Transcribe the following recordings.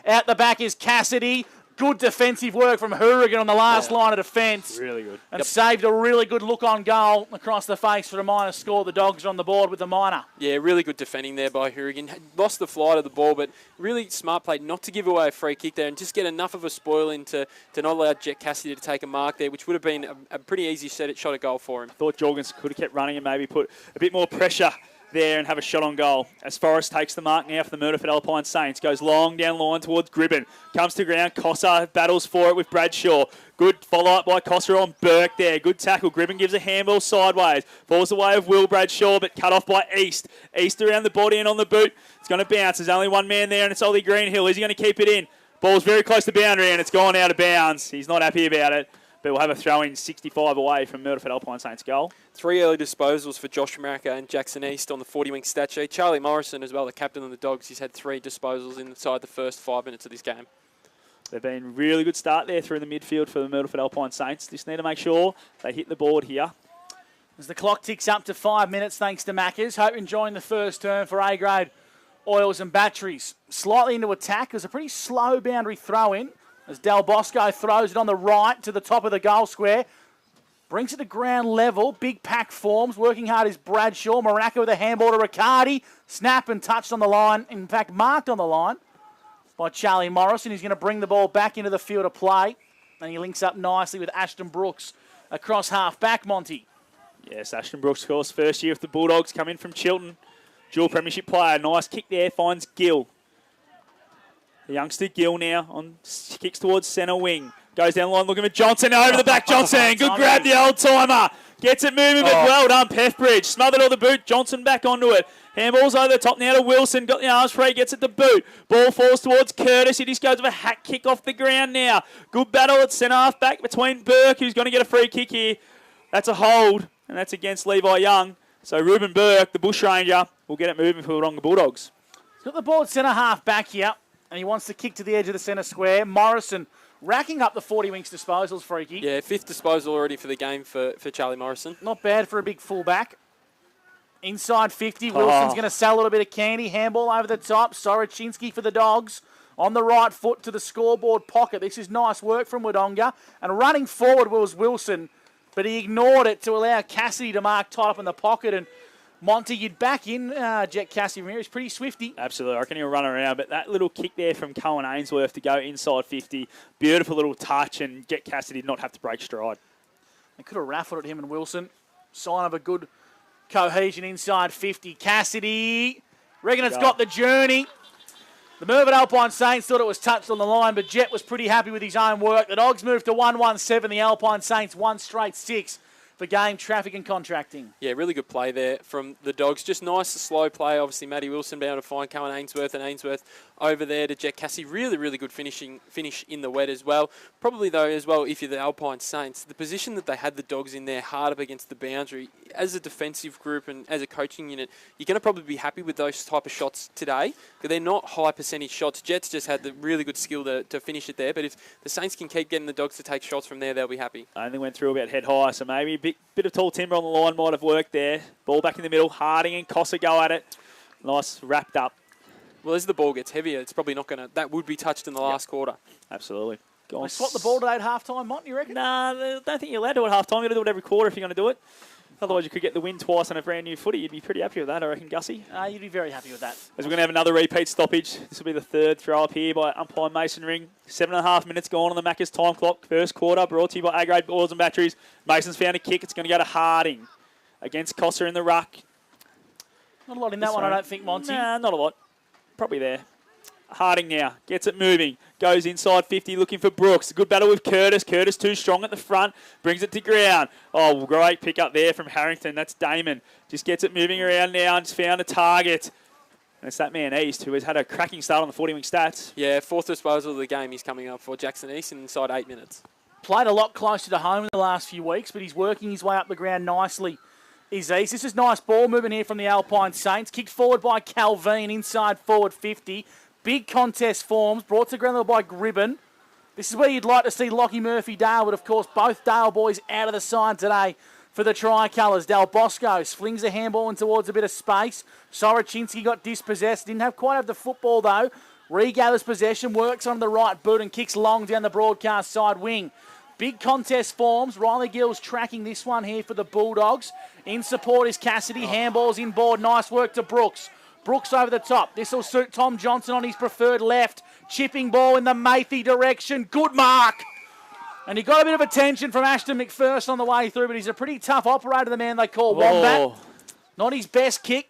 Out the back is Cassidy. Good defensive work from Hourigan on the last line of defence. Really good. And saved a really good look on goal across the face for a minor score. The Dogs are on the board with the minor. Yeah, really good defending there by Hourigan. Lost the flight of the ball, but really smart play not to give away a free kick there and just get enough of a spoil in to not allow Jet Cassidy to take a mark there, which would have been a pretty easy shot at goal for him. Thought Jorgens could have kept running and maybe put a bit more pressure there and have a shot on goal. As Forrest takes the mark now for the Myrtleford Alpine Saints. Goes long down line towards Gribben. Comes to ground. Cossa battles for it with Bradshaw. Good follow-up by Cossa on Burke there. Good tackle. Gribben gives a handball sideways. Falls away of Will Bradshaw, but cut off by East. East around the body and on the boot. It's going to bounce. There's only one man there, and it's Ollie Greenhill. Is he going to keep it in? Ball's very close to boundary, and it's gone out of bounds. He's not happy about it. But we'll have a throw-in 65 away from Myrtleford Alpine Saints goal. 3 early disposals for Josh Marika and Jackson East on the 40-wing stat sheet. Charlie Morrison as well, the captain of the Dogs. He's had 3 disposals inside the first 5 minutes of this game. They've been really good start there through the midfield for the Myrtleford Alpine Saints. Just need to make sure they hit the board here. As the clock ticks up to 5 minutes, thanks to Maccas. Hope you're enjoying the first turn for A-grade oils and batteries. Slightly into attack. It was a pretty slow boundary throw-in. As Del Bosco throws it on the right to the top of the goal square. Brings it to ground level. Big pack forms. Working hard is Bradshaw. Maracca with a handball to Riccardi. Snap and touched on the line. In fact, marked on the line by Charlie Morrison. He's going to bring the ball back into the field of play. And he links up nicely with Ashton Brooks across half-back, Monty. Yes, Ashton Brooks, of course, first year with the Bulldogs, come in from Chilton. Dual premiership player. Nice kick there. Finds Gill. The youngster Gill now kicks towards centre wing. Goes down the line looking for Johnson. Over the back, Johnson. Good grab, the old-timer. Gets it moving, but well done, Pethbridge. Smothered all the boot. Johnson back onto it. Handball's over the top now to Wilson. Got the arms free. Gets it to boot. Ball falls towards Curtis. He just goes with a hack kick off the ground now. Good battle at centre half back between Burke, who's going to get a free kick here. That's a hold, and that's against Levi Young. So Ruben Burke, the bushranger, will get it moving for the Wodonga Bulldogs. He's got the ball at centre half back here. And he wants to kick to the edge of the centre square. Morrison racking up the 40 wings disposals, Freaky. Yeah, 5th disposal already for the game for Charlie Morrison. Not bad for a big fullback. Inside 50. Wilson's going to sell a little bit of candy. Handball over the top. Sorochinski for the Dogs. On the right foot to the scoreboard pocket. This is nice work from Wodonga. And running forward was Wilson. But he ignored it to allow Cassidy to mark tight up in the pocket. And Monty, you'd back in Jet Cassidy from here. He's pretty swifty. Absolutely. I reckon he'll run around. But that little kick there from Cohen Ainsworth to go inside 50, beautiful little touch, and Jet Cassidy did not have to break stride. They could have raffled at him and Wilson. Sign of a good cohesion inside 50. Cassidy. Reckon it's got the journey. The Myrtleford Alpine Saints thought it was touched on the line, but Jet was pretty happy with his own work. The Dogs moved to 1-1-7. The Alpine Saints 1 straight 6. For game, traffic and contracting. Yeah, really good play there from the Dogs. Just nice, slow play. Obviously, Matty Wilson being able to find Cohen Ainsworth, and Ainsworth over there to Jet Cassidy. Really, really good finish in the wet as well. Probably, though, as well, if you're the Alpine Saints, the position that they had the Dogs in there hard up against the boundary, as a defensive group and as a coaching unit, you're going to probably be happy with those type of shots today, because they're not high percentage shots. Jets just had the really good skill to finish it there, but if the Saints can keep getting the Dogs to take shots from there, they'll be happy. I only went through about head high, so maybe a bit of tall timber on the line might have worked there. Ball back in the middle. Harding and Cossa go at it. Nice, wrapped up. Well, as the ball gets heavier, it's probably not going to... That would be touched in the last quarter. Absolutely. They swap the ball today at half-time, Mont, you reckon? Nah, I don't think you're allowed to do it at half-time. You've got to do it every quarter if you're going to do it. Otherwise, you could get the win twice on a brand new footy. You'd be pretty happy with that, I reckon, Gussie. You'd be very happy with that. As we're going to have another repeat stoppage. This will be the 3rd throw up here by umpire Mason Ring. 7.5 minutes gone on the Macca's time clock. First quarter brought to you by A-grade oils and batteries. Mason's found a kick. It's going to go to Harding against Cossa in the ruck. Not a lot in that one, I don't think, Monty. Nah, not a lot. Probably there. Harding now gets it moving. Goes inside 50 looking for Brooks. Good battle with Curtis. Curtis too strong at the front. Brings it to ground. Oh, great pick up there from Harrington. That's Damon. Just gets it moving around now and found a target. And it's that man East who has had a cracking start on the 40-wing stats. Yeah, 4th disposal of the game he's coming up for Jackson East inside 8 minutes. Played a lot closer to home in the last few weeks, but he's working his way up the ground nicely. Is East. This is nice ball movement here from the Alpine Saints. Kicked forward by Calvin inside forward 50. Big contest forms, brought to ground level by Gribben. This is where you'd like to see Lockie Murphy-Dale, but of course both Dale boys out of the side today for the Tricolours. Del Bosco flings a handball in towards a bit of space. Sorochinski got dispossessed. Didn't quite have the football though. Regathers possession, works on the right boot and kicks long down the broadcast side wing. Big contest forms. Riley Gill's tracking this one here for the Bulldogs. In support is Cassidy. Handballs inboard. Nice work to Brooks. Brooks over the top. This will suit Tom Johnson on his preferred left. Chipping ball in the Mathy direction. Good mark. And he got a bit of attention from Ashton McPherson on the way through, but he's a pretty tough operator, the man they call Wombat. Not his best kick.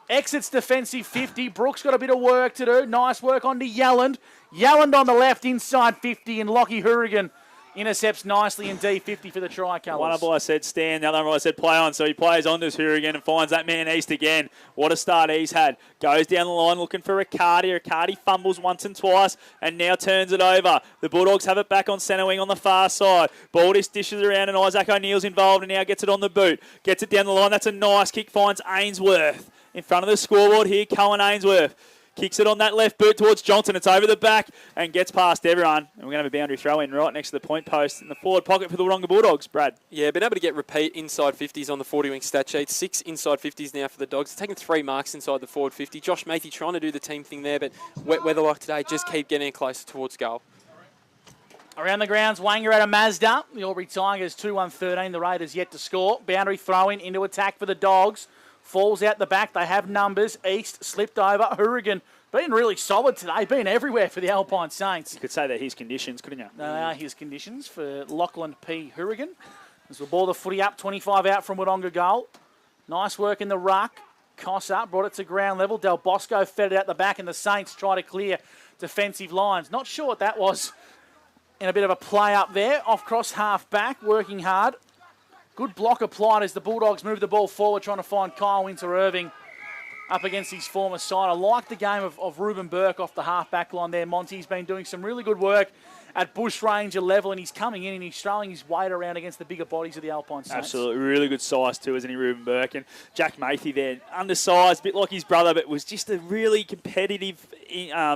Exits defensive 50. Brooks got a bit of work to do. Nice work on to Yellen. Yellen on the left, inside 50, and Lockie Hourigan intercepts nicely in D50 for the Tricolours. One umpire said stand, the other umpire said play on, so he plays on to Hourigan and finds that man east again. What a start he's had. Goes down the line looking for Riccardi. Riccardi fumbles once and twice and now turns it over. The Bulldogs have it back on centre wing on the far side. Baldis dishes around and Isaac O'Neill's involved and now gets it on the boot. Gets it down the line. That's a nice kick. Finds Ainsworth. In front of the scoreboard here, Cohen Ainsworth. Kicks it on that left boot towards Johnson. It's over the back and gets past everyone. And we're going to have a boundary throw in right next to the point post in the forward pocket for the Wodonga Bulldogs, Brad. Yeah, been able to get repeat inside 50s on the 40-wing stat sheet. 6 inside 50s now for the Dogs. Taking 3 marks inside the forward 50. Josh Mathy trying to do the team thing there, but wet weather like today, just keep getting closer towards goal. Around the grounds, Wanger at a Mazda. The Albury Tigers 2-1-13. The Raiders yet to score. Boundary throw in into attack for the Dogs. Falls out the back. They have numbers. East slipped over. Hourigan been really solid today. Been everywhere for the Alpine Saints. You could say that his conditions, couldn't you? They are his conditions for Lachlan P. Hourigan. As we'll ball the footy up, 25 out from Wodonga goal. Nice work in the ruck. Cossa brought it to ground level. Del Bosco fed it out the back and the Saints try to clear defensive lines. Not sure what that was in a bit of a play up there. Off cross half back, working hard. Good block applied as the Bulldogs move the ball forward, trying to find Kyle Winter-Irving up against his former side. I like the game of Ruben Burke off the half-back line there. Monty's been doing some really good work at bush ranger level, and he's coming in and he's throwing his weight around against the bigger bodies of the Alpine Saints. Absolutely. Really good size too, isn't he, Ruben Burke? And Jack Mathy there, undersized, a bit like his brother, but was just a really competitive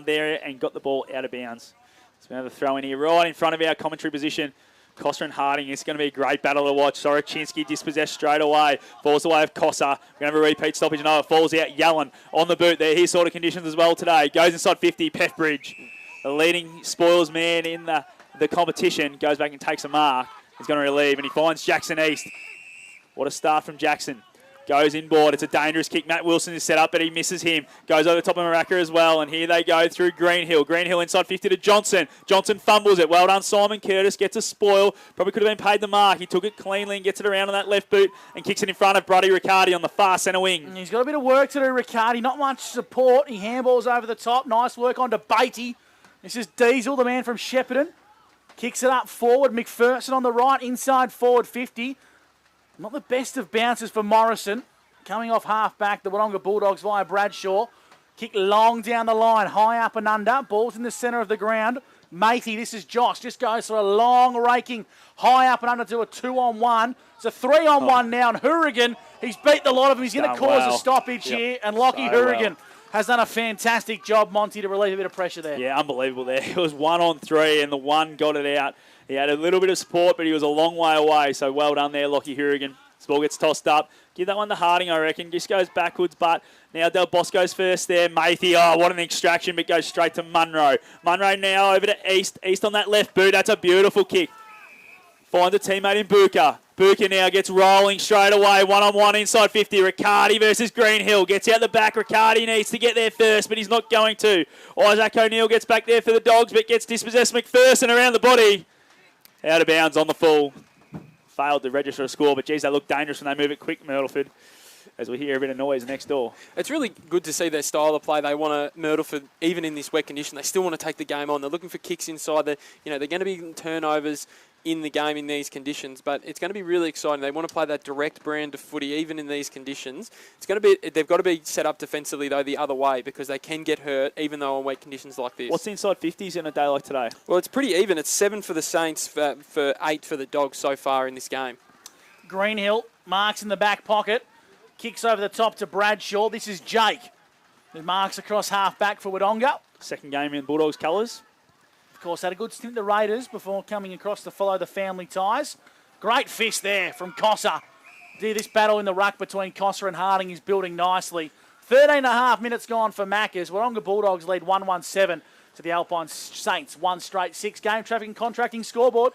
there and got the ball out of bounds. So we have a throw in here right in front of our commentary position. Cossa and Harding, it's going to be a great battle to watch. Soroczynski dispossessed straight away. Falls away of Cossa. We're going to have a repeat stoppage. No, it falls out. Yellen on the boot there. His sort of conditions as well today. Goes inside 50. Pethbridge, the leading spoils man in the competition, goes back and takes a mark. He's going to relieve and he finds Jackson East. What a start from Jackson. Goes inboard. It's a dangerous kick. Matt Wilson is set up, but he misses him. Goes over the top of Maracca as well. And here they go through Greenhill. Greenhill inside 50 to Johnson. Johnson fumbles it. Well done, Simon Curtis. Gets a spoil. Probably could have been paid the mark. He took it cleanly and gets it around on that left boot and kicks it in front of Bruddy Riccardi on the far centre wing. He's got a bit of work to do, Riccardi. Not much support. He handballs over the top. Nice work on to Beatty. This is Diesel, the man from Shepparton. Kicks it up forward. McPherson on the right. Inside forward 50. Not the best of bounces for Morrison. Coming off half-back, the Wodonga Bulldogs via Bradshaw. Kick long down the line, high up and under. Ball's in the centre of the ground. Matey, this is Josh, just goes for a long raking, high up and under to a 2-on-1. It's a 3-on-1 now, and Hourigan, he's beat the lot of them. He's going to cause a stoppage here, and Lockie Hourigan has done a fantastic job, Monty, to relieve a bit of pressure there. Yeah, unbelievable there. It was 1-on-3, and the one got it out. He had a little bit of support, but he was a long way away, so well done there, Lockie Hourigan. This ball gets tossed up. Give that one to Harding, I reckon. Just goes backwards, but now Del Bosco's first there. Mathy, oh, what an extraction, but goes straight to Munro. Munro now over to East. East on that left boot. That's a beautiful kick. Finds a teammate in Buka. Buka now gets rolling straight away. 1-on-1 inside 50. Riccardi versus Greenhill. Gets out the back. Riccardi needs to get there first, but he's not going to. Isaac O'Neill gets back there for the Dogs, but gets dispossessed. McPherson around the body. Out of bounds on the full. Failed to register a score, but geez, they look dangerous when they move it quick, Myrtleford, as we hear a bit of noise next door. It's really good to see their style of play. They want to, Myrtleford, even in this wet condition, they still want to take the game on. They're looking for kicks inside. They're going to be turnovers in the game in these conditions, but it's going to be really exciting. They want to play that direct brand of footy even in these conditions. It's going to be, they've got to be set up defensively though the other way because they can get hurt even though on wet conditions like this. What's the inside 50s in a day like today? Well, it's pretty even. It's 7 for the Saints for 8 for the Dogs so far in this game. Greenhill marks in the back pocket. Kicks over the top to Bradshaw. This is Jake, who marks across half-back for Wodonga. Second game in Bulldogs colours. Of course, had a good stint at the Raiders before coming across to follow the family ties. Great fist there from Cossa. This battle in the ruck between Cossa and Harding is building nicely. 13.5 minutes gone for Maccas. Wodonga Bulldogs lead 1-1-7 to the Alpine Saints. 1 straight 6 game traffic and contracting scoreboard.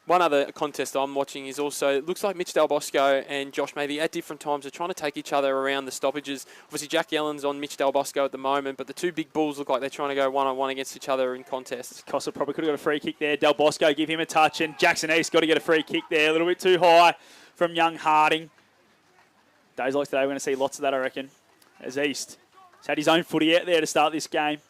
One other contest I'm watching is also, it looks like Mitch Del Bosco and Josh maybe at different times are trying to take each other around the stoppages. Obviously, Jack Yellen's on Mitch Del Bosco at the moment, but the two big bulls look like they're trying to go one-on-one against each other in contests. Costa probably could have got a free kick there. Del Bosco give him a touch, and Jackson East got to get a free kick there. A little bit too high from young Harding. Days like today, we're going to see lots of that, I reckon, as East has had his own footy out there to start this game.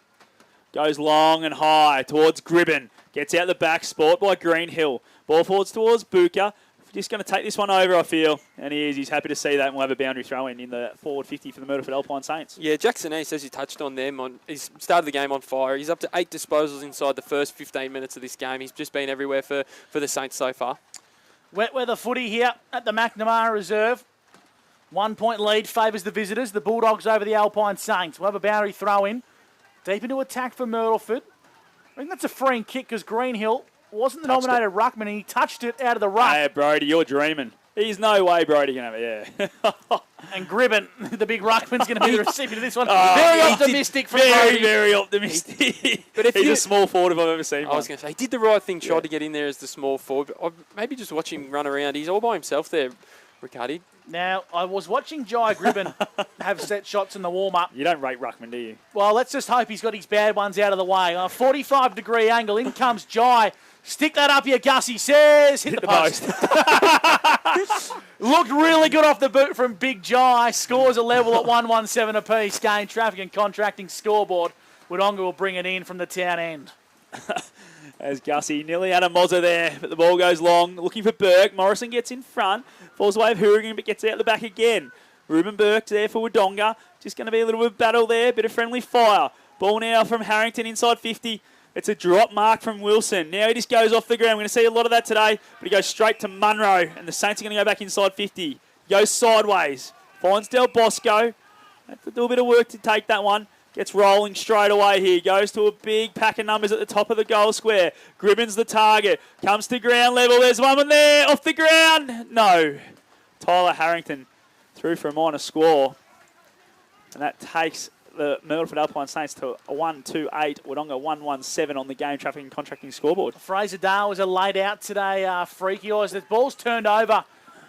Goes long and high towards Gribben. Gets out the back, sport by Greenhill. Ball forwards towards Buka. Just going to take this one over, I feel. And he is. He's happy to see that, and we'll have a boundary throw in the forward 50 for the Myrtleford Alpine Saints. Yeah, Jackson East, as you touched on them, he's started the game on fire. He's up to 8 disposals inside the first 15 minutes of this game. He's just been everywhere for the Saints so far. Wet weather footy here at the McNamara Reserve. 1 point lead favours the visitors. The Bulldogs over the Alpine Saints. We'll have a boundary throw in. Deep into attack for Myrtleford. I think that's a free kick because Greenhill wasn't the nominated ruckman and he touched it out of the ruck. Hey, Brody, you're dreaming. There's no way Brody can have it, yeah. And Gribben, the big ruckman's going to be the recipient of this one. Very optimistic from Brody. Very optimistic. But if he's a small forward if I've ever seen one. I was going to say, he did the right thing, tried to get in there as the small forward. But maybe just watch him run around. He's all by himself there, Riccardi. Now, I was watching Jai Gribben have set shots in the warm-up. You don't rate ruckman, do you? Well, let's just hope he's got his bad ones out of the way. On a 45-degree angle, in comes Jai. Stick that up here, Gus, he says. Hit the post. Looked really good off the boot from Big Jai. Scores a level at 1-1-7 apiece. Game traffic and contracting scoreboard. Wodonga will bring it in from the town end. As Gussie nearly had a mozza there, but the ball goes long. Looking for Burke. Morrison gets in front. Falls away of Hourigan, but gets out the back again. Ruben Burke's there for Wodonga. Just going to be a little bit of battle there. Bit of friendly fire. Ball now from Harrington inside 50. It's a drop mark from Wilson. Now he just goes off the ground. We're going to see a lot of that today, but he goes straight to Munro, and the Saints are going to go back inside 50. Goes sideways. Finds Del Bosco. Have to do a bit of work to take that one. Gets rolling straight away here. Goes to a big pack of numbers at the top of the goal square. Gribben's the target. Comes to ground level. There's one there. Off the ground. No. Tyler Harrington through for a minor score. And that takes the Myrtleford Alpine Saints to a 1-2-8. Wodonga 1-1-7 on the game traffic and contracting scoreboard. Fraser Dale was a laid out today, freaky. The ball's turned over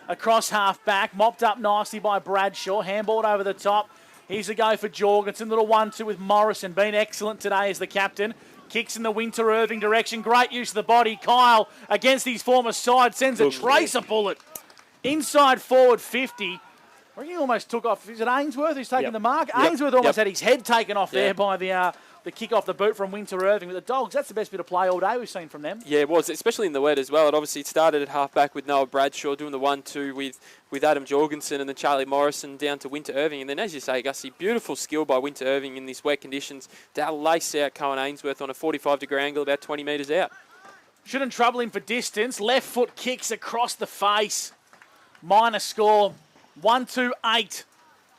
across half back. Mopped up nicely by Bradshaw. Handballed over the top. Here's a go for Jorgensen. Little 1-2 with Morrison. Been excellent today as the captain. Kicks in the Winter Irving direction. Great use of the body. Kyle against his former side sends a tracer bullet. Inside forward 50. I think he almost took off. Is it Ainsworth who's taking the mark? Ainsworth almost had his head taken off there by the kick off the boot from Winter Irving. But the Dogs, that's the best bit of play all day we've seen from them. Yeah, it was, especially in the wet as well. It obviously started at half-back with Noah Bradshaw doing the 1-2 with Adam Jorgensen and then Charlie Morrison down to Winter Irving. And then, as you say, Gussie, beautiful skill by Winter Irving in these wet conditions to lace out Cohen Ainsworth on a 45-degree angle about 20 metres out. Shouldn't trouble him for distance. Left foot kicks across the face. Minor score, 1-2-8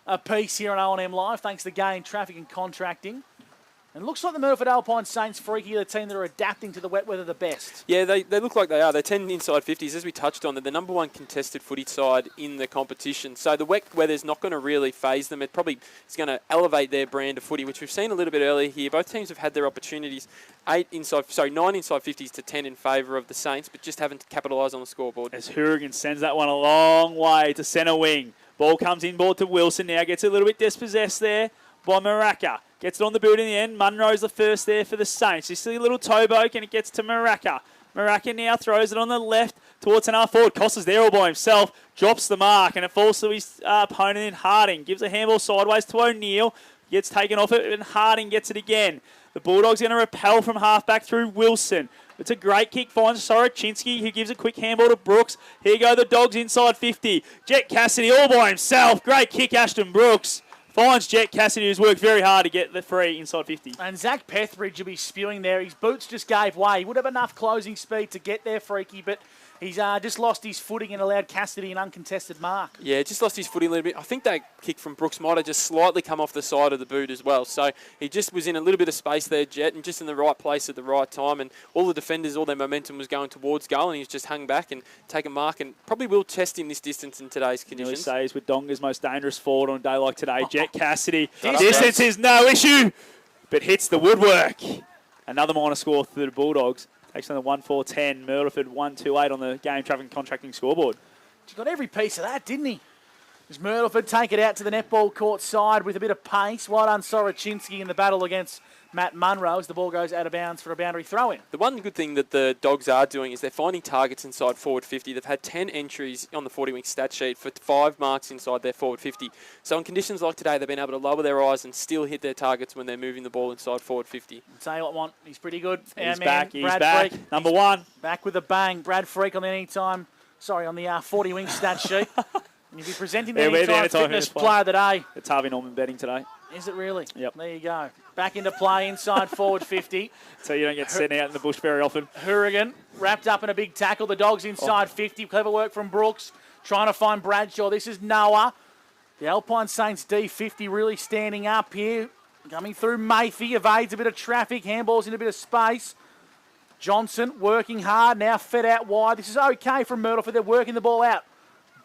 apiece here on O&M Live, thanks to Game Traffic and Contracting. And it looks like the Myrtleford Alpine Saints, freaky, the team that are adapting to the wet weather the best. Yeah, they look like they are. They're 10 inside 50s, as we touched on. They're the number one contested footy side in the competition. So the wet weather's not going to really phase them. It probably is going to elevate their brand of footy, which we've seen a little bit earlier here. Both teams have had their opportunities. 9 inside 50s to 10 in favour of the Saints, but just haven't capitalised on the scoreboard. As Hourigan sends that one a long way to centre wing. Ball comes inboard to Wilson now. Gets a little bit dispossessed there by Maraca. Gets it on the boot in the end. Munro's the first there for the Saints. You see a little toe poke and it gets to Maraca. Maraca now throws it on the left towards an half forward. Costa's there all by himself. Drops the mark and it falls to his opponent in Harding. Gives a handball sideways to O'Neill. Gets taken off it and Harding gets it again. The Bulldogs going to repel from half-back through Wilson. It's a great kick. Finds Sorochinsky, who gives a quick handball to Brooks. Here go the Dogs inside 50. Jet Cassidy all by himself. Great kick, Ashton Brooks. Finds Jet Cassidy, who's worked very hard to get the free inside 50. And Zach Pethridge will be spewing there. His boots just gave way. He would have enough closing speed to get there, freaky, but He's just lost his footing and allowed Cassidy an uncontested mark. Yeah, just lost his footing a little bit. I think that kick from Brooks might have just slightly come off the side of the boot as well. So he just was in a little bit of space there, Jet, and just in the right place at the right time. And all the defenders, all their momentum was going towards goal, and he's just hung back and taken mark, and probably will test him this distance in today's conditions. Nearly says Wodonga's most dangerous forward on a day like today. Jet Cassidy. Distance is no issue, but hits the woodwork. Another minor score for the Bulldogs. Takes on the 1-4-10. Myrtleford 1-2-8 on the game traffic and contracting scoreboard. He got every piece of that, didn't he? As Myrtleford take it out to the netball court side with a bit of pace. Well done, Soroczynski in the battle against Matt Munro as the ball goes out of bounds for a boundary throw-in. The one good thing that the Dogs are doing is they're finding targets inside forward 50. They've had 10 entries on the 40-week stat sheet for 5 marks inside their forward 50. So in conditions like today, they've been able to lower their eyes and still hit their targets when they're moving the ball inside forward 50. I'll tell you what, Mont, he's pretty good. He's back. Number 1. Back with a bang. Brad Freak on the anytime, on the 40-wing stat sheet. And you'll be presenting the anytime fitness player of the day. It's Harvey Norman betting today. Is it really? Yep. There you go. Back into play inside forward 50. So you don't get sent out in the bush very often. Hourigan wrapped up in a big tackle. The Dogs inside 50. Clever work from Brooks. Trying to find Bradshaw. This is Noah. The Alpine Saints D50 really standing up here. Coming through Mayfi. Evades a bit of traffic. Handballs in a bit of space. Johnson working hard. Now fed out wide. This is okay from Myrtleford. They're working the ball out.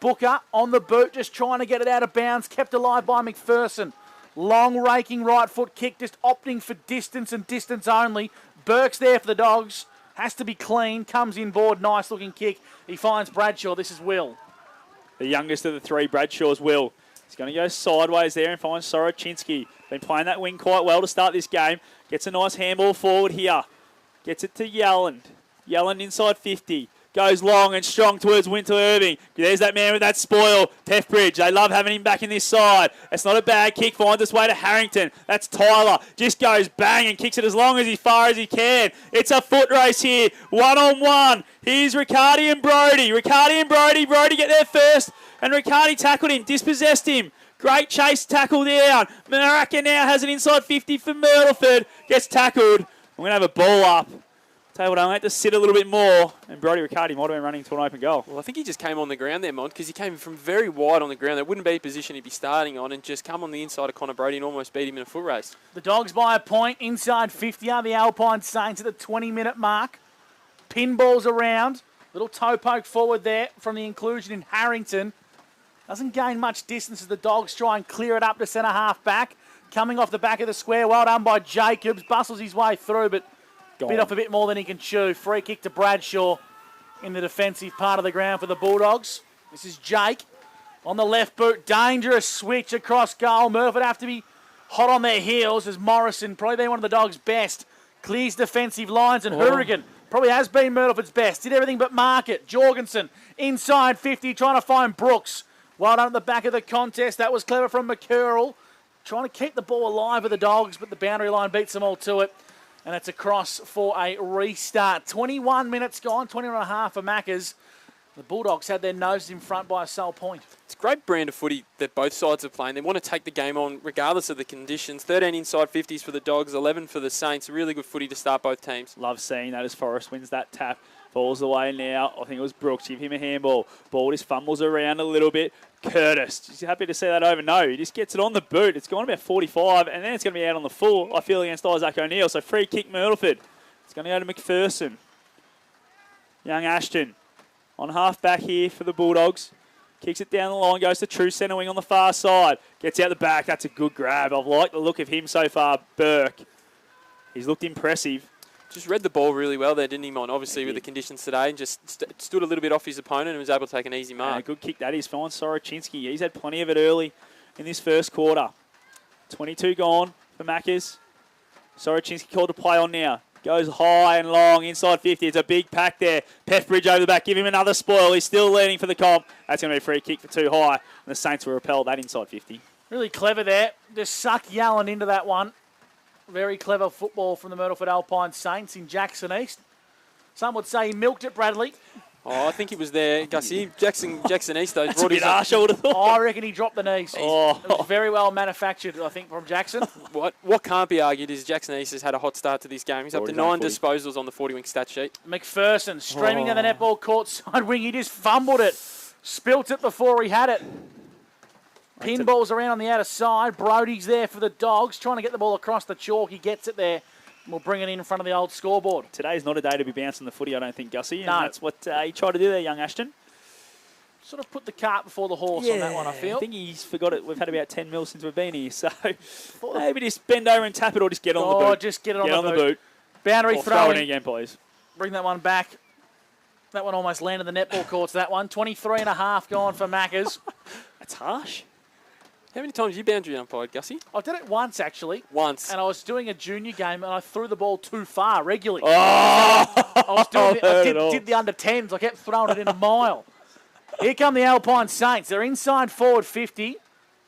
Booker on the boot. Just trying to get it out of bounds. Kept alive by McPherson. Long raking right foot kick, just opting for distance and distance only. Burke's there for the Dogs. Has to be clean. Comes inboard. Nice looking kick. He finds Bradshaw. This is Will. The youngest of the 3, Bradshaw's Will. He's going to go sideways there and find Soroczynski. Been playing that wing quite well to start this game. Gets a nice handball forward here. Gets it to Yellen. Yellen inside 50. Goes long and strong towards Winter Irving. There's that man with that spoil. Tefbridge, they love having him back in this side. It's not a bad kick. Finds its way to Harrington. That's Tyler. Just goes bang and kicks it as long as far as he can. It's a foot race here. 1-on-1. Here's Riccardi and Brody. Riccardi and Brody. Brody get there first. And Riccardi tackled him. Dispossessed him. Great chase tackle down. Maraka now has an inside 50 for Myrtleford. Gets tackled. We're going to have a ball up. Tell you what, I had to sit a little bit more, and Brody Riccardi might have been running to an open goal. Well, I think he just came on the ground there, Mont, because he came from very wide on the ground. That wouldn't be a position he'd be starting on, and just come on the inside of Connor Brody and almost beat him in a foot race. The Dogs by a point. Inside 50 are the Alpine Saints at the 20-minute mark. Pinballs around. Little toe poke forward there from the inclusion in Harrington. Doesn't gain much distance as the Dogs try and clear it up to centre half back. Coming off the back of the square. Well done by Jacobs. Bustles his way through, but bit off a bit more than he can chew. Free kick to Bradshaw in the defensive part of the ground for the Bulldogs. This is Jake on the left boot. Dangerous switch across goal. Murphy have to be hot on their heels as Morrison, probably been one of the Dogs' best, clears defensive lines, and Hourigan probably has been Myrtleford's best. Did everything but mark it. Jorgensen inside 50 trying to find Brooks. Well done at the back of the contest. That was clever from McCurl. Trying to keep the ball alive with the Dogs, but the boundary line beats them all to it. And it's across for a restart. 21 minutes gone, 21 and a half for Maccas. The Bulldogs had their noses in front by a sole point. It's a great brand of footy that both sides are playing. They want to take the game on regardless of the conditions. 13 inside 50s for the Dogs, 11 for the Saints. Really good footy to start both teams. Love seeing that as Forrest wins that tap. Falls away now. I think it was Brooks. Give him a handball. Ball just fumbles around a little bit. Curtis. Just happy to see that over. No, he just gets it on the boot. It's gone about 45, and then it's going to be out on the full, I feel, against Isaac O'Neill. So free kick Myrtleford. It's going to go to McPherson. Young Ashton on half back here for the Bulldogs. Kicks it down the line, goes to true centre wing on the far side. Gets out the back. That's a good grab. I've liked the look of him so far, Burke. He's looked impressive. Just read the ball really well there, didn't he, Mon? Obviously, with the conditions today, and just stood a little bit off his opponent and was able to take an easy mark. Good kick that is. Fine, Soroczynski. He's had plenty of it early in this first quarter. 22 gone for Maccas. Soroczynski called to play on now. Goes high and long, inside 50. It's a big pack there. Pethbridge over the back. Give him another spoil. He's still leading for the comp. That's going to be a free kick for too high. And the Saints will repel that inside 50. Really clever there. Just suck Yellen into that one. Very clever football from the Myrtleford Alpine Saints in Jackson East. Some would say he milked it, Bradley. Oh, I think he was there, Gussie. Jackson East, though. That's a bit harsh, I would have thought. I reckon he dropped the knees. Oh. It was very well manufactured, I think, from Jackson. What can't be argued is Jackson East has had a hot start to this game. He's up to 9 disposals on the 40-wing stat sheet. McPherson streaming down the netball court side wing. He just fumbled it. Spilt it before he had it. Pinballs around on the outer side. Brody's there for the Dogs, trying to get the ball across the chalk. He gets it there. We'll bring it in front of the old scoreboard. Today's not a day to be bouncing the footy, I don't think, Gussie. And no. That's what he tried to do there, young Ashton. Sort of put the cart before the horse on that one, I feel. I think he's forgot it. We've had about 10 mil since we've been here, so maybe just bend over and tap it or just get on the boot. Just get it on the boot. Boundary throw it in again, please. Bring that one back. That one almost landed the netball courts, that one. 23.5 gone for Maccas. That's harsh. How many times have you boundary umpired, Gussie? I did it once, actually. Once. And I was doing a junior game, and I threw the ball too far regularly. Oh! I did the under 10s. I kept throwing it in a mile. Here come the Alpine Saints. They're inside forward 50.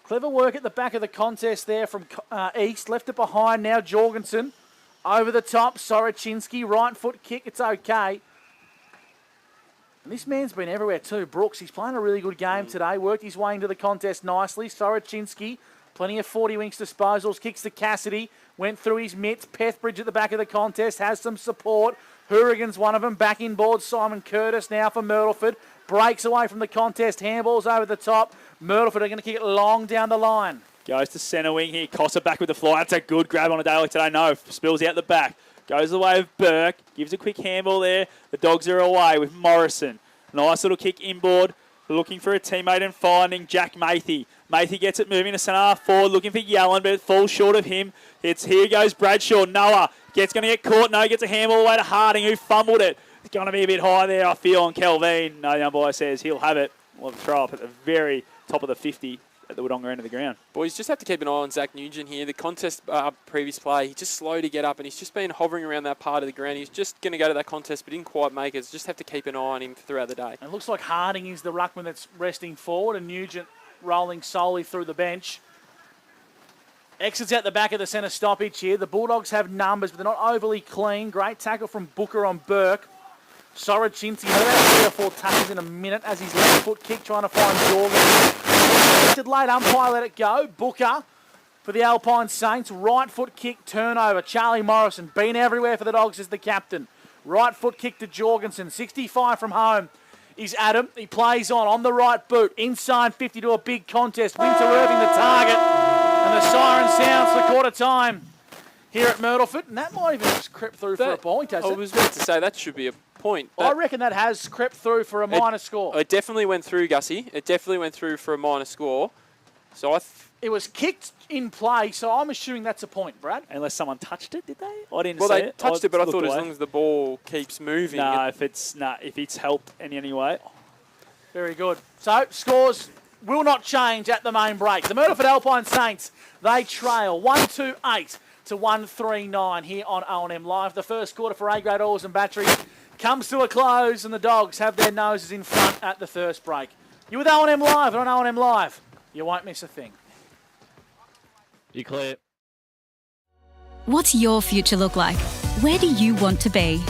Clever work at the back of the contest there from East. Left it behind now. Jorgensen over the top. Soroczynski, right foot kick. It's okay. And this man's been everywhere too. Brooks, he's playing a really good game today. Worked his way into the contest nicely. Soroczynski, plenty of 40 wings disposals. Kicks to Cassidy. Went through his mitts. Pethbridge at the back of the contest. Has some support. Hourigan's one of them. Back in board. Simon Curtis now for Myrtleford. Breaks away from the contest. Handballs over the top. Myrtleford are going to kick it long down the line. Goes to centre wing here. Cossa back with the fly. That's a good grab on a day like today. No, spills out the back. Goes the way of Burke. Gives a quick handball there. The Dogs are away with Morrison. Nice little kick inboard. Looking for a teammate and finding Jack Mathy. Mathy gets it moving to centre half forward. Looking for Yellen, but it falls short of him. Here goes Bradshaw. Noah going to get caught. No, gets a handball away to Harding, who fumbled it. It's going to be a bit high there, I feel, on Kelvin. No, the umpire says he'll have it. We'll throw up at the very top of the 50 at the Wodonga end of the ground. Boys, just have to keep an eye on Zach Nugent here. The contest previous play, he's just slow to get up, and he's just been hovering around that part of the ground. He's just going to go to that contest, but didn't quite make it. So just have to keep an eye on him throughout the day. It looks like Harding is the ruckman that's resting forward, and Nugent rolling solely through the bench. Exits out the back of the centre stoppage here. The Bulldogs have numbers, but they're not overly clean. Great tackle from Booker on Burke. Soroczynski had about 3 or 4 tackles in a minute as his left foot kick trying to find Jorgensen. Late umpire let it go. Booker for the Alpine Saints. Right foot kick turnover. Charlie Morrison been everywhere for the Dogs as the captain. Right foot kick to Jorgensen. 65 from home is Adam. He plays on the right boot. Inside 50 to a big contest. Winter Irving the target. And the siren sounds for quarter time here at Myrtleford. And that might even just crept through for a point, has it? I was about to say that should be a point. I reckon that has crept through for a minor score. It definitely went through, Gussie. It definitely went through for a minor score. So it was kicked in play, so I'm assuming that's a point, Brad. Unless someone touched it, did they? I didn't see it. Well, they touched it, but I thought away. As long as the ball keeps moving. No, if it's helped in any way. Very good. So, scores will not change at the main break. The Myrtleford Alpine Saints, they trail 128 to 139 here on O&M Live. The first quarter for A-grade oils and batteries comes to a close, and the Dogs have their noses in front at the first break. You're with O&M Live, and on O&M Live, you won't miss a thing. You clear. What's your future look like? Where do you want to be?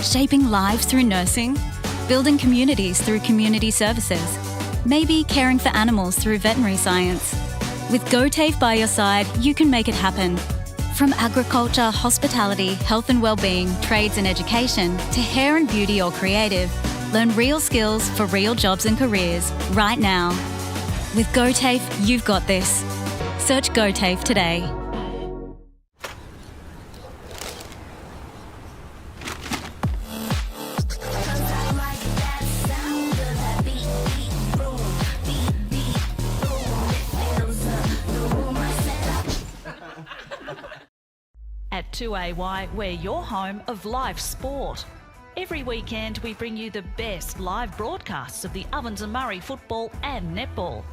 Shaping lives through nursing? Building communities through community services? Maybe caring for animals through veterinary science? With GoTAFE by your side, you can make it happen. From agriculture, hospitality, health and wellbeing, trades and education, to hair and beauty or creative, learn real skills for real jobs and careers right now. With GoTAFE, you've got this. Search GoTAFE today. At 2AY, we're your home of live sport. Every weekend, we bring you the best live broadcasts of the Ovens and Murray football and netball.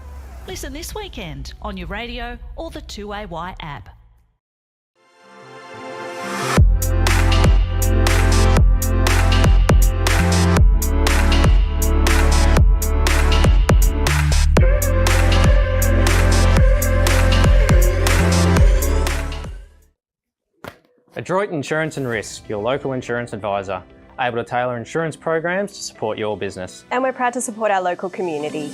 Listen this weekend on your radio or the 2AY app. Adroit Insurance and Risk, your local insurance advisor. able to tailor insurance programs to support your business. And we're proud to support our local community.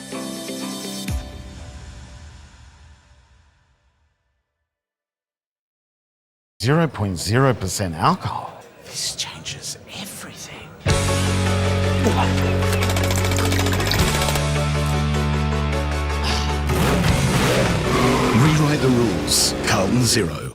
.0% alcohol. This changes everything. Rewrite the rules. Carlton Zero.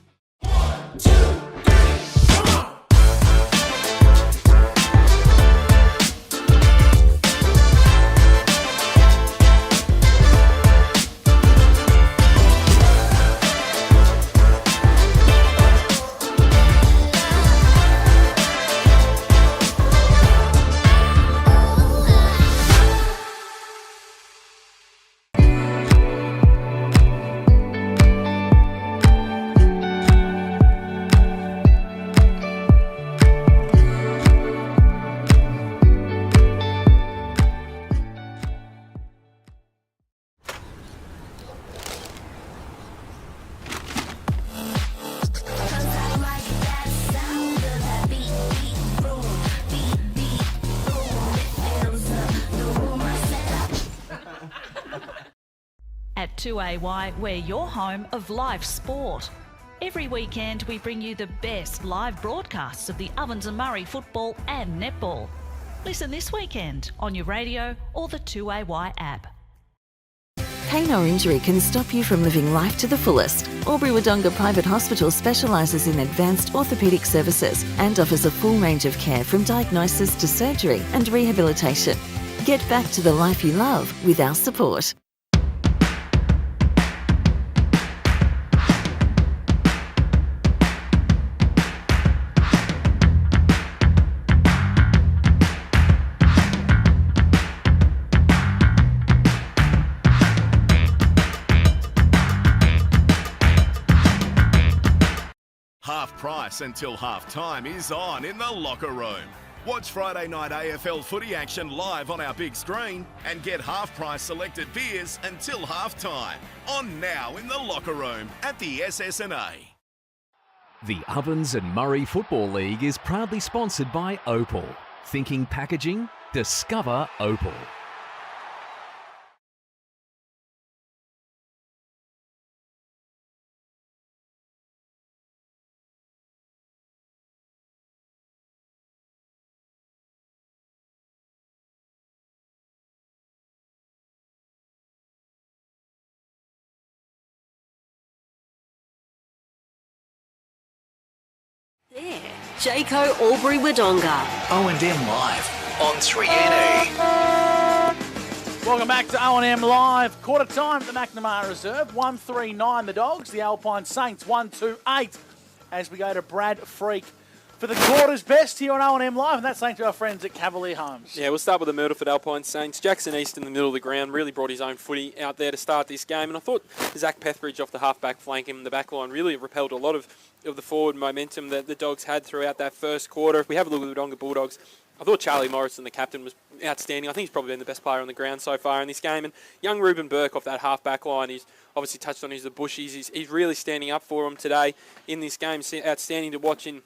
At 2AY, we're your home of live sport. Every weekend we bring you the best live broadcasts of the Ovens and Murray football and netball. Listen this weekend on your radio or the 2AY app. Pain or injury can stop you from living life to the fullest. Wodonga Private Hospital specialises in advanced orthopaedic services and offers a full range of care from diagnosis to surgery and rehabilitation. Get back to the life you love with our support. Half price until half time is on in the locker room. Watch Friday night AFL footy action live on our big screen and get half price selected beers until half time. On now in the locker room at the SS&A. The Ovens and Murray Football League is proudly sponsored by Opal. Thinking packaging? Discover Opal. There, Jayco Albury Wodonga. O&M Live on 3NA. Welcome back to O&M Live. Quarter time at the McNamara Reserve. 1-3-9 the Dogs. The Alpine Saints 1-2-8 as we go to Brad Freak for the quarter's best here on O&M Live. And that's thanks to our friends at Cavalier Homes. Yeah, we'll start with the Myrtleford Alpine Saints. Jackson East in the middle of the ground really brought his own footy out there to start this game. And I thought Zach Pethbridge off the half-back flank in the back line really repelled a lot of the forward momentum that the Dogs had throughout that first quarter. If we have a look at the Wodonga Bulldogs, I thought Charlie Morrison, the captain, was outstanding. I think he's probably been the best player on the ground so far in this game. And young Ruben Burke off that half-back line, he's obviously touched on the bushies. He's really standing up for him today in this game. Outstanding to watch in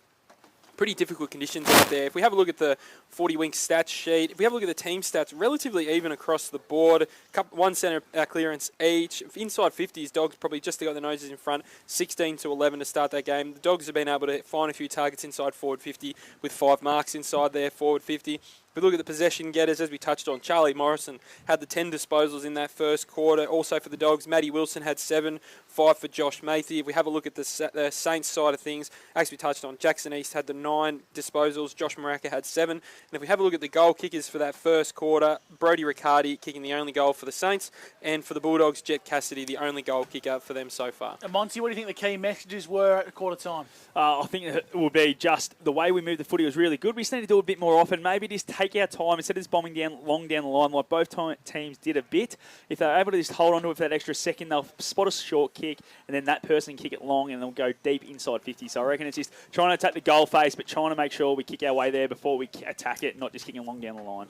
pretty difficult conditions out there. If we have a look at the 40 Wink stats sheet, if we have a look at the team stats, relatively even across the board. One centre clearance each. Inside 50s, Dogs probably just got the noses in front, 16-11 to start that game. The Dogs have been able to find a few targets inside forward 50 with 5 marks inside their forward 50. If we look at the possession getters, as we touched on, Charlie Morrison had the 10 disposals in that first quarter. Also for the Dogs, Matty Wilson had 7, 5 for Josh Mathy. If we have a look at the Saints side of things, as we touched on, Jackson East had the 9 disposals. Josh Maraka had 7. And if we have a look at the goal kickers for that first quarter, Brodie Riccardi kicking the only goal for the Saints, and for the Bulldogs, Jet Cassidy, the only goal kicker for them so far. And Monty, what do you think the key messages were at quarter time? I think it will be just the way we moved the footy was really good. We just need to do it a bit more often. Maybe just take our time instead of just bombing long down the line like both teams did a bit. If they're able to just hold on to it for that extra second, they'll spot a short kick and then that person kick it long and they'll go deep inside 50. So I reckon it's just trying to attack the goal face but trying to make sure we kick our way there before we attack it, not just kicking long down the line.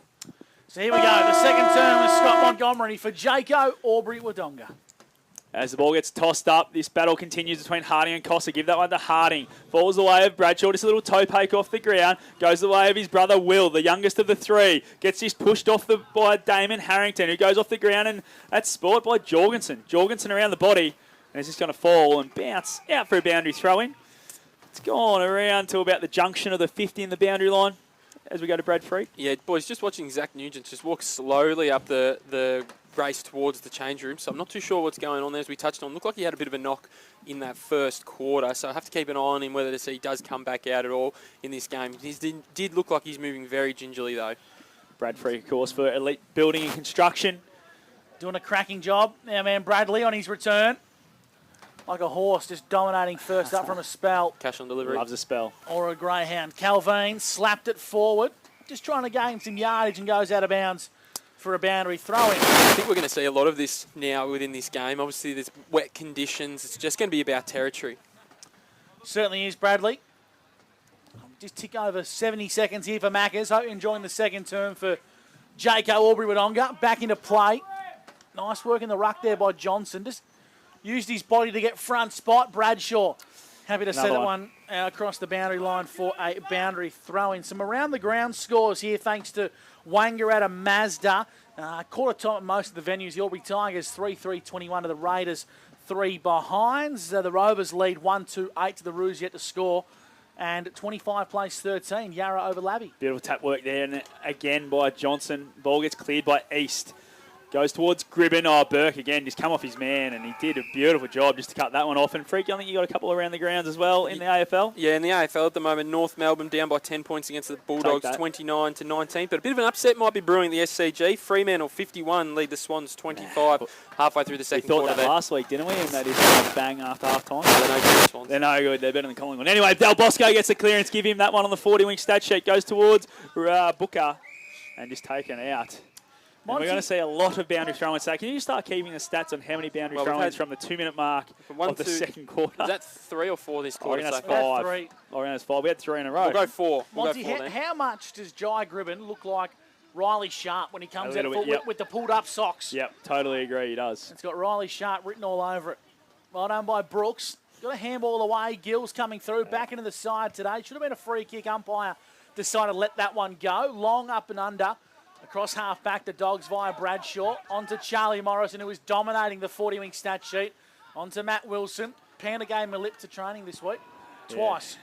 So here we go. The second term with Scott Montgomery for Jayco Albury Wodonga. As the ball gets tossed up, this battle continues between Harding and Costa. Give that one to Harding. Falls the way of Bradshaw. Just a little toe poke off the ground. Goes the way of his brother Will, the youngest of the three. Gets this pushed off by Damon Harrington, who goes off the ground, and that's sport by Jorgensen. Jorgensen around the body, and it's just going to fall and bounce out for a boundary throw-in. It's gone around to about the junction of the 50 in the boundary line as we go to Brad Freak. Yeah, boys, just watching Zach Nugent just walk slowly up the race towards the change room, so I'm not too sure what's going on there. As we touched on, looked like he had a bit of a knock in that first quarter, so I have to keep an eye on him whether to see he does come back out at all in this game. He did look like he's moving very gingerly, though. Brad Freak, of course, for Elite Building and Construction. Doing a cracking job. Our man Bradley on his return. Like a horse, just dominating first up from a spell. Cash on delivery. Loves a spell. Or a greyhound. Calvin slapped it forward, just trying to gain some yardage, and goes out of bounds for a boundary throw-in. I think we're going to see a lot of this now within this game. Obviously, there's wet conditions. It's just going to be about territory. Certainly is, Bradley. Just tick over 70 seconds here for Maccas. Hope you're enjoying the second term for Jaco Albury-Wodonga. Back into play. Nice work in the ruck there by Johnson. Just used his body to get front spot. Bradshaw happy to set that one across the boundary line for a boundary throw-in. Some around-the-ground scores here thanks to Wangaratta Mazda. Quarter time at most of the venues. The Albury Tigers 3-3-21 to the Raiders, 3 behind. The Rovers lead 1-2-8 to the Roos yet to score. And 25 plays 13, Yarra over Labby. Beautiful tap work there, and again by Johnson. Ball gets cleared by East. Goes towards Gribben. Oh, Burke again, just come off his man, and he did a beautiful job just to cut that one off. And Freaky, I think you got a couple around the grounds as well in the AFL. Yeah, in the AFL at the moment, North Melbourne down by 10 points against the Bulldogs, 29-19. But a bit of an upset might be brewing the SCG. Fremantle 51 lead the Swans 25 halfway through the second quarter. We thought that last week, didn't we? And they just bang after half time. They're no good, Swans. They're no good. They're better than Collingwood. Anyway, Del Bosco gets the clearance. Give him that one on the 40-wing stat sheet. Goes towards Booker and just taken out. And we're going to see a lot of boundary throw-ins. So can you start keeping the stats on how many boundary throw-ins from the 2-minute mark of the second quarter? Is that 3 or 4 this quarter? I reckon that's 5. I reckon that's 5. We had 3 in a row. We'll go 4. Monty, how much does Jai Gribben look like Riley Sharp when he comes out with the pulled-up socks? Yep, totally agree. He does. It's got Riley Sharp written all over it. Well done by Brooks. Got a handball away. Gill's coming through. Back into the side today. Should have been a free kick. Umpire decided to let that one go. Long up and under. Across half back, the Dogs via Bradshaw. Onto Charlie Morrison, who is dominating the 40-wing stat sheet. Onto Matt Wilson. Panda gave him a lip to training this week. Twice.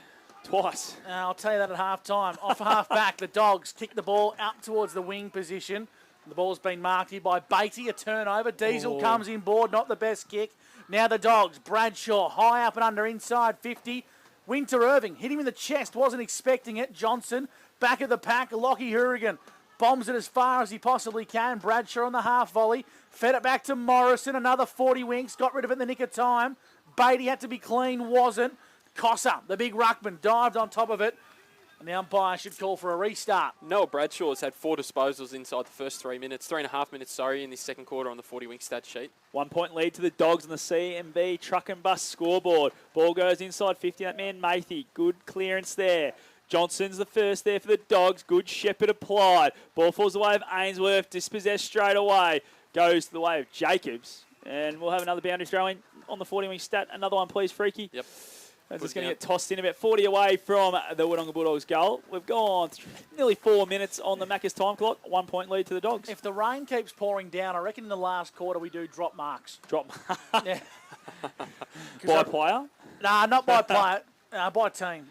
I'll tell you that at half time. Off half back, the Dogs kick the ball out towards the wing position. The ball's been marked here by Beatty. A turnover. Diesel comes in board. Not the best kick. Now the Dogs. Bradshaw high up and under inside 50. Winter Irving hit him in the chest. Wasn't expecting it. Johnson back of the pack. Lockie Hourigan bombs it as far as he possibly can. Bradshaw on the half volley. Fed it back to Morrison. Another 40 winks. Got rid of it in the nick of time. Beatty had to be clean. Wasn't. Cossa, the big ruckman, dived on top of it. And the umpire should call for a restart. Noah Bradshaw has had 4 disposals inside the first 3 minutes. 3.5 minutes, in this second quarter on the 40-wing stat sheet. 1 point lead to the Dogs on the CMB truck and bus scoreboard. Ball goes inside 50. That man, Matey. Good clearance there. Johnson's the first there for the Dogs. Good Shepherd applied. Ball falls the way of Ainsworth. Dispossessed straight away. Goes to the way of Jacobs. And we'll have another boundary throw in on the 40-wing stat. Another one, please, Freaky. Yep. It's just going to get tossed in about 40 away from the Wodonga Bulldogs goal. We've gone nearly 4 minutes on the Macca's time clock. 1 point lead to the Dogs. If the rain keeps pouring down, I reckon in the last quarter we do drop marks. Drop marks? Yeah. By player? Nah, not by player. By team.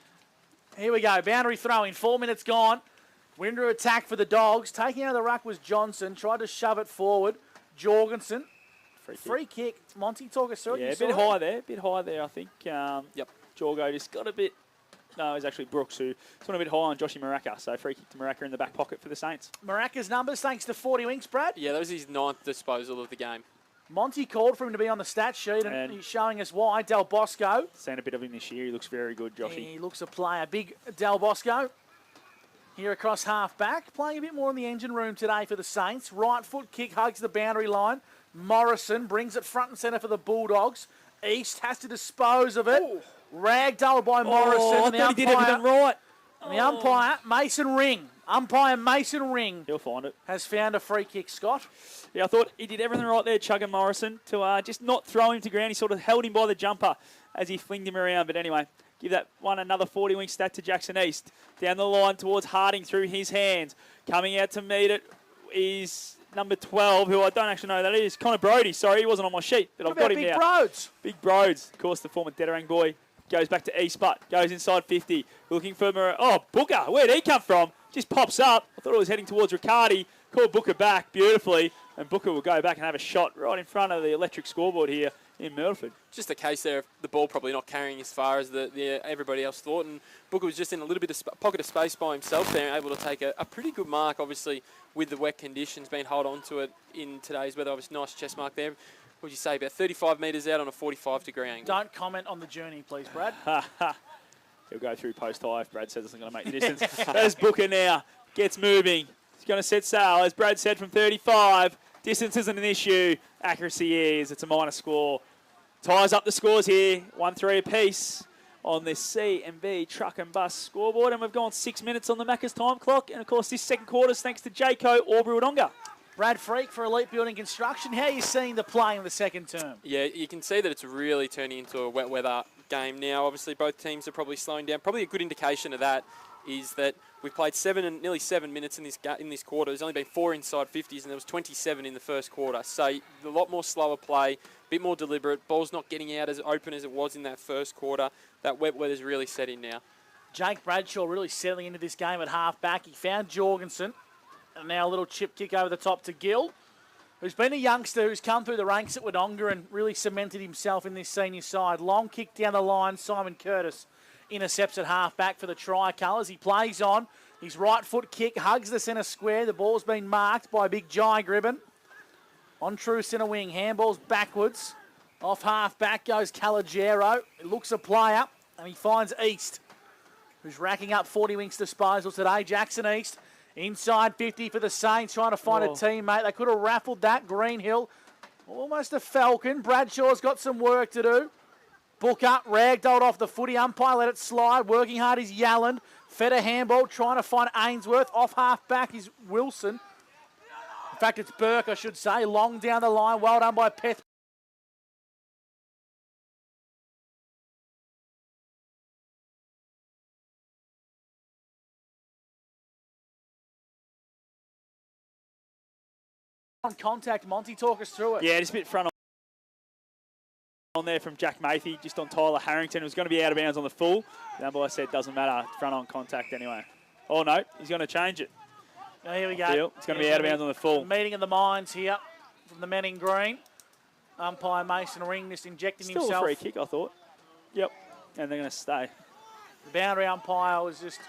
Here we go. Boundary throw-in. 4 minutes gone. Winter attack for the Dogs. Taking out of the ruck was Johnson. Tried to shove it forward. Jorgensen. Free kick. Monty, talk us through it. Yeah, a bit high there. A bit high there, I think. Yep. Jorgo just got a bit... No, it was actually Brooks who went a bit high on Joshy Maraka. So free kick to Maraka in the back pocket for the Saints. Maraka's numbers thanks to 40 winks, Brad. Yeah, that was his 9th disposal of the game. Monty called for him to be on the stat sheet, and he's showing us why. Del Bosco. Seen a bit of him this year. He looks very good, Joshy. He looks a player. Big Del Bosco. Here across half back. Playing a bit more in the engine room today for the Saints. Right foot kick hugs the boundary line. Morrison brings it front and centre for the Bulldogs. East has to dispose of it. Ragdoll by Morrison. I thought he did everything right. And the umpire, Mason Ring, Umpire Mason Ring He'll find it. has found a free kick, Scott. Yeah, I thought he did everything right there, Chugga Morrison, to just not throw him to ground. He sort of held him by the jumper as he flinged him around. But anyway, give that one another 40-wing stat to Jackson East. Down the line towards Harding through his hands. Coming out to meet it is number 12, who I don't actually know who that is. Connor Brody. Sorry, he wasn't on my sheet, but I've got him Big now. Broads? Big Broads. Of course, the former Dedarang boy. Goes back to East Butt. Goes inside 50. Looking for Booker. Where'd he come from? Just pops up. I thought it was heading towards Riccardi. Called Booker back beautifully. And Booker will go back and have a shot right in front of the electric scoreboard here in Myrtleford. Just a case there of the ball probably not carrying as far as everybody else thought. And Booker was just in a little bit of pocket of space by himself there, able to take a pretty good mark, obviously, with the wet conditions, being hold on to it in today's weather. Obviously, nice chest mark there. What would you say, about 35 metres out on a 45-degree angle? Don't comment on the journey, please, Brad. He'll go through post high if Brad says it's not going to make the distance. There's Booker now. Gets moving. He's going to set sail, as Brad said, from 35. Distance isn't an issue. Accuracy is. It's a minor score. Ties up the scores here. 1-3 apiece on this C&B truck and bus scoreboard. And we've gone 6 minutes on the Macca's time clock. And, of course, this second quarter is thanks to Jayco Albury Wodonga. Brad Freak for Elite Building Construction. How are you seeing the play in the second term? Yeah, you can see that it's really turning into a wet weather game now. Obviously, both teams are probably slowing down. Probably a good indication of that is that we've played nearly 7 minutes in this quarter. There's only been 4 inside 50s, and there was 27 in the first quarter. So a lot more slower play, a bit more deliberate. Ball's not getting out as open as it was in that first quarter. That wet weather's really set in now. Jake Bradshaw really settling into this game at half-back. He found Jorgensen. And now a little chip kick over the top to Gill, who's been a youngster who's come through the ranks at Wodonga and really cemented himself in this senior side. Long kick down the line. Simon Curtis intercepts at half-back for the Tricolours. He plays on. His right foot kick hugs the centre square. The ball's been marked by big Jai Gribben. On true centre wing. Handball's backwards. Off half-back goes Calagero. It looks a player, and he finds East, who's racking up 40 wings disposals today. Jackson East. Inside 50 for the Saints, trying to find a teammate. They could have raffled that. Greenhill, almost a Falcon. Bradshaw's got some work to do. Booker, ragdolled off the footy. Umpire let it slide. Working hard is Yellen. Fed a handball, trying to find Ainsworth. Off half-back is Wilson. In fact, it's Burke, I should say. Long down the line. Well done by Peth. On contact, Monty, talk us through it. Yeah, just a bit front on there from Jack Mathy, just on Tyler Harrington. It was going to be out of bounds on the full. The umpire said doesn't matter, front on contact anyway. Oh no, he's going to change it. Oh, here we go. It's going to be out of bounds on the full. Meeting of the minds here from the men in green. Umpire Mason Ring just injecting Still himself. Still a free kick, I thought. Yep, and they're going to stay. The boundary umpire was just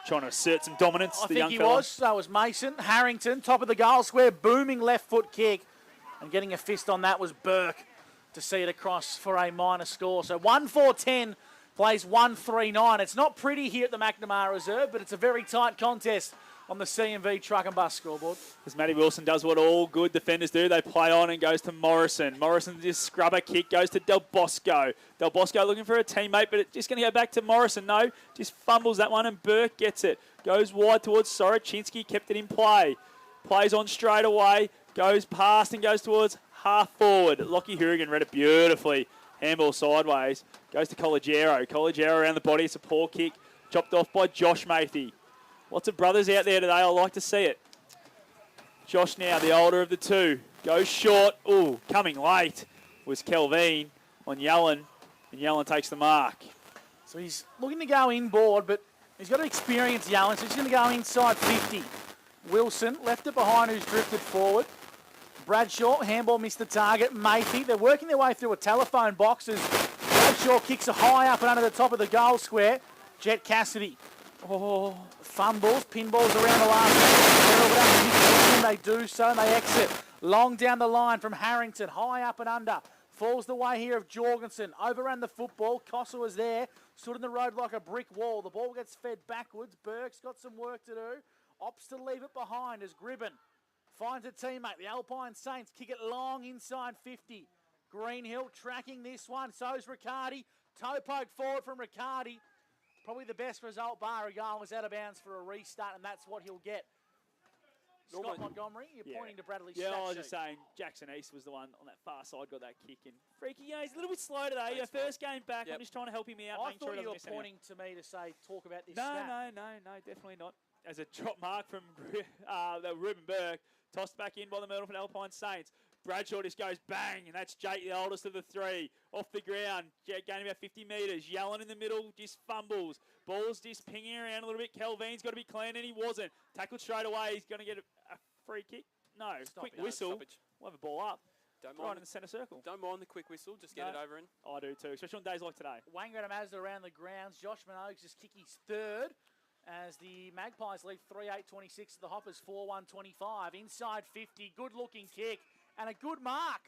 trying to assert some dominance. I think he was. So was Mason. Harrington, top of the goal square, booming left foot kick. And getting a fist on that was Burke to see it across for a minor score. So 1-4-10 plays 1-3-9. It's not pretty here at the McNamara Reserve, but it's a very tight contest on the C&V truck and bus scoreboard. As Matty Wilson does what all good defenders do, they play on and goes to Morrison. Morrison just scrubber kick, goes to Del Bosco. Del Bosco looking for a teammate, but it's just going to go back to Morrison. No, just fumbles that one and Burke gets it. Goes wide towards Soroczynski, kept it in play. Plays on straight away, goes past and goes towards half forward. Lockie Hourigan read it beautifully. Handball sideways, goes to Collegiero. Collegiero around the body, it's a poor kick. Chopped off by Josh Mathy. Lots of brothers out there today. I like to see it. Josh now, the older of the two. Goes short. Ooh, coming late was Kelvin on Yellen. And Yellen takes the mark. So he's looking to go inboard, but he's got to experience Yellen, so he's going to go inside 50. Wilson left it behind, who's drifted forward. Bradshaw, handball missed the target. Mathy, they're working their way through a telephone box as Bradshaw kicks it high up and under the top of the goal square. Jet Cassidy. Oh, fumbles, pinballs around the last. They do so, and they exit. Long down the line from Harrington, high up and under. Falls the way here of Jorgensen. Overran the football. Cossa was there. Stood in the road like a brick wall. The ball gets fed backwards. Burke's got some work to do. Opts to leave it behind as Gribben finds a teammate. The Alpine Saints kick it long inside 50. Greenhill tracking this one. So's Riccardi. Toe poke forward from Riccardi. Probably the best result, bar Regal was out of bounds for a restart, and that's what he'll get. Scott Montgomery, you're pointing to Bradley's Yeah, stat I was sheet. just saying, Jackson East was the one on that far side, got that kick in. Freaky, he's a little bit slow today. First game back, I'm just trying to help him out. I thought you were pointing to me to say, talk about this stat. No, definitely not. As a drop mark from Ruben Burke, tossed back in by the Myrtleford Alpine Saints. Bradshaw just goes bang, and that's Jake, the oldest of the three. Off the ground, Jake gaining about 50 metres. Yellen in the middle, just fumbles. Ball's just pinging around a little bit. Kelvin's got to be clean, and he wasn't. Tackled straight away. He's going to get a free kick. No, quick whistle. Stoppage. We'll have a ball up. Don't right mind in the centre circle. Don't mind the quick whistle. Just get it over in. I do too, especially on days like today. Wangara Mazda around the grounds. Josh Minogues just kick his third as the Magpies lead 3-8-26 to the Hoppers 4-1-25. Inside 50, good-looking kick and a good mark.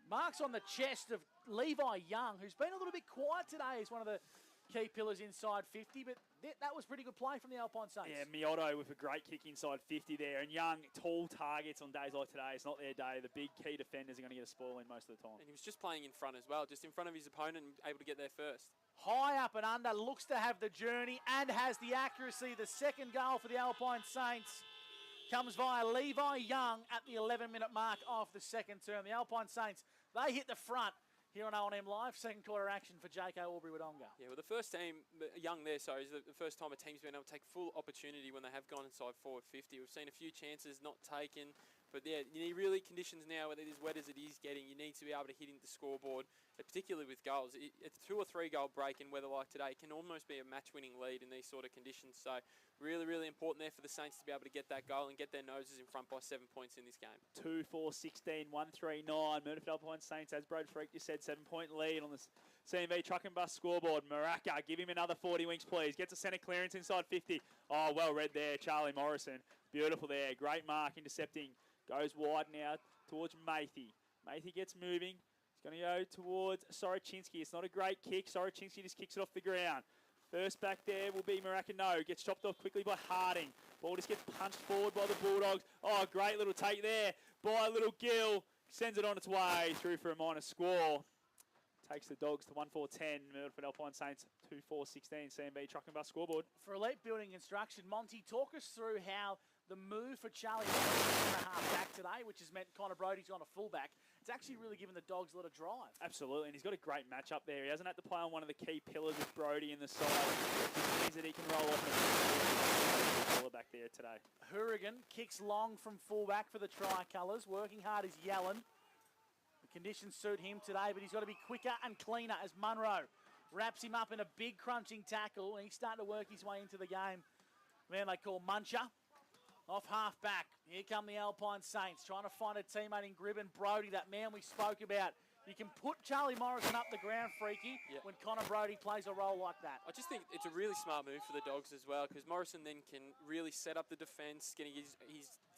Marks on the chest of Levi Young, who's been a little bit quiet today as one of the key pillars inside 50, but that was pretty good play from the Alpine Saints. Yeah, Mioto with a great kick inside 50 there, and Young, tall targets on days like today. It's not their day. The big key defenders are going to get a spoil in most of the time. And he was just playing in front as well, just in front of his opponent and able to get there first. High up and under, looks to have the journey and has the accuracy. The second goal for the Alpine Saints comes via Levi Young at the 11-minute mark of the second term. The Alpine Saints, they hit the front here on O&M Live. Second quarter action for J.K. Albury-Wodonga. Yeah, well, the first team, Young there, sorry, is the first time a team's been able to take full opportunity when they have gone inside forward 50. We've seen a few chances not taken, but yeah, you need really conditions now, whether it is wet as it is getting, you need to be able to hit into the scoreboard, particularly with goals. A 2 or 3 goal break in weather like today can almost be a match-winning lead in these sort of conditions. So really, really important there for the Saints to be able to get that goal and get their noses in front by 7 points in this game. 2-4-16, 1-3-9. Myrtleford Alpine Saints, as Brad Freak just said, 7-point lead on the CMV truck and bus scoreboard. Maraka, give him another 40 winks, please. Gets a centre clearance inside 50. Oh, well read there, Charlie Morrison. Beautiful there. Great mark, intercepting. Goes wide now towards Mathy. Mathy gets moving. He's going to go towards Soroczynski. It's not a great kick. Soroczynski just kicks it off the ground. First back there will be Maracano. Gets chopped off quickly by Harding. Ball just gets punched forward by the Bulldogs. Oh, great little take there by little Gill. Sends it on its way through for a minor score. Takes the Dogs to 1-4-10. Myrtleford Alpine Saints 2-4-16. CMB truck and bus scoreboard. For Elite Building Construction, Monty, talk us through how the move for Charlie Morrison and a half back today, which has meant Connor Brodie's gone a fullback. It's actually really given the Dogs a lot of drive. Absolutely, and he's got a great match up there. He hasn't had to play on one of the key pillars with Brodie in the side. It means that he can roll off and back there today. Hourigan kicks long from fullback for the Tricolours. Working hard is Yellen. The conditions suit him today, but he's got to be quicker and cleaner as Munro wraps him up in a big crunching tackle, and he's starting to work his way into the game. The man they call Muncher. Off half back. Here come the Alpine Saints trying to find a teammate in Gribben. Brodie, that man we spoke about. You can put Charlie Morrison up the ground, Freaky, when Connor Brodie plays a role like that. I just think it's a really smart move for the Dogs as well, because Morrison then can really set up the defence, getting his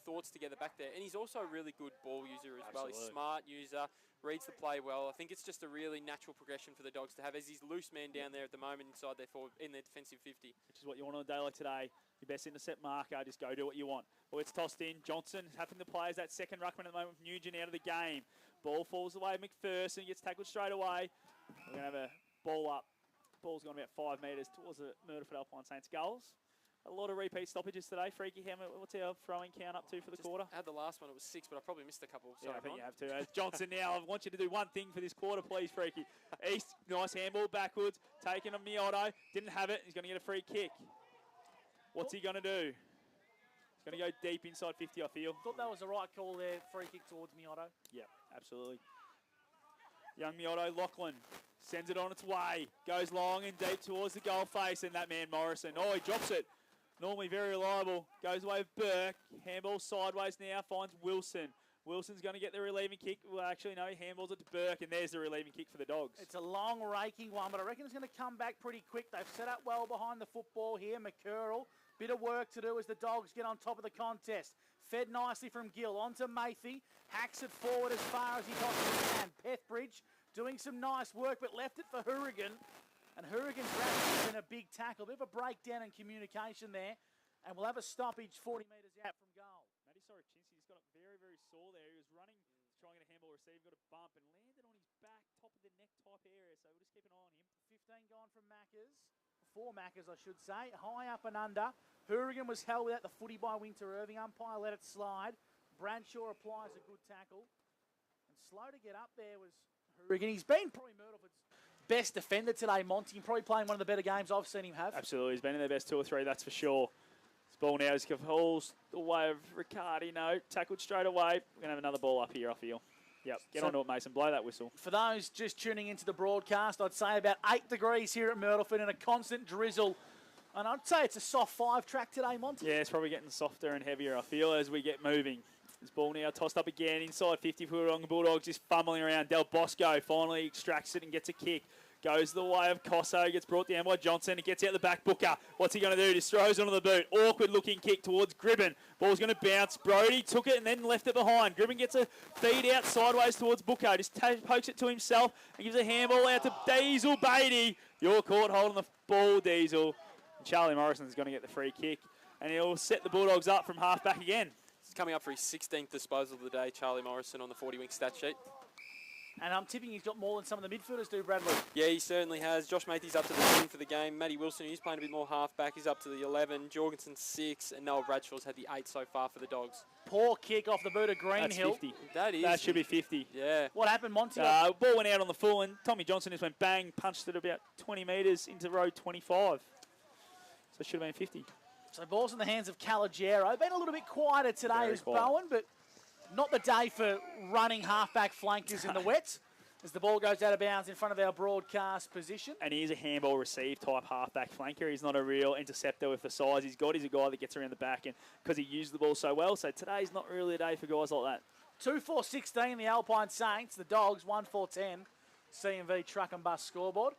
thoughts together back there. And he's also a really good ball user as well. He's a smart user, reads the play well. I think it's just a really natural progression for the Dogs to have as his loose man down there at the moment inside their forward, in their defensive 50. Which is what you want on a day like today. Your best intercept marker, just go do what you want. Well, it's tossed in. Johnson having to play as that second ruckman at the moment with Nugent out of the game. Ball falls away. McPherson gets tackled straight away. We're going to have a ball up. Ball's gone about 5 metres towards the Myrtleford Alpine Saints goals. A lot of repeat stoppages today. Freaky, what's our throwing count up to for the quarter? I had the last one, it was 6, but I probably missed a couple. Sorry, I think you have to. As Johnson now, I want you to do one thing for this quarter, please, Freaky. East, nice handball backwards. Taken on Mioto. Didn't have it. He's going to get a free kick. What's he going to do? He's going to go deep inside 50, I feel. Thought that was the right call there. Free kick towards Mioto. Yeah, absolutely. Young Mioto, Lachlan sends it on its way. Goes long and deep towards the goal face, and that man Morrison. Oh, he drops it. Normally very reliable. Goes away with Burke. Handball sideways now. Finds Wilson. Wilson's going to get the relieving kick. Well, actually, no. He handballs it to Burke, and there's the relieving kick for the Dogs. It's a long raking one, but I reckon it's going to come back pretty quick. They've set up well behind the football here. McCurl, bit of work to do as the Dogs get on top of the contest. Fed nicely from Gill onto Mathy. Hacks it forward as far as he possibly can. Pethbridge doing some nice work, but left it for Hourigan. And Hourigan's wrapped in a big tackle. Bit of a breakdown in communication there. And we'll have a stoppage 40 metres out from goal. Matty Soroczynski got up very, very sore there. He was running to try and get a handball receive, got a bump and landed on his back, top of the neck type area. So we'll just keep an eye on him. 15 gone from Maccas. for Maccas, I should say. High up and under. Hourigan was held without the footy by Winter Irving. Umpire let it slide. Bradshaw applies a good tackle. And slow to get up there was Hourigan. He's been probably Myrtleford's best defender today, Monty. Probably playing one of the better games I've seen him have. Absolutely. He's been in their best 2 or 3, that's for sure. This ball now is falls the way of Riccardi. No, tackled straight away. We're going to have another ball up here, I feel. Yep, get onto it, Mason. Blow that whistle. For those just tuning into the broadcast, I'd say about 8 degrees here at Myrtleford and a constant drizzle. And I'd say it's a soft 5 track today, Monty. Yeah, it's probably getting softer and heavier, I feel, as we get moving. This ball now tossed up again inside 50 for Wodonga Bulldogs, just fumbling around. Del Bosco finally extracts it and gets a kick. Goes the way of Cosso, gets brought down by Johnson. It gets out the back. Booker, what's he going to do? Just throws onto the boot. Awkward looking kick towards Gribben. Ball's going to bounce. Brody took it and then left it behind. Gribben gets a feed out sideways towards Booker. Just pokes it to himself and gives a handball out to Diesel Beatty. You're caught holding the ball, Diesel. And Charlie Morrison's going to get the free kick. And he'll set the Bulldogs up from half back again. He's coming up for his 16th disposal of the day, Charlie Morrison, on the 40-wing stat sheet. And I'm tipping he's got more than some of the midfielders do, Bradley. Yeah, he certainly has. Josh Matthey's up to the 10 for the game. Matty Wilson, who's playing a bit more half-back, is up to the 11. Jorgensen 6, and Noah Bradshaw's had the 8 so far for the Dogs. Poor kick off the boot of Greenhill. That's 50. That should be 50. Yeah. What happened, Monty? Ball went out on the full, and Tommy Johnson just went bang, punched it about 20 metres into row 25. So it should have been 50. So ball's in the hands of Calagero. Been a little bit quieter today as Bowen, but not the day for running half-back flankers in the wet. As the ball goes out of bounds in front of our broadcast position. And he's a handball receive type half-back flanker. He's not a real interceptor with the size he's got. He's a guy that gets around the back and because he used the ball so well. So today's not really a day for guys like that. 2-4-16, the Alpine Saints. The Dogs, 1-4-10. CMV truck and bus scoreboard.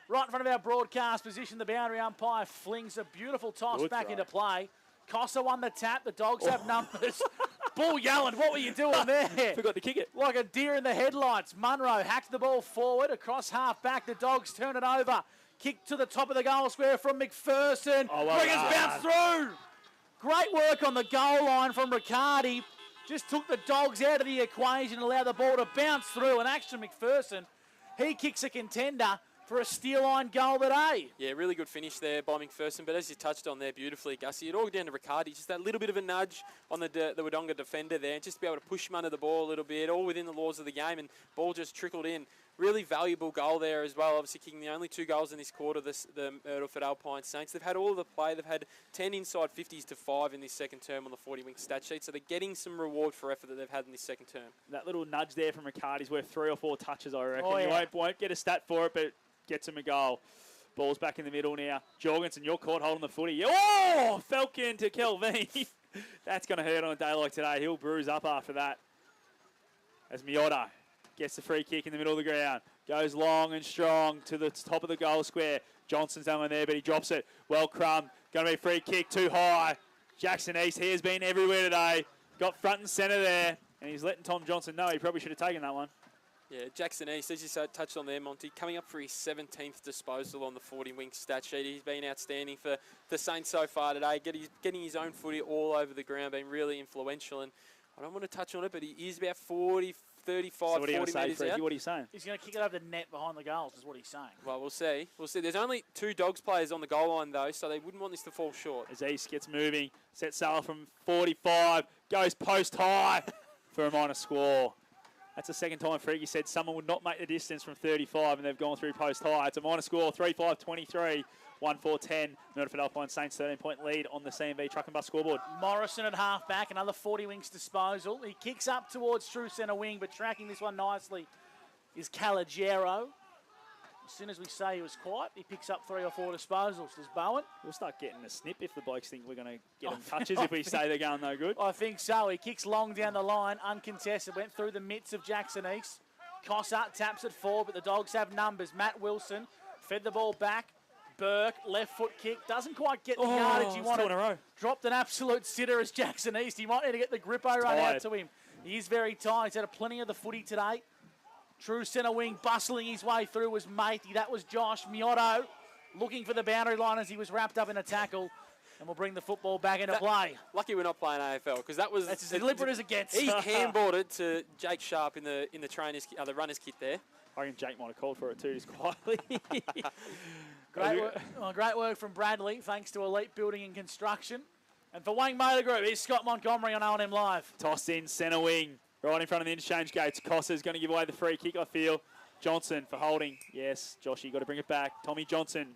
Right in front of our broadcast position, the boundary umpire flings a beautiful toss back into play. Cossa won the tap. The Dogs have numbers. Bull Yellen, what were you doing there? Forgot to kick it. Like a deer in the headlights. Munro hacked the ball forward across half back. The Dogs turn it over. Kick to the top of the goal square from McPherson. Riggins bounced through. Great work on the goal line from Riccardi. Just took the Dogs out of the equation and allowed the ball to bounce through. And Ashton McPherson, he kicks a contender for a steel line goal today. Yeah, really good finish there by McPherson, but as you touched on there beautifully, Gussie, it all down to Riccardi, just that little bit of a nudge on the Wodonga defender there, and just to be able to push him under the ball a little bit, all within the laws of the game, and ball just trickled in. Really valuable goal there as well, obviously kicking the only 2 goals in this quarter, the Myrtleford Alpine Saints. They've had all of the play. They've had 10 inside 50s to 5 in this second term on the 40-wing stat sheet, so they're getting some reward for effort that they've had in this second term. That little nudge there from Riccardi's worth 3 or 4 touches, I reckon. Oh, yeah. You won't get a stat for it, but gets him a goal. Ball's back in the middle now. Jorgensen, you're caught holding the footy. Oh! Falcon to Kelvin. That's going to hurt on a day like today. He'll bruise up after that. As Miotta gets the free kick in the middle of the ground. Goes long and strong to the top of the goal square. Johnson's down there, but he drops it. Well crumbed. Going to be a free kick too high. Jackson East here has been everywhere today. Got front and centre there. And he's letting Tom Johnson know he probably should have taken that one. Yeah, Jackson East, as you touched on there, Monty, coming up for his 17th disposal on the 40-wing stat sheet. He's been outstanding for the Saints so far today, getting his own footy all over the ground, being really influential. And I don't want to touch on it, but he is about 35, so 40 metres out. What are you saying? He's going to kick it over the net behind the goals, is what he's saying. Well, we'll see. There's only 2 Dogs players on the goal line, though, so they wouldn't want this to fall short. As East gets moving, sets sail from 45, goes post high for a minor score. That's the second time Freaky said someone would not make the distance from 35 and they've gone through post high. It's a minor score, 3-5-23, 1-4-10. Myrtleford Alpine Saints 13-point lead on the CMV truck and bus scoreboard. Morrison at half back, another 40 wings disposal. He kicks up towards true centre wing, but tracking this one nicely is Calagero. As soon as we say he was quiet, he picks up 3 or 4 disposals. Does Bowen? We'll start getting a snip if the blokes think we're going to get them touches if we say they're going no good. I think so. He kicks long down the line, uncontested, went through the mitts of Jackson East. Cossart taps it forward, but the Dogs have numbers. Matt Wilson fed the ball back. Burke, left foot kick, doesn't quite get the yardage he wanted. 2 in a row. Dropped an absolute sitter as Jackson East. He might need to get the grippo run out to him. He is very tired. He's had plenty of the footy today. True centre wing, bustling his way through was Matey. That was Josh Miotto looking for the boundary line as he was wrapped up in a tackle. And we'll bring the football back into play. Lucky we're not playing AFL because that's as deliberate as it gets. He handballed it to Jake Sharp in the trainers, the runners kit there. I reckon Jake might have called for it too, just quietly. Great work from Bradley, thanks to Elite Building and Construction. And for Wang Motor Group, here's Scott Montgomery on O&M Live. Tossed in centre wing, right in front of the interchange gates. Cossa's going to give away the free kick, I feel. Johnson for holding. Yes, Joshy, got to bring it back. Tommy Johnson.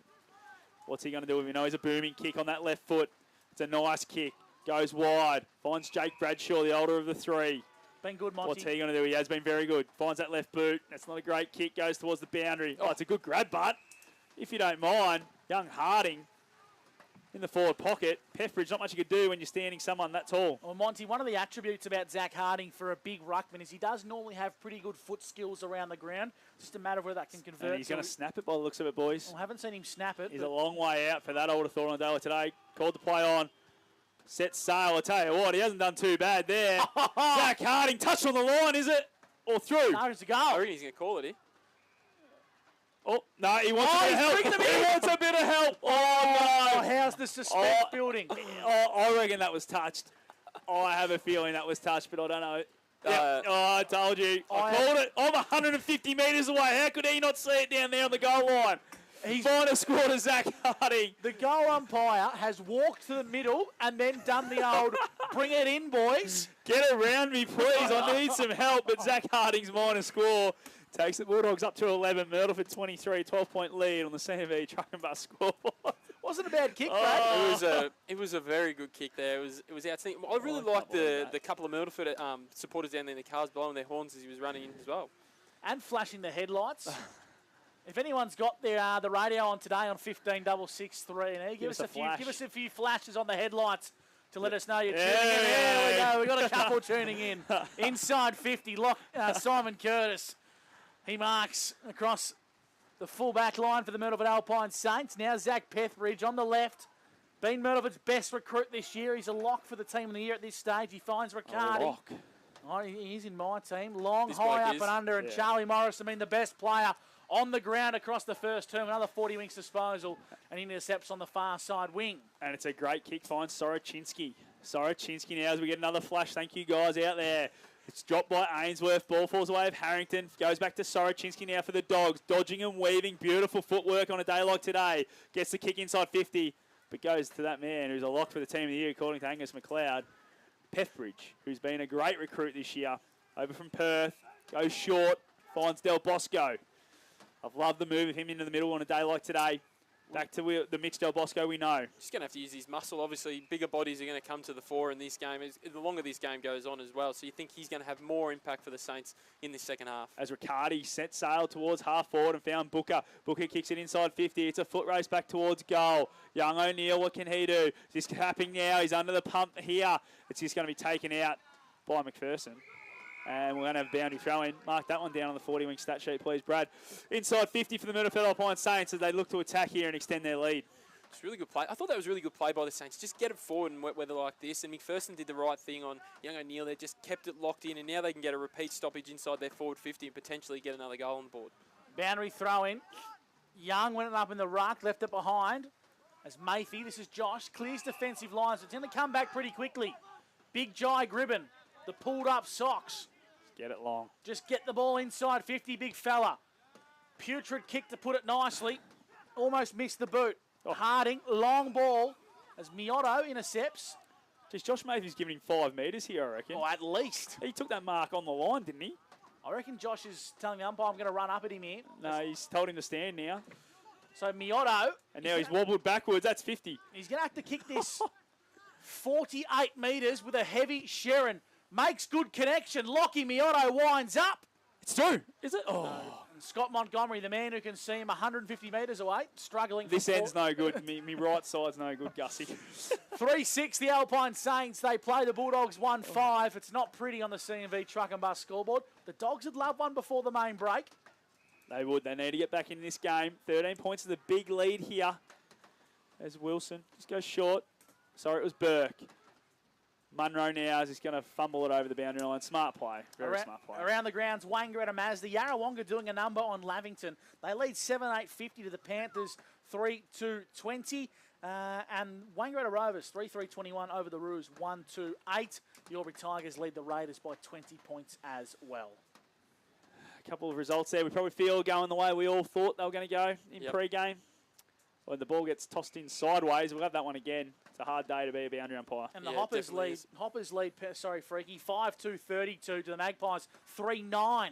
What's he going to do? We know he's a booming kick on that left foot. It's a nice kick. Goes wide. Finds Jake Bradshaw, the older of the three. Been good, Monty. What's he going to do? He has been very good. Finds that left boot. That's not a great kick. Goes towards the boundary. Oh, it's a good grab, but if you don't mind, young Harding in the forward pocket. Pethbridge, not much you could do when you're standing someone that tall. Well, Monty, one of the attributes about Zach Harding for a big ruckman is he does normally have pretty good foot skills around the ground. Just a matter of whether that can convert. And he's going to snap it by the looks of it, boys. Well, I haven't seen him snap it. He's a long way out for that, I would have thought, on a day like today. Called the play on. Set sail. I tell you what, he hasn't done too bad there. Zach Harding touched on the line, is it? Or through? No, it's a goal. I reckon he's going to call it here. Oh, no, he wants a bit of help. He wants a bit of help. Oh, no. How's the suspense building? I reckon that was touched. I have a feeling that was touched, but I don't know. Yep. I told you. I called it. I'm 150 metres away. How could he not see it down there on the goal line? He's finally scored a Zach Harding. The goal umpire has walked to the middle and then done the old bring it in, boys. Get around me, please. I need some help. But Zach Harding's minor score takes the Bulldogs up to 11. Myrtleford 23, 12-point lead on the CMV truck and bus scoreboard. Wasn't a bad kick, Brad. It was a very good kick there. It was outstanding. I really liked the couple of Myrtleford supporters down there in the cars blowing their horns as he was running in as well. And flashing the headlights. If anyone's got the radio on today on 15663, give us a few flashes on the headlights to let us know you're tuning in. There we go. We got a couple tuning in. Inside 50, Simon Curtis. He marks across the full-back line for the Myrtleford Alpine Saints. Now Zach Pethbridge on the left. Been Myrtleford's best recruit this year. He's a lock for the team of the year at this stage. He finds Riccardi. He's in my team. High up and under. And Charlie Morris, the best player on the ground across the first term. Another 40 wings disposal and intercepts on the far side wing. And it's a great kick. Finds Soroczynski. Soroczynski now as we get another flash. Thank you guys out there. It's dropped by Ainsworth. Ball falls away of Harrington. Goes back to Soroczynski now for the Dogs. Dodging and weaving. Beautiful footwork on a day like today. Gets the kick inside 50. But goes to that man who's a lock for the team of the year, according to Angus McLeod. Pethbridge, who's been a great recruit this year. Over from Perth. Goes short. Finds Del Bosco. I've loved the move of him into the middle on a day like today. Back to the mixed Del Bosco we know. Just going to have to use his muscle. Obviously, bigger bodies are going to come to the fore in this game. The longer this game goes on as well. So you think he's going to have more impact for the Saints in this second half. As Riccardi set sail towards half forward and found Booker. Booker kicks it inside 50. It's a foot race back towards goal. Young O'Neill, what can he do? Just capping now. He's under the pump here. It's just going to be taken out by McPherson. And we're going to have boundary throw-in. Mark that one down on the 40-wing stat sheet, please, Brad. Inside 50 for the Myrtleford Alpine Saints as they look to attack here and extend their lead. It's really good play. I thought that was really good play by the Saints. Just get it forward in wet weather like this. And McPherson did the right thing on young O'Neill there. Just kept it locked in. And now they can get a repeat stoppage inside their forward 50 and potentially get another goal on the board. Boundary throw-in. Young went up in the ruck, left it behind. As Mayfield, this is Josh, clears defensive lines. It's going to come back pretty quickly. Big Jai Gribben, the pulled-up socks. Get it long. Just get the ball inside 50, big fella. Putrid kick to put it nicely. Almost missed the boot. Harding, long ball as Miotto intercepts. Just Josh Mayfield's giving him 5 metres here, I reckon. Oh, at least. He took that mark on the line, didn't he? I reckon Josh is telling the umpire I'm going to run up at him here. No, he's told him to stand now. So Miotto. And now he's wobbled backwards. That's 50. He's going to have to kick this 48 metres with a heavy Sharon. Makes good connection. Lockie Miotto winds up. It's true. Is it? Oh. And Scott Montgomery, the man who can see him 150 metres away, struggling. This end's no good. Me right side's no good, Gussie. 3-6, the Alpine Saints. They play the Bulldogs 1-5. It's not pretty on the CMV truck and bus scoreboard. The Dogs would love one before the main break. They would. They need to get back in this game. 13 points is the big lead here. As Wilson just goes short. Sorry, it was Burke. Munro now is just going to fumble it over the boundary line. Smart play. Very smart play. Around the grounds, Wangara Mazda. Yarrawonga doing a number on Lavington. They lead 7-8-50 to the Panthers, 3-2-20. And Wangara Rovers, 3-3-21 over the Roos, 1-2-8. The Albury Tigers lead the Raiders by 20 points as well. A couple of results there we probably feel going the way we all thought they were going to go in pre-game. when the ball gets tossed in sideways, we'll have that one again. It's a hard day to be a boundary umpire. And the Hoppers lead, Freaky, 5-2-32 to the Magpies, 3-9-27.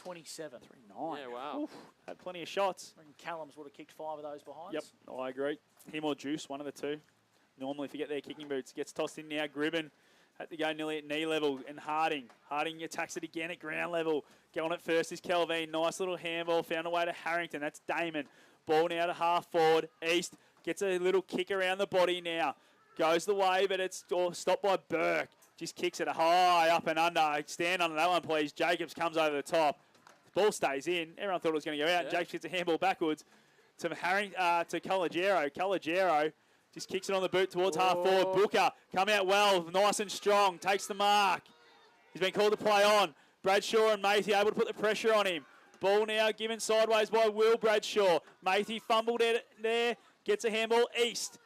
3-9. Yeah, wow. Oof, had plenty of shots. I reckon Callums would have kicked 5 of those behinds. Yep, I agree. Him or Juice, one of the two. Normally forget their kicking boots. Gets tossed in now. Gribben had to go nearly at knee level. And Harding attacks it again at ground level. Going at first is Kelvin. Nice little handball. Found a way to Harrington. That's Damon. Ball now to half forward. East gets a little kick around the body now. Goes the way, but it's stopped by Burke. Just kicks it high up and under. Stand under that one, please. Jacobs comes over the top. The ball stays in. Everyone thought it was going to go out. And Jacobs gets a handball backwards to to Colagero. Colagero just kicks it on the boot towards half forward. Booker come out well, nice and strong. Takes the mark. He's been called to play on. Bradshaw and Matey able to put the pressure on him. Ball now given sideways by Will Bradshaw. Matey fumbled it there. Gets a handball. East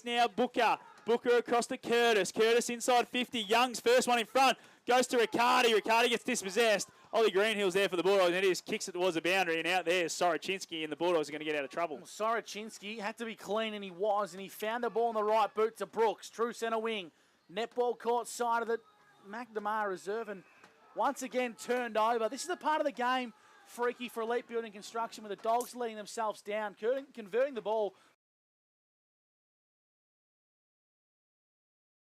now Booker. Booker across to Curtis. Curtis inside 50. Young's first one in front. Goes to Riccardi. Riccardi gets dispossessed. Ollie Greenhill's there for the Bulldogs, and he just kicks it towards the boundary, and out there is Soroczynski, and the Bulldogs are going to get out of trouble. Well, Soroczynski had to be clean, and he was, and he found the ball on the right boot to Brooks. True centre wing. Netball court side of the McNamara reserve, and once again turned over. This is the part of the game, Freaky, for Elite Building Construction, where the Dogs letting themselves down, converting the ball.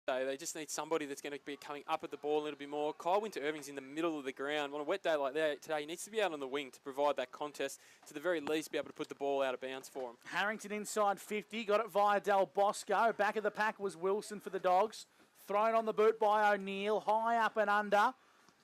They just need somebody that's going to be coming up at the ball a little bit more. Kyle Winter-Irving's in the middle of the ground. On a wet day like that today, he needs to be out on the wing to provide that contest, to the very least be able to put the ball out of bounds for him. Harrington inside 50, got it via Del Bosco. Back of the pack was Wilson for the Dogs. Thrown on the boot by O'Neill, high up and under.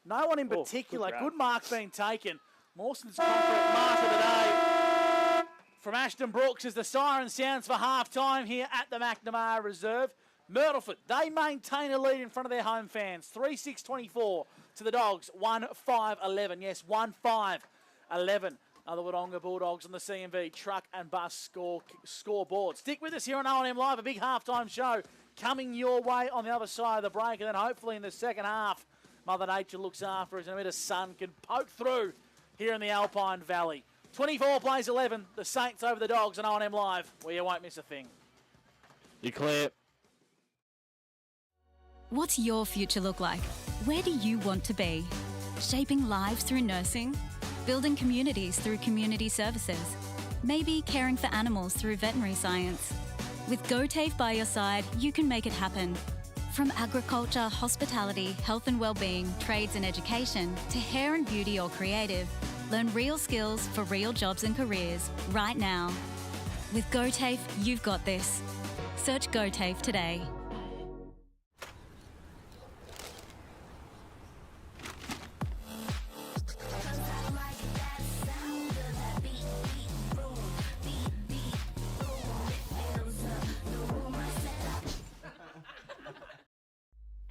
No one in particular. Good mark being taken. Mawson's concrete mark of the day from Ashton Brooks as the siren sounds for half-time here at the McNamara Reserve. Myrtleford, they maintain a lead in front of their home fans. 3-6-24 to the Dogs, 1-5-11. Yes, 1-5-11. Now the Wodonga Bulldogs on the CMV truck and bus scoreboard. Stick with us here on O&M Live, a big halftime show coming your way on the other side of the break. And then hopefully in the second half, Mother Nature looks after us and a bit of sun can poke through here in the Alpine Valley. 24 plays 11, the Saints over the Dogs on O&M Live, where you won't miss a thing. You clear. What's your future look like? Where do you want to be? Shaping lives through nursing? Building communities through community services? Maybe caring for animals through veterinary science? With GoTAFE by your side, you can make it happen. From agriculture, hospitality, health and wellbeing, trades and education, to hair and beauty or creative, learn real skills for real jobs and careers right now. With GoTAFE, you've got this. Search GoTAFE today.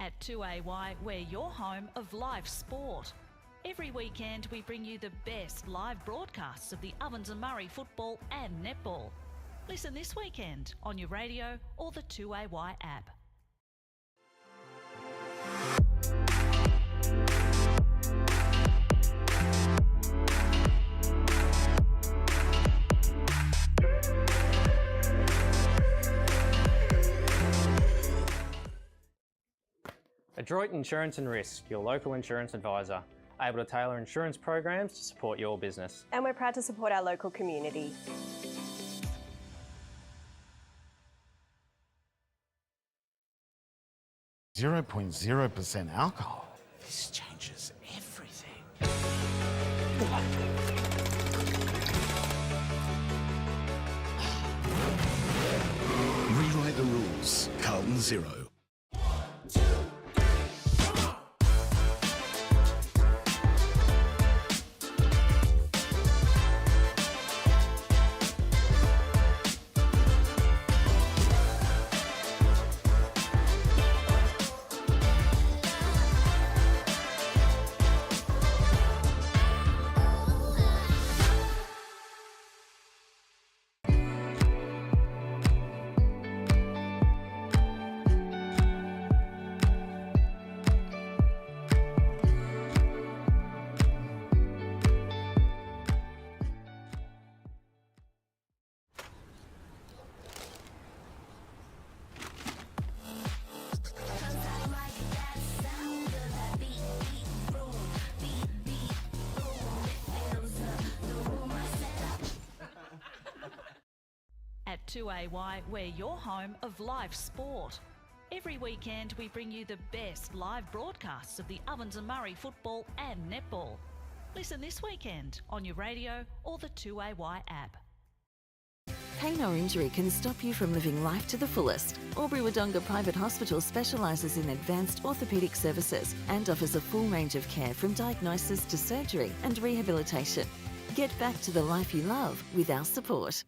At 2AY, we're your home of live sport. Every weekend, we bring you the best live broadcasts of the Ovens and Murray football and netball. Listen this weekend on your radio or the 2AY app. Adroit Insurance and Risk, your local insurance advisor, able to tailor insurance programs to support your business. And we're proud to support our local community. .0% alcohol. This changes everything. Rewrite the rules. Carlton 0. 2AY, we're your home of live sport. Every weekend we bring you the best live broadcasts of the Ovens and Murray football and netball. Listen this weekend on your radio or the 2AY app. Pain or injury can stop you from living life to the fullest. Wodonga Private Hospital specialises in advanced orthopaedic services and offers a full range of care from diagnosis to surgery and rehabilitation. Get back to the life you love with our support.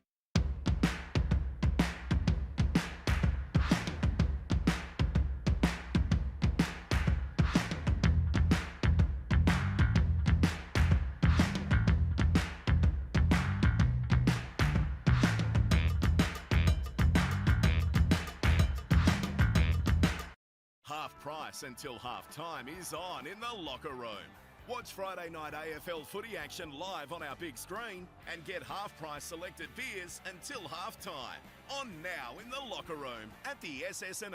Half price until half time is on in the locker room. Watch Friday night AFL footy action live on our big screen and get half price selected beers until half time. On now in the locker room at the SS&A.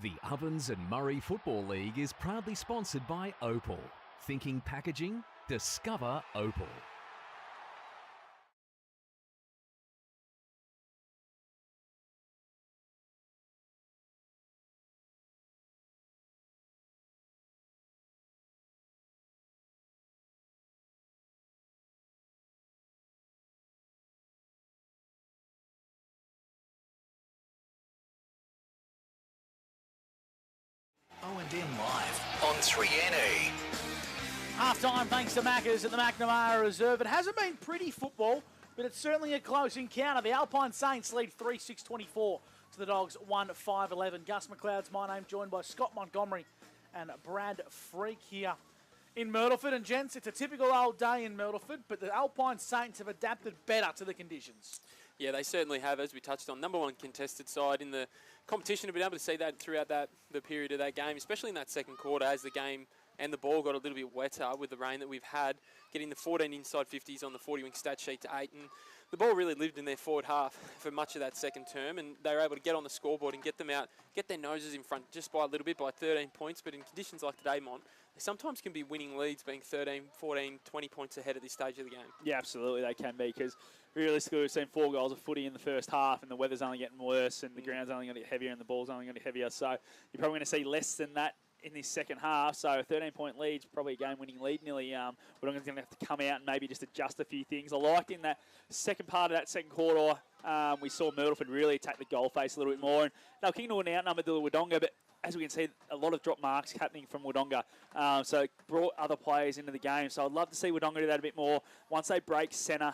The Ovens and Murray Football League is proudly sponsored by Opal. Thinking packaging? Discover Opal. OMFNL Live on 3NE. Half-time thanks to Maccas at the McNamara Reserve. It hasn't been pretty football, but it's certainly a close encounter. The Alpine Saints lead 3-6-24 to the Dogs 1-5-11. Gus McLeod's my name, joined by Scott Montgomery and Brad Freak here in Myrtleford. And gents, it's a typical old day in Myrtleford, but the Alpine Saints have adapted better to the conditions. Yeah, they certainly have, as we touched on. Number one contested side in the competition. Have been able to see that throughout the period of that game, especially in that second quarter as the game and the ball got a little bit wetter with the rain that we've had, getting the 14 inside 50s on the 40-wing stat sheet to 8. And the ball really lived in their forward half for much of that second term, and they were able to get on the scoreboard and get them out, get their noses in front just by a little bit, by 13 points. But in conditions like today, Mont, they sometimes can be winning leads, being 13, 14, 20 points ahead at this stage of the game. Yeah, absolutely they can be, because realistically we've seen 4 goals of footy in the first half, and the weather's only getting worse, and the ground's only going to get heavier, and the ball's only going to get heavier. So you're probably going to see less than that in this second half. So a 13-point lead's probably a game-winning lead nearly. Wodonga's going to have to come out and maybe just adjust a few things. I liked in that second part of that second quarter, we saw Myrtleford really attack the goal face a little bit more, and they were kicking to an outnumber to Wodonga, but as we can see, a lot of drop marks happening from Wodonga. So it brought other players into the game. So I'd love to see Wodonga do that a bit more. Once they break centre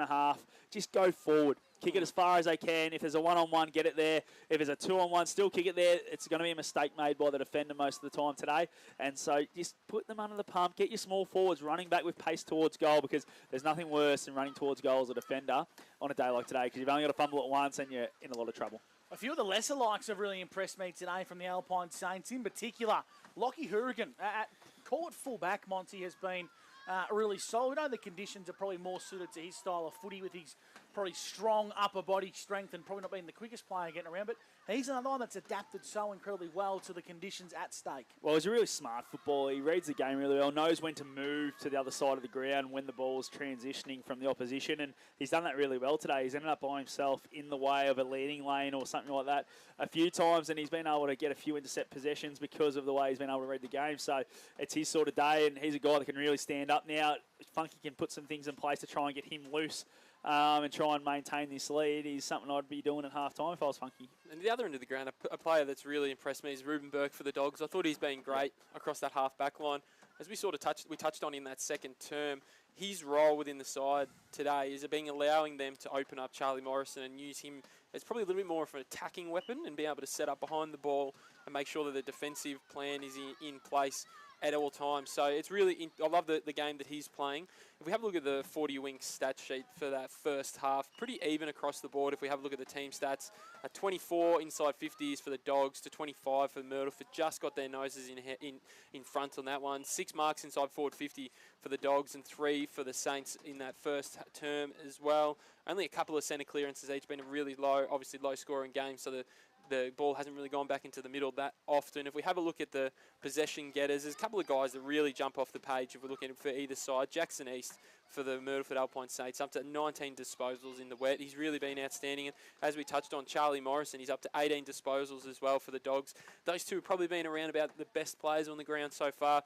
half, just go forward. Kick it as far as they can. If there's a one-on-one, get it there. If there's a two-on-one, still kick it there. It's going to be a mistake made by the defender most of the time today. And so just put them under the pump. Get your small forwards running back with pace towards goal, because there's nothing worse than running towards goal as a defender on a day like today, because you've only got to fumble it once and you're in a lot of trouble. A few of the lesser likes have really impressed me today from the Alpine Saints. In particular, Lockie Hourigan at court full-back, Monty, has been really solid. We know the conditions are probably more suited to his style of footy, with his probably strong upper body strength and probably not being the quickest player getting around, but he's another one that's adapted so incredibly well to the conditions at stake. Well, he's a really smart footballer. He reads the game really well, knows when to move to the other side of the ground when the ball's transitioning from the opposition, and he's done that really well today. He's ended up by himself in the way of a leading lane or something like that a few times, and he's been able to get a few intercept possessions because of the way he's been able to read the game. So it's his sort of day, and he's a guy that can really stand up now. Funky can put some things in place to try and get him loose and try and maintain this lead. He's something I'd be doing at half-time if I was Funky. And the other end of the ground, a player that's really impressed me is Ruben Burke for the Dogs. I thought he's been great across that half-back line. As we sort of touched on in that second term, his role within the side today is allowing them to open up Charlie Morrison and use him as probably a little bit more of an attacking weapon and be able to set up behind the ball and make sure that the defensive plan is in place at all times. So it's really, I love the game that he's playing. If we have a look at the 40-wing stat sheet for that first half, pretty even across the board. If we have a look at the team stats, 24 inside 50s for the Dogs to 25 for Myrtleford. Just got their noses in front on that one. 6 marks inside forward 50 for the Dogs and 3 for the Saints in that first term as well. Only a couple of centre clearances each, been a really low, obviously low scoring game. So the ball hasn't really gone back into the middle that often. If we have a look at the possession getters, there's a couple of guys that really jump off the page if we're looking for either side. Jackson East for the Myrtleford Alpine Saints, up to 19 disposals in the wet. He's really been outstanding. And as we touched on, Charlie Morrison, he's up to 18 disposals as well for the Dogs. Those two have probably been around about the best players on the ground so far.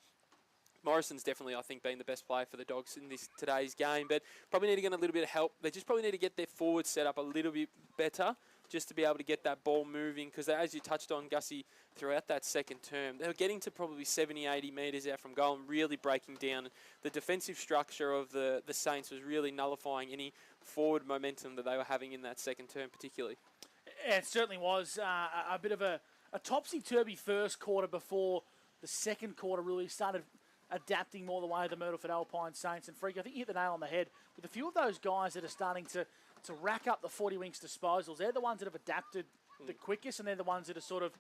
Morrison's definitely, I think, been the best player for the Dogs in today's game, but probably need to get a little bit of help. They just probably need to get their forward set up a little bit better just to be able to get that ball moving, because as you touched on, Gussie, throughout that second term, they were getting to probably 70, 80 metres out from goal and really breaking down. The defensive structure of the Saints was really nullifying any forward momentum that they were having in that second term particularly. Yeah, it certainly was a bit of a topsy-turvy first quarter before the second quarter really started adapting more the way of the Myrtleford Alpine Saints. And Freak, I think you hit the nail on the head with a few of those guys that are starting to rack up the 40 winks disposals. They're the ones that have adapted the quickest, and they're the ones that are sort of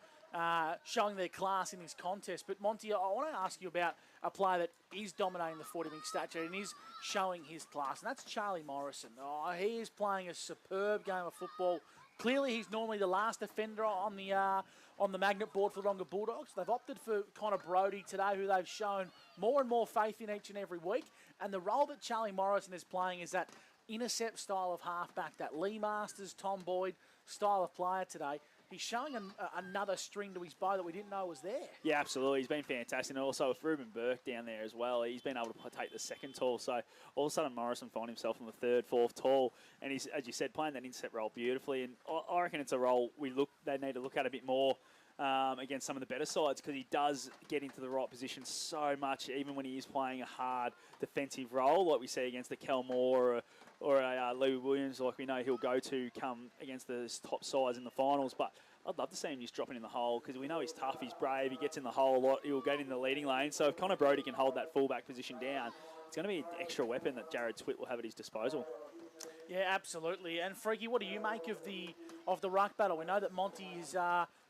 showing their class in this contest. But Monty, I want to ask you about a player that is dominating the 40 wing stature and is showing his class, and that's Charlie Morrison. Oh, he is playing a superb game of football. Clearly, he's normally the last defender on the magnet board for the Wodonga Bulldogs. They've opted for Connor Brodie today, who they've shown more and more faith in each and every week. And the role that Charlie Morrison is playing is that intercept style of halfback, that Lee Masters, Tom Boyd style of player today. He's showing another string to his bow that we didn't know was there. Yeah, absolutely. He's been fantastic. And also with Ruben Burke down there as well, he's been able to take the second tall. So all of a sudden Morrison found himself on the third, fourth tall. And he's, as you said, playing that intercept role beautifully. And I reckon it's a role they need to look at a bit more against some of the better sides, because he does get into the right position so much, even when he is playing a hard defensive role, like we see against the Kelmore or a Lee Williams, like we know he'll go to come against the top sides in the finals. But I'd love to see him just dropping in the hole, because we know he's tough, he's brave, he gets in the hole a lot, he'll get in the leading lane. So if Connor Brodie can hold that fullback position down, it's going to be an extra weapon that Jared Twit will have at his disposal. Yeah, absolutely. And Freaky, what do you make of the ruck battle? We know that Monty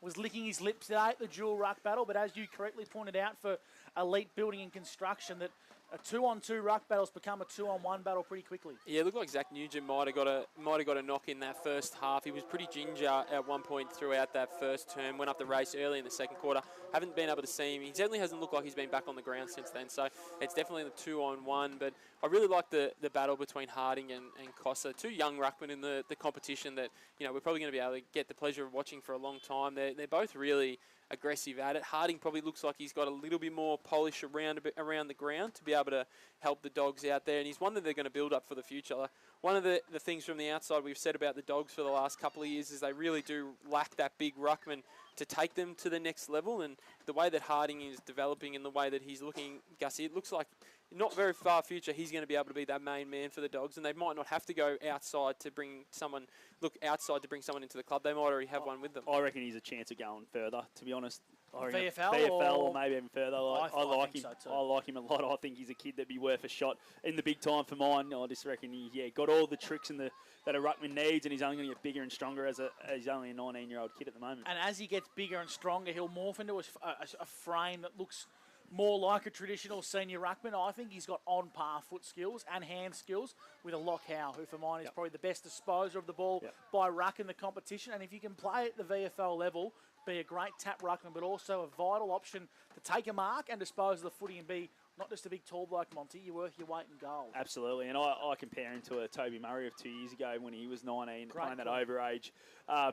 was licking his lips today at the dual ruck battle, but as you correctly pointed out for elite building and construction, that a 2-on-2 ruck battle's become a 2-on-1 battle pretty quickly. Yeah, it looked like Zach Nugent might have got a knock in that first half. He was pretty ginger at one point throughout that first term. Went up the race early in the second quarter. Haven't been able to see him. He certainly hasn't looked like he's been back on the ground since then. So it's definitely the 2-on-1. But I really like the battle between Harding and Cossa. Two young ruckmen in the competition that we're probably going to be able to get the pleasure of watching for a long time. They're both really aggressive at it. Harding probably looks like he's got a little bit more polish around the ground to be able to help the Dogs out there, and he's one that they're going to build up for the future. One of the things from the outside we've said about the Dogs for the last couple of years is they really do lack that big ruckman to take them to the next level, and the way that Harding is developing and the way that he's looking, Gussie, it looks like not very far future he's going to be able to be that main man for the Dogs, and they might not have to go outside to bring someone into the club. They might already have one with them. I reckon he's a chance of going further, to be honest. VFL or maybe even further. I like him. So too. I like him a lot. I think he's a kid that'd be worth a shot in the big time for mine. I just reckon he got all the tricks that a ruckman needs, and he's only going to get bigger and stronger as he's only a 19-year-old kid at the moment. And as he gets bigger and stronger, he'll morph into a frame that looks more like a traditional senior ruckman. I think he's got on-par foot skills and hand skills with a Lock Howe, who for mine is probably the best disposer of the ball by ruck in the competition. And if you can play at the VFL level, be a great tap ruckman, but also a vital option to take a mark and dispose of the footy and be not just a big tall bloke, Monty. You're worth your weight in gold. Absolutely, and I compare him to a Toby Murray of 2 years ago when he was 19, playing that overage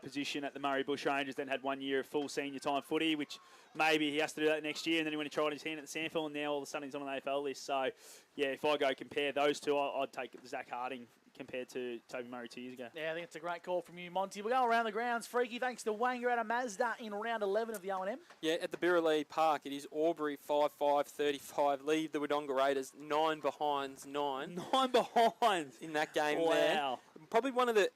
position at the Murray Bush Rangers, then had 1 year of full senior time footy, which maybe he has to do that next year, and then when he tried his hand at the Sandfield, and now all of a sudden he's on an AFL list. So, yeah, if I go compare those two, I'd take Zach Harding compared to Toby Murray 2 years ago. Yeah, I think it's a great call from you, Monty. We'll go around the grounds, Freaky, thanks to Wangaratta Mazda in round 11 of the O&M. Yeah, at the Birraleigh Park, it is Albury 5-5-35. Leave the Wodonga Raiders 9 behinds 9. 9 behinds in that game. Wow. There. Probably one of the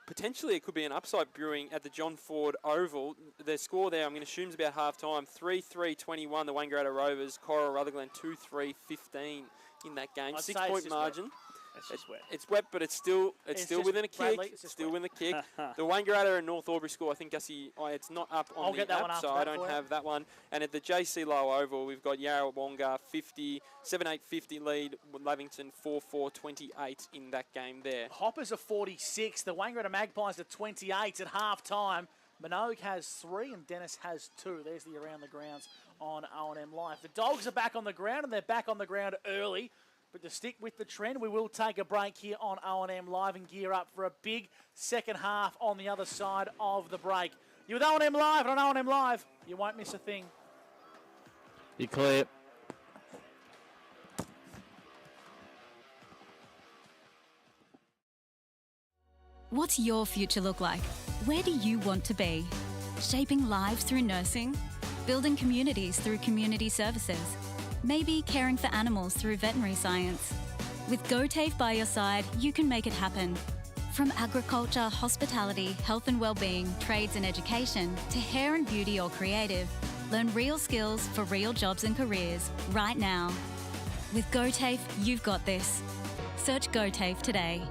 potentially it could be an upside brewing at the John Ford Oval. The score there, I'm going to assume, is about half-time. 3-3-21, the Wangaratta Rovers. Coral Rutherglen 2-3-15 in that game. 6-point margin. Wet. It's just wet. It's wet, but it's still within a kick. It's still within a kick. The Wangaratta and North Albury score, I think, Gussie, it's not up on the app, so I don't have that one. And at the JC Low Oval, we've got Yarrawonga 7-8-50 lead, Lavington 4-4-28 in that game there. Hoppers are 46. The Wangaratta Magpies are 28 at half-time. Minogue has 3 and Dennis has 2. There's the around the grounds on O&M Live. The Dogs are back on the ground, and they're back on the ground early. But to stick with the trend, we will take a break here on O&M Live and gear up for a big second half on the other side of the break. You're with O&M Live, and on O&M Live, you won't miss a thing. You're clear. What's your future look like? Where do you want to be? Shaping lives through nursing? Building communities through community services? Maybe caring for animals through veterinary science? With GoTAFE by your side, you can make it happen. From agriculture, hospitality, health and wellbeing, trades and education, to hair and beauty or creative, learn real skills for real jobs and careers right now. With GoTAFE, you've got this. Search GoTAFE today.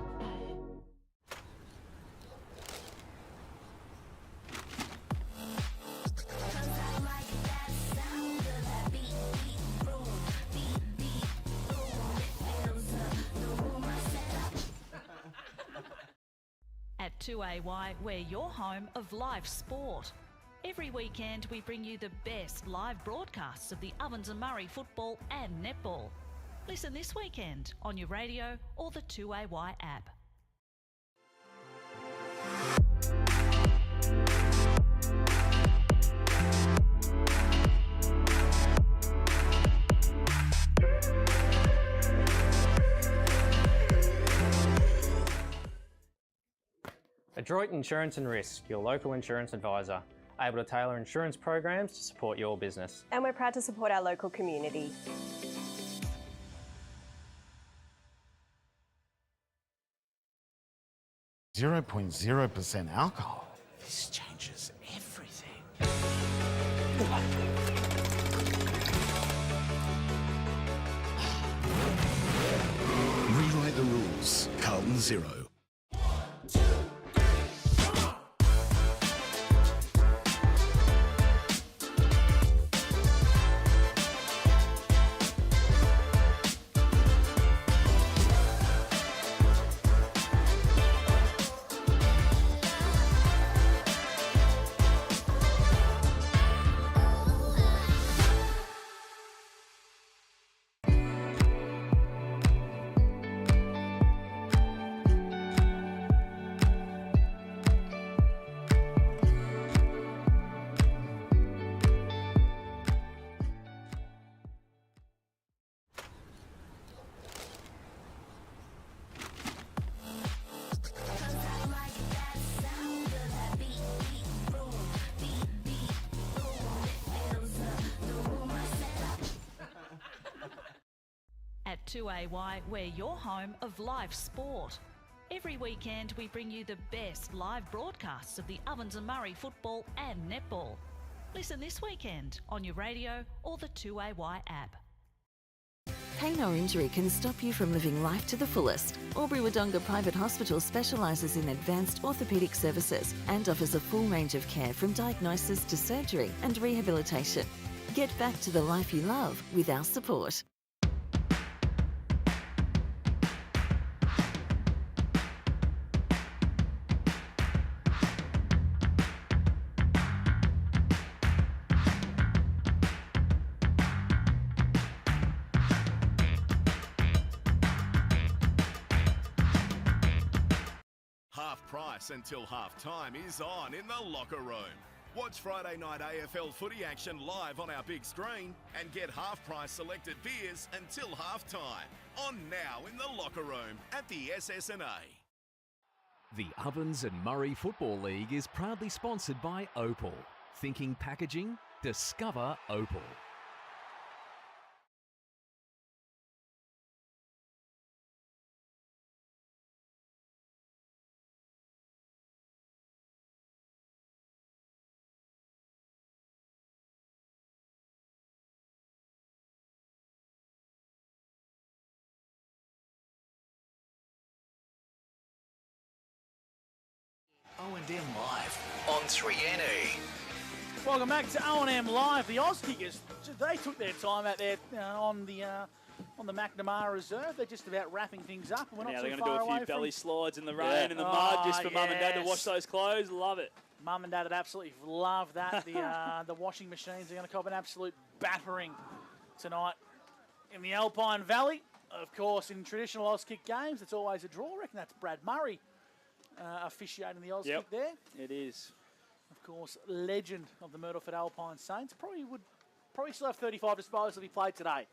At 2AY, we're your home of live sport. Every weekend we bring you the best live broadcasts of the Ovens and Murray football and netball. Listen this weekend on your radio or the 2AY app. Adroit Insurance and Risk, your local insurance advisor, able to tailor insurance programs to support your business. And we're proud to support our local community. .0% alcohol. This changes everything. Rewrite the rules. Carlton Zero. At 2AY, we're your home of live sport. Every weekend we bring you the best live broadcasts of the Ovens and Murray football and netball. Listen this weekend on your radio or the 2AY app. Pain or injury can stop you from living life to the fullest. Wodonga Private Hospital specialises in advanced orthopaedic services and offers a full range of care from diagnosis to surgery and rehabilitation. Get back to the life you love with our support. Half price until half time is on in the locker room. Watch Friday night AFL footy action live on our big screen and get half price selected beers until half time. On now in the locker room at the SS&A. The Ovens and Murray Football League is proudly sponsored by Opal. Thinking packaging? Discover Opal. O&M Live on 3NE. Welcome back to O&M Live. The Oz Kickers, they took their time out there on the McNamara Reserve. They're just about wrapping things up. We're not now too they're going far to do a away few belly slides in the rain Yeah. and the mud just for mum and dad to yes. wash those clothes. Love it. Mum and Dad would absolutely love that. The washing machines are going to cop an absolute battering tonight in the Alpine Valley. Of course, in traditional Oz kick games, it's always a draw. I reckon that's Brad Murray officiating the Oz kick there. It is. Of course, legend of the Myrtleford Alpine Saints. Probably still have 35 disposals if he played today.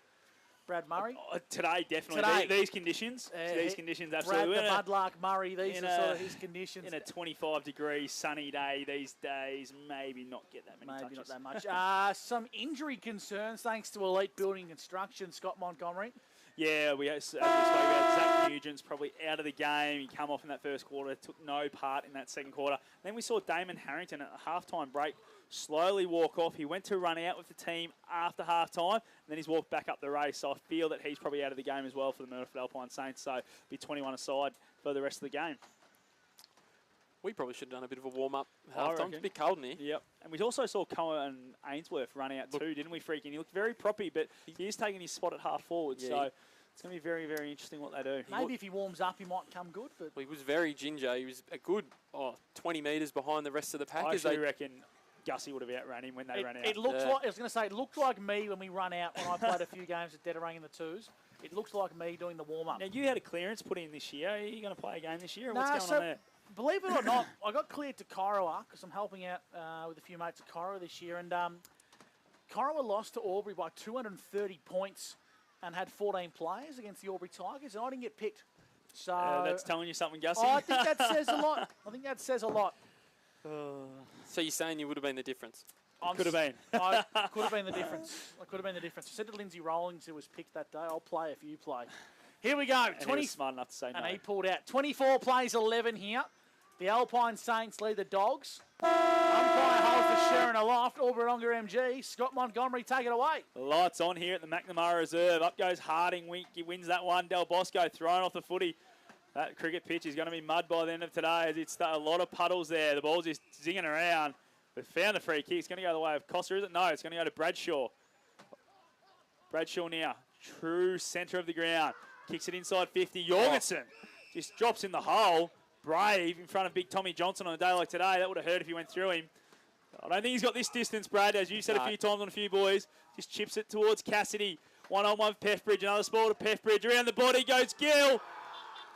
Brad Murray. Today, definitely. Today. These conditions. Absolutely. Brad the Mudlark Murray, these are sort of his conditions. In a 25-degree sunny day these days, maybe not get that many touches. Maybe not that much. Some injury concerns thanks to Elite Building Construction, Scott Montgomery. Yeah, as we spoke about, Zach Nugent's probably out of the game. He came off in that first quarter, took no part in that second quarter. Then we saw Damon Harrington at a halftime break slowly walk off. He went to run out with the team after halftime, and then he's walked back up the race. So I feel that he's probably out of the game as well for the Myrtleford Alpine Saints. So be 21 aside for the rest of the game. We probably should have done a bit of a warm-up halftime. It's a bit cold in here. Yep. And we also saw Cohen Ainsworth run out too, didn't we, Freaky? He looked very proppy, but he is taking his spot at half forward. Yeah, so it's going to be very, very interesting what they do. Maybe if he warms up, he might come good. But he was very ginger. He was a good 20 metres behind the rest of the pack. I actually reckon Gussie would have outran him when they ran out. It looked like, I was going to say, it looked like me when we run out when I played a few games at Dedarang in the twos. It looks like me doing the warm-up. Now, you had a clearance put in this year. Are you going to play a game this year? Or what's going on there? Believe it or not, I got cleared to Korowa because I'm helping out with a few mates at Korowa this year. And Korowa lost to Albury by 230 points and had 14 players against the Albury Tigers, and I didn't get picked. So that's telling you something, Gussie. I think that says a lot. I think that says a lot. So you're saying you would have been the difference? Could have been. I could have been the difference. I could have been the difference. I said to Lindsay Rawlings, who was picked that day, I'll play if you play. Here we go. And he was smart enough to say no. And he pulled out. 24 plays 11 here. The Alpine Saints lead the Dogs. Umpire holds the Sharon aloft. Wodonga MG. Scott Montgomery, take it away. Lights on here at the McNamara Reserve. Up goes Harding. He wins that one. Del Bosco thrown off the footy. That cricket pitch is going to be mud by the end of today as it's a lot of puddles there. The ball's just zinging around. We've found the free kick. It's going to go the way of Costa, is it? No, it's going to go to Bradshaw. Bradshaw now. True centre of the ground. Kicks it inside 50. Jorgensen just drops in the hole. Brave in front of big Tommy Johnson on a day like today. That would have hurt if he went through him. I don't think he's got this distance, Brad, as you said a few times on a few boys. Just chips it towards Cassidy. 1-on-1 for Peffbridge. Another ball to Peffbridge. Around the body goes Gill.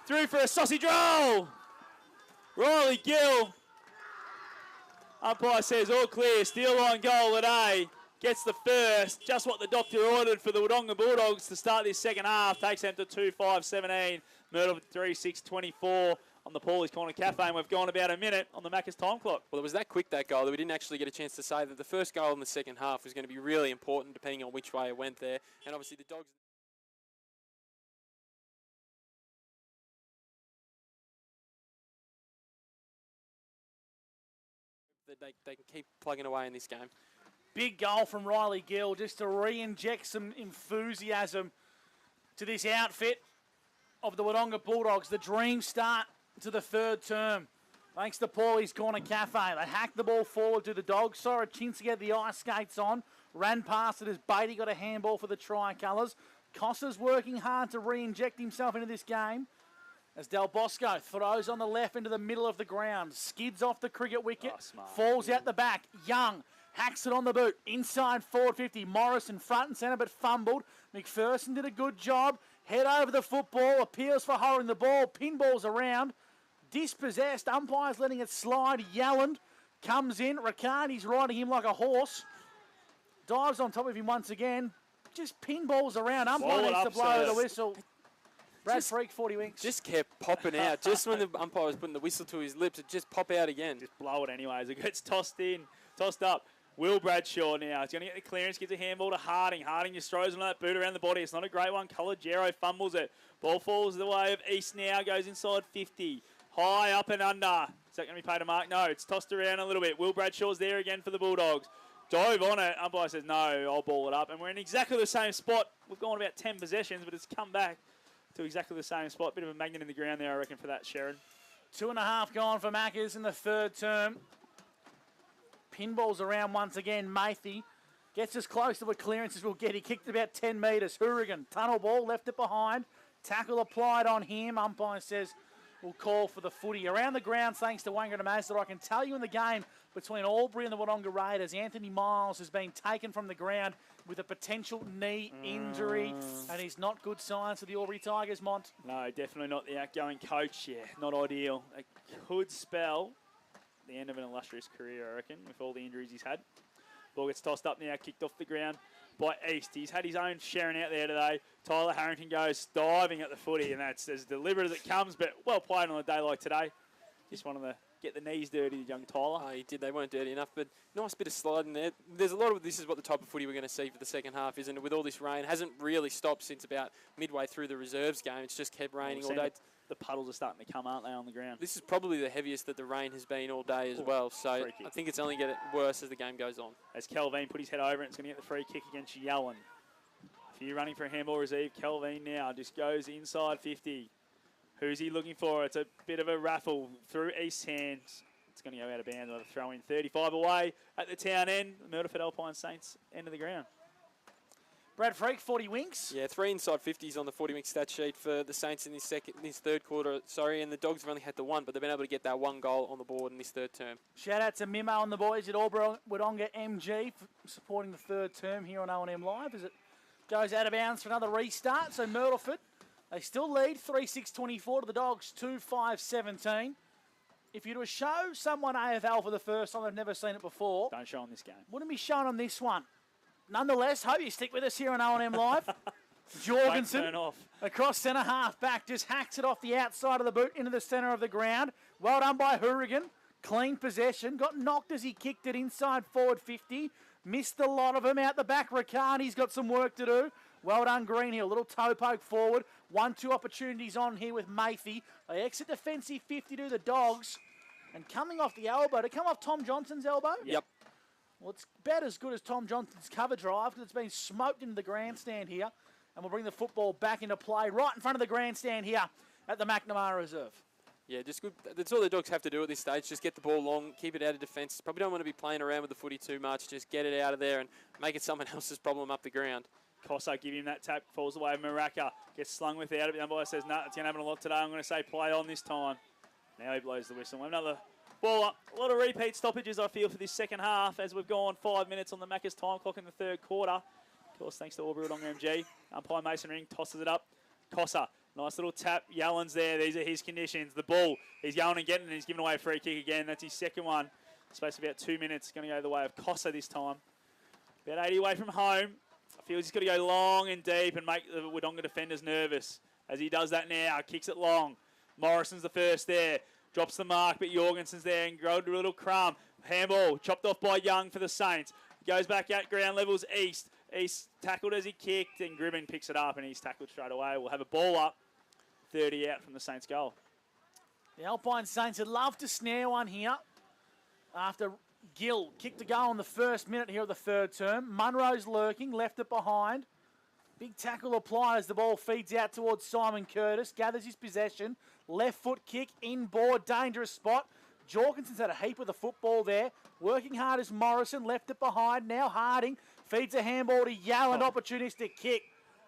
Through for a sausage roll. Riley Gill. Umpire says all clear. Steal line goal today. Gets the first. Just what the doctor ordered for the Wodonga Bulldogs to start this second half. Takes them to 2-5-17. Myrtle 3-6-24 on the Paulie's Corner Cafe. And we've gone about a minute on the Macca's time clock. Well, it was that quick, that goal, that we didn't actually get a chance to say that the first goal in the second half was going to be really important depending on which way it went there. And obviously the Dogs... They can keep plugging away in this game. Big goal from Riley Gill just to re-inject some enthusiasm to this outfit of the Wodonga Bulldogs. The dream start to the third term. Thanks to Paulie's Corner Cafe. They hacked the ball forward to the Dogs. Saw a chintz get the ice skates on. Ran past it as Beatty got a handball for the Tricolours. Costa's working hard to re-inject himself into this game. As Del Bosco throws on the left into the middle of the ground. Skids off the cricket wicket. Falls out the back. Young hacks it on the boot. Inside forward 50. Morrison front and centre but fumbled. McPherson did a good job. Head over the football. Appeals for holding the ball. Pinballs around. Dispossessed. Umpires letting it slide. Yellen comes in. Riccardi's riding him like a horse. Dives on top of him once again. Just pinballs around. Umpire needs to blow the whistle. Brad Freak, 40 winks. Just kept popping out. Just when the umpire was putting the whistle to his lips, it just pop out again. Just blow it anyways. It gets tossed up. Will Bradshaw now. He's going to get the clearance, gives a handball to Harding. Harding just throws on that boot around the body. It's not a great one. Colagero fumbles it. Ball falls the way of East now. Goes inside 50. High up and under. Is that going to be paid a mark? No, it's tossed around a little bit. Will Bradshaw's there again for the Bulldogs. Dove on it. Umpire says, no, I'll ball it up. And we're in exactly the same spot. We've gone about 10 possessions, but it's come back to exactly the same spot. Bit of a magnet in the ground there, I reckon, for that, Sharon. 2.5 gone for Maccas in the third term. Pinballs around once again. Mathy gets as close to a clearance as we'll get. He kicked about 10 metres. Hourigan, tunnel ball, left it behind. Tackle applied on him. Umpire says will call for the footy. Around the ground, thanks to Wanga Mazda, I can tell you in the game between Albury and the Wodonga Raiders, Anthony Miles has been taken from the ground with a potential knee injury, and he's not good signs for the Albury Tigers, Mont. No, definitely not the outgoing coach. Yeah, not ideal. It could spell the end of an illustrious career, I reckon, with all the injuries he's had. Ball gets tossed up now, kicked off the ground by East. He's had his own sharing out there today. Tyler Harrington goes diving at the footy, and that's as deliberate as it comes, but well played on a day like today. Just wanted to get the knees dirty, young Tyler. Oh, he did. They weren't dirty enough, but nice bit of sliding there. There's a lot of this is what the type of footy we're going to see for the second half, isn't it? With all this rain, hasn't really stopped since about midway through the reserves game. It's just kept raining all day. The puddles are starting to come, aren't they, on the ground? This is probably the heaviest that the rain has been all day as well, so I think it's only getting worse as the game goes on. As Kelvin put his head over it, it's going to get the free kick against Yellen. If you're running for a handball receive, Kelvin now just goes inside 50. Who's he looking for? It's a bit of a raffle through East's hands. It's going to go out of bounds. Another throw in 35 away at the town end. The Myrtleford Alpine Saints end of the ground. Brad Freak, 40 winks. Yeah, 3 inside 50s on the 40 wink stat sheet for the Saints in this third quarter. And the Dogs have only had the one, but they've been able to get that one goal on the board in this third term. Shout out to Mimo and the boys at Wodonga MG for supporting the third term here on O&M Live as it goes out of bounds for another restart. So Myrtleford, they still lead 3-6-24 to the Dogs 2-5-17. If you were to show someone AFL for the first time, they've never seen it before. Don't show on this game. Wouldn't be shown on this one. Nonetheless, hope you stick with us here on O&M Live. Jorgensen across centre half back, just hacks it off the outside of the boot into the centre of the ground. Well done by Hourigan. Clean possession. Got knocked as he kicked it inside forward 50. Missed a lot of them out the back. Riccardi's got some work to do. Well done, Greenhill. Little toe poke forward. 1-2 opportunities on here with Mathy. They exit defensive 50 to the Dogs. And coming off the elbow, to come off Tom Johnson's elbow? Yep. Well, it's about as good as Tom Johnson's cover drive because it's been smoked into the grandstand here. And we'll bring the football back into play right in front of the grandstand here at the McNamara Reserve. Yeah, just good. That's all the Dogs have to do at this stage. Just get the ball long, keep it out of defence. Probably don't want to be playing around with the footy too much. Just get it out of there and make it someone else's problem up the ground. Cosso give him that tap, falls away. Maraka gets slung without it. The umpire says, no, it's going to happen a lot today. I'm going to say play on this time. Now he blows the whistle. Another ball up. A lot of repeat stoppages, I feel, for this second half as we've gone 5 minutes on the Macca's time clock in the third quarter. Of course, thanks to Albury Wodonga MG. Umpire Mason Ring tosses it up. Cossa, nice little tap. Yellen's there. These are his conditions. The ball, he's going and getting it. He's giving away a free kick again. That's his second one. Space of about 2 minutes. Going to go the way of Cossa this time. About 80 away from home. I feel he's got to go long and deep and make the Wodonga defenders nervous. As he does that now, kicks it long. Morrison's the first there. Drops the mark, but Jorgensen's there and go to a little crumb. Handball chopped off by Young for the Saints. Goes back at ground levels East. East tackled as he kicked, and Gribben picks it up, and he's tackled straight away. We'll have a ball up, 30 out from the Saints' goal. The Alpine Saints would love to snare one here after Gill kicked a goal in the first minute here of the third term. Munro's lurking, left it behind. Big tackle applied as the ball feeds out towards Simon Curtis. Gathers his possession. Left foot kick, inboard, dangerous spot. Jorgensen's had a heap of the football there. Working hard as Morrison, left it behind. Now Harding feeds a handball to Yellen. Opportunistic kick.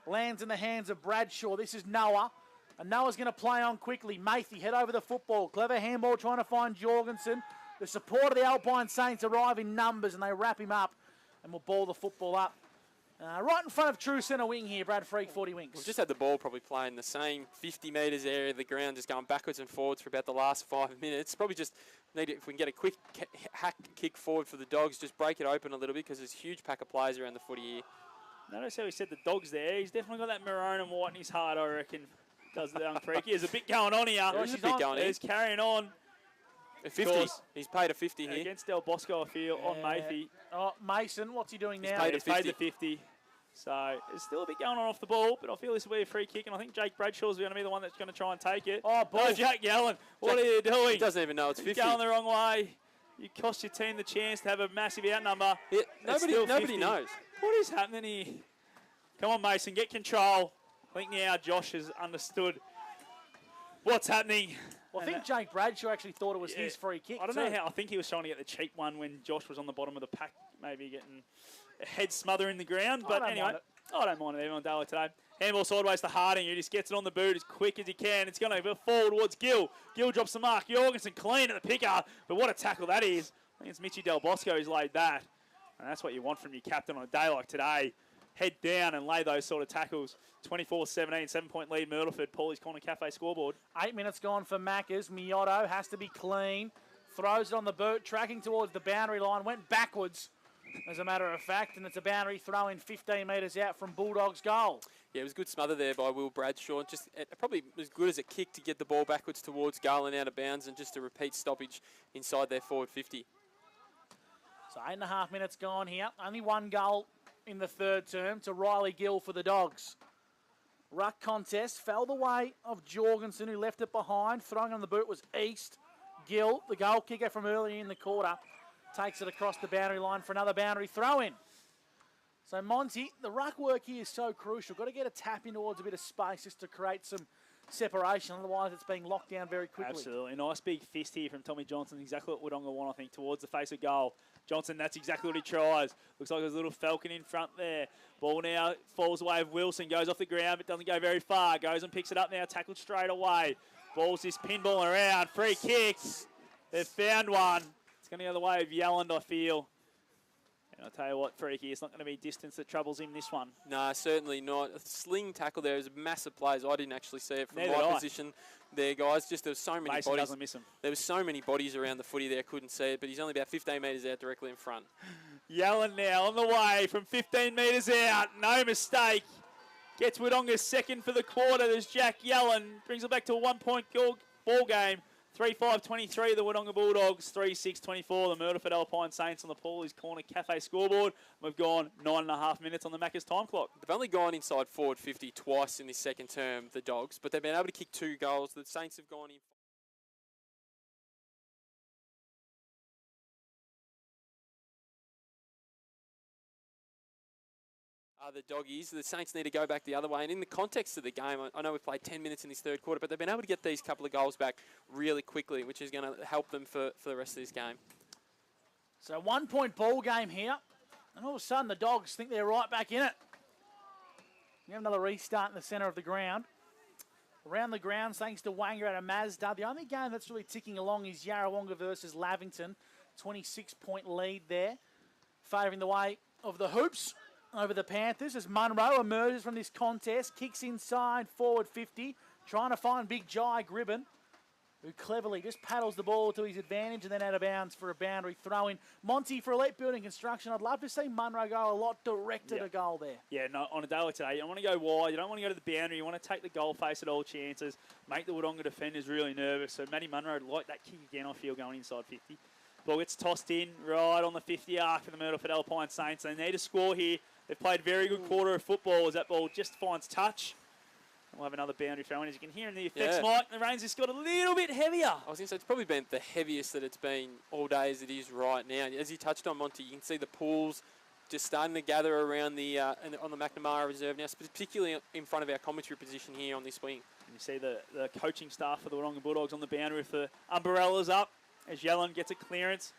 Lands in the hands of Bradshaw. This is Noah. And Noah's going to play on quickly. Mathy head over the football. Clever handball trying to find Jorgensen. The support of the Alpine Saints arrive in numbers and they wrap him up and will ball the football up. Right in front of true centre wing here, Brad Freak, 40 winks. We've just had the ball probably playing the same 50 metres area of the ground, just going backwards and forwards for about the last 5 minutes. Probably just need it, if we can get a quick hack kick forward for the Dogs, just break it open a little bit because there's a huge pack of players around the footy here. Notice how he said the Dogs there. He's definitely got that maroon and white in his heart, I reckon, does the young Freak. There's a bit going on here. There's a bit going on. He's carrying on. A 50. He's paid a 50 here. Against Del Bosco, I feel, on Mathy. Oh, Mason, what's he doing now? He's paid the 50. So there's still a bit going on off the ball, but I feel this will be a free kick, and I think Jake Bradshaw's going to be the one that's going to try and take it. Oh, boy. No, Jack Yellen, what are you doing? He doesn't even know it's 50. You're going the wrong way. You cost your team the chance to have a massive outnumber. Yeah, nobody knows. What is happening here? Come on, Mason, get control. I think now Josh has understood what's happening. Well, I think Jake Bradshaw actually thought it was his free kick. I don't know how. I think he was trying to get the cheap one when Josh was on the bottom of the pack, maybe getting a head smother in the ground. But anyway, I don't mind it even on Dale today. Handball sideways to Harding, who just gets it on the boot as quick as he can. It's going to fall towards Gill. Gill drops the mark. Jorgensen clean at the picker. But what a tackle that is. I think it's Mitchy Del Bosco who's laid that. And that's what you want from your captain on a day like today. Head down and lay those sort of tackles. 24-17, 7-point lead, Myrtleford. Paulie's Corner Cafe scoreboard. 8 minutes gone for Maccas. Miotto has to be clean. Throws it on the boot, tracking towards the boundary line. Went backwards, as a matter of fact. And it's a boundary throw in 15 metres out from Bulldogs' goal. Yeah, it was a good smother there by Will Bradshaw. Just probably as good as a kick to get the ball backwards towards goal and out of bounds, and just a repeat stoppage inside their forward 50. So 8.5 minutes gone here. Only one goal in the third term to Riley Gill for the Dogs. Ruck contest fell the way of Jorgensen, who left it behind. Throwing on the boot was East. Gill, the goal kicker from earlier in the quarter, takes it across the boundary line for another boundary throw-in. So Monty, the ruck work here is so crucial. Got to get a tap in towards a bit of space just to create some separation. Otherwise, it's being locked down very quickly. Absolutely. Nice big fist here from Tommy Johnson. Exactly what Wodonga want, I think, towards the face of goal. Johnson, that's exactly what he tries. Looks like there's a little falcon in front there. Ball now falls away of Wilson. Goes off the ground, but doesn't go very far. Goes and picks it up now. Tackled straight away. Ball's this pinball around. Free kicks. They've found one. It's going to go the way of Yellen, I feel. And I'll tell you what, Freaky, it's not going to be distance that troubles him this one. No, certainly not. A sling tackle there is a massive plays. I didn't actually see it from my position there, guys. Just there was so many Mason bodies. Doesn't miss him. There was so many bodies around the footy there, I couldn't see it, but he's only about 15 metres out directly in front. Yellen now on the way from 15 metres out. No mistake. Gets Wodonga's second for the quarter. There's Jack Yellen. Brings it back to a 1-point ball game. 3-5-23, the Wodonga Bulldogs. 3-6-24, the Myrtleford Alpine Saints on the Paulie's Corner Cafe scoreboard. We've gone 9.5 minutes on the Macca's time clock. They've only gone inside forward 50 twice in this second term, the Dogs, but they've been able to kick 2 goals. The Saints have gone in. The Doggies. The Saints need to go back the other way. And in the context of the game, I know we've played 10 minutes in this third quarter, but they've been able to get these couple of goals back really quickly, which is going to help them for the rest of this game. So 1-point ball game here. And all of a sudden, the Dogs think they're right back in it. We have another restart in the centre of the ground. Around the grounds, thanks to Wanga out of Mazda. The only game that's really ticking along is Yarrawonga versus Lavington. 26-point lead there, favouring the way of the Hoops over the Panthers as Munro emerges from this contest, kicks inside forward 50, trying to find Big Jai Gribben, who cleverly just paddles the ball to his advantage and then out of bounds for a boundary throw-in. Monty, for Elite Building Construction, I'd love to see Munro go a lot directed to goal there. Yeah, no, on a day like today, you don't want to go wide, you don't want to go to the boundary, you want to take the goal face at all chances, make the Wodonga defenders really nervous. So Matty Munro like that kick again, I feel, going inside 50. Ball gets tossed in right on the 50 arc for the Myrtleford Alpine Saints. They need a score here. They've played very good quarter of football as that ball just finds touch. We'll have another boundary throw in. As you can hear in the effects, Mike, the rain's just got a little bit heavier. I was going to say, it's probably been the heaviest that it's been all day as it is right now. As you touched on, Monty, you can see the pools just starting to gather around the on the McNamara Reserve now, particularly in front of our commentary position here on this wing. And you see the coaching staff for the Wodonga Bulldogs on the boundary with the umbrellas up as Yellen gets a clearance.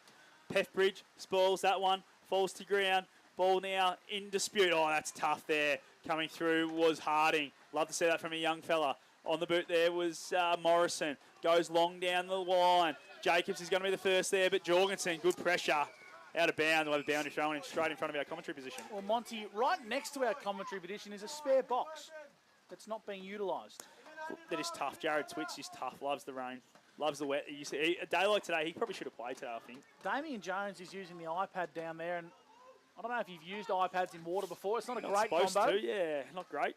Pethbridge spoils that one, falls to ground. Ball now in dispute. Oh, that's tough there. Coming through was Harding. Love to see that from a young fella. On the boot there was Morrison. Goes long down the line. Jacobs is going to be the first there, but Jorgensen, good pressure. Out of bounds, we'll have a boundary thrown in straight in front of our commentary position. Well, Monty, right next to our commentary position is a spare box that's not being utilised. That is tough. Jared Twitz is tough. Loves the rain. Loves the wet. You see, a day like today, he probably should have played today, I think. Damien Jones is using the iPad down there, and I don't know if you've used iPads in water before. It's not a great combo. To, yeah, not great.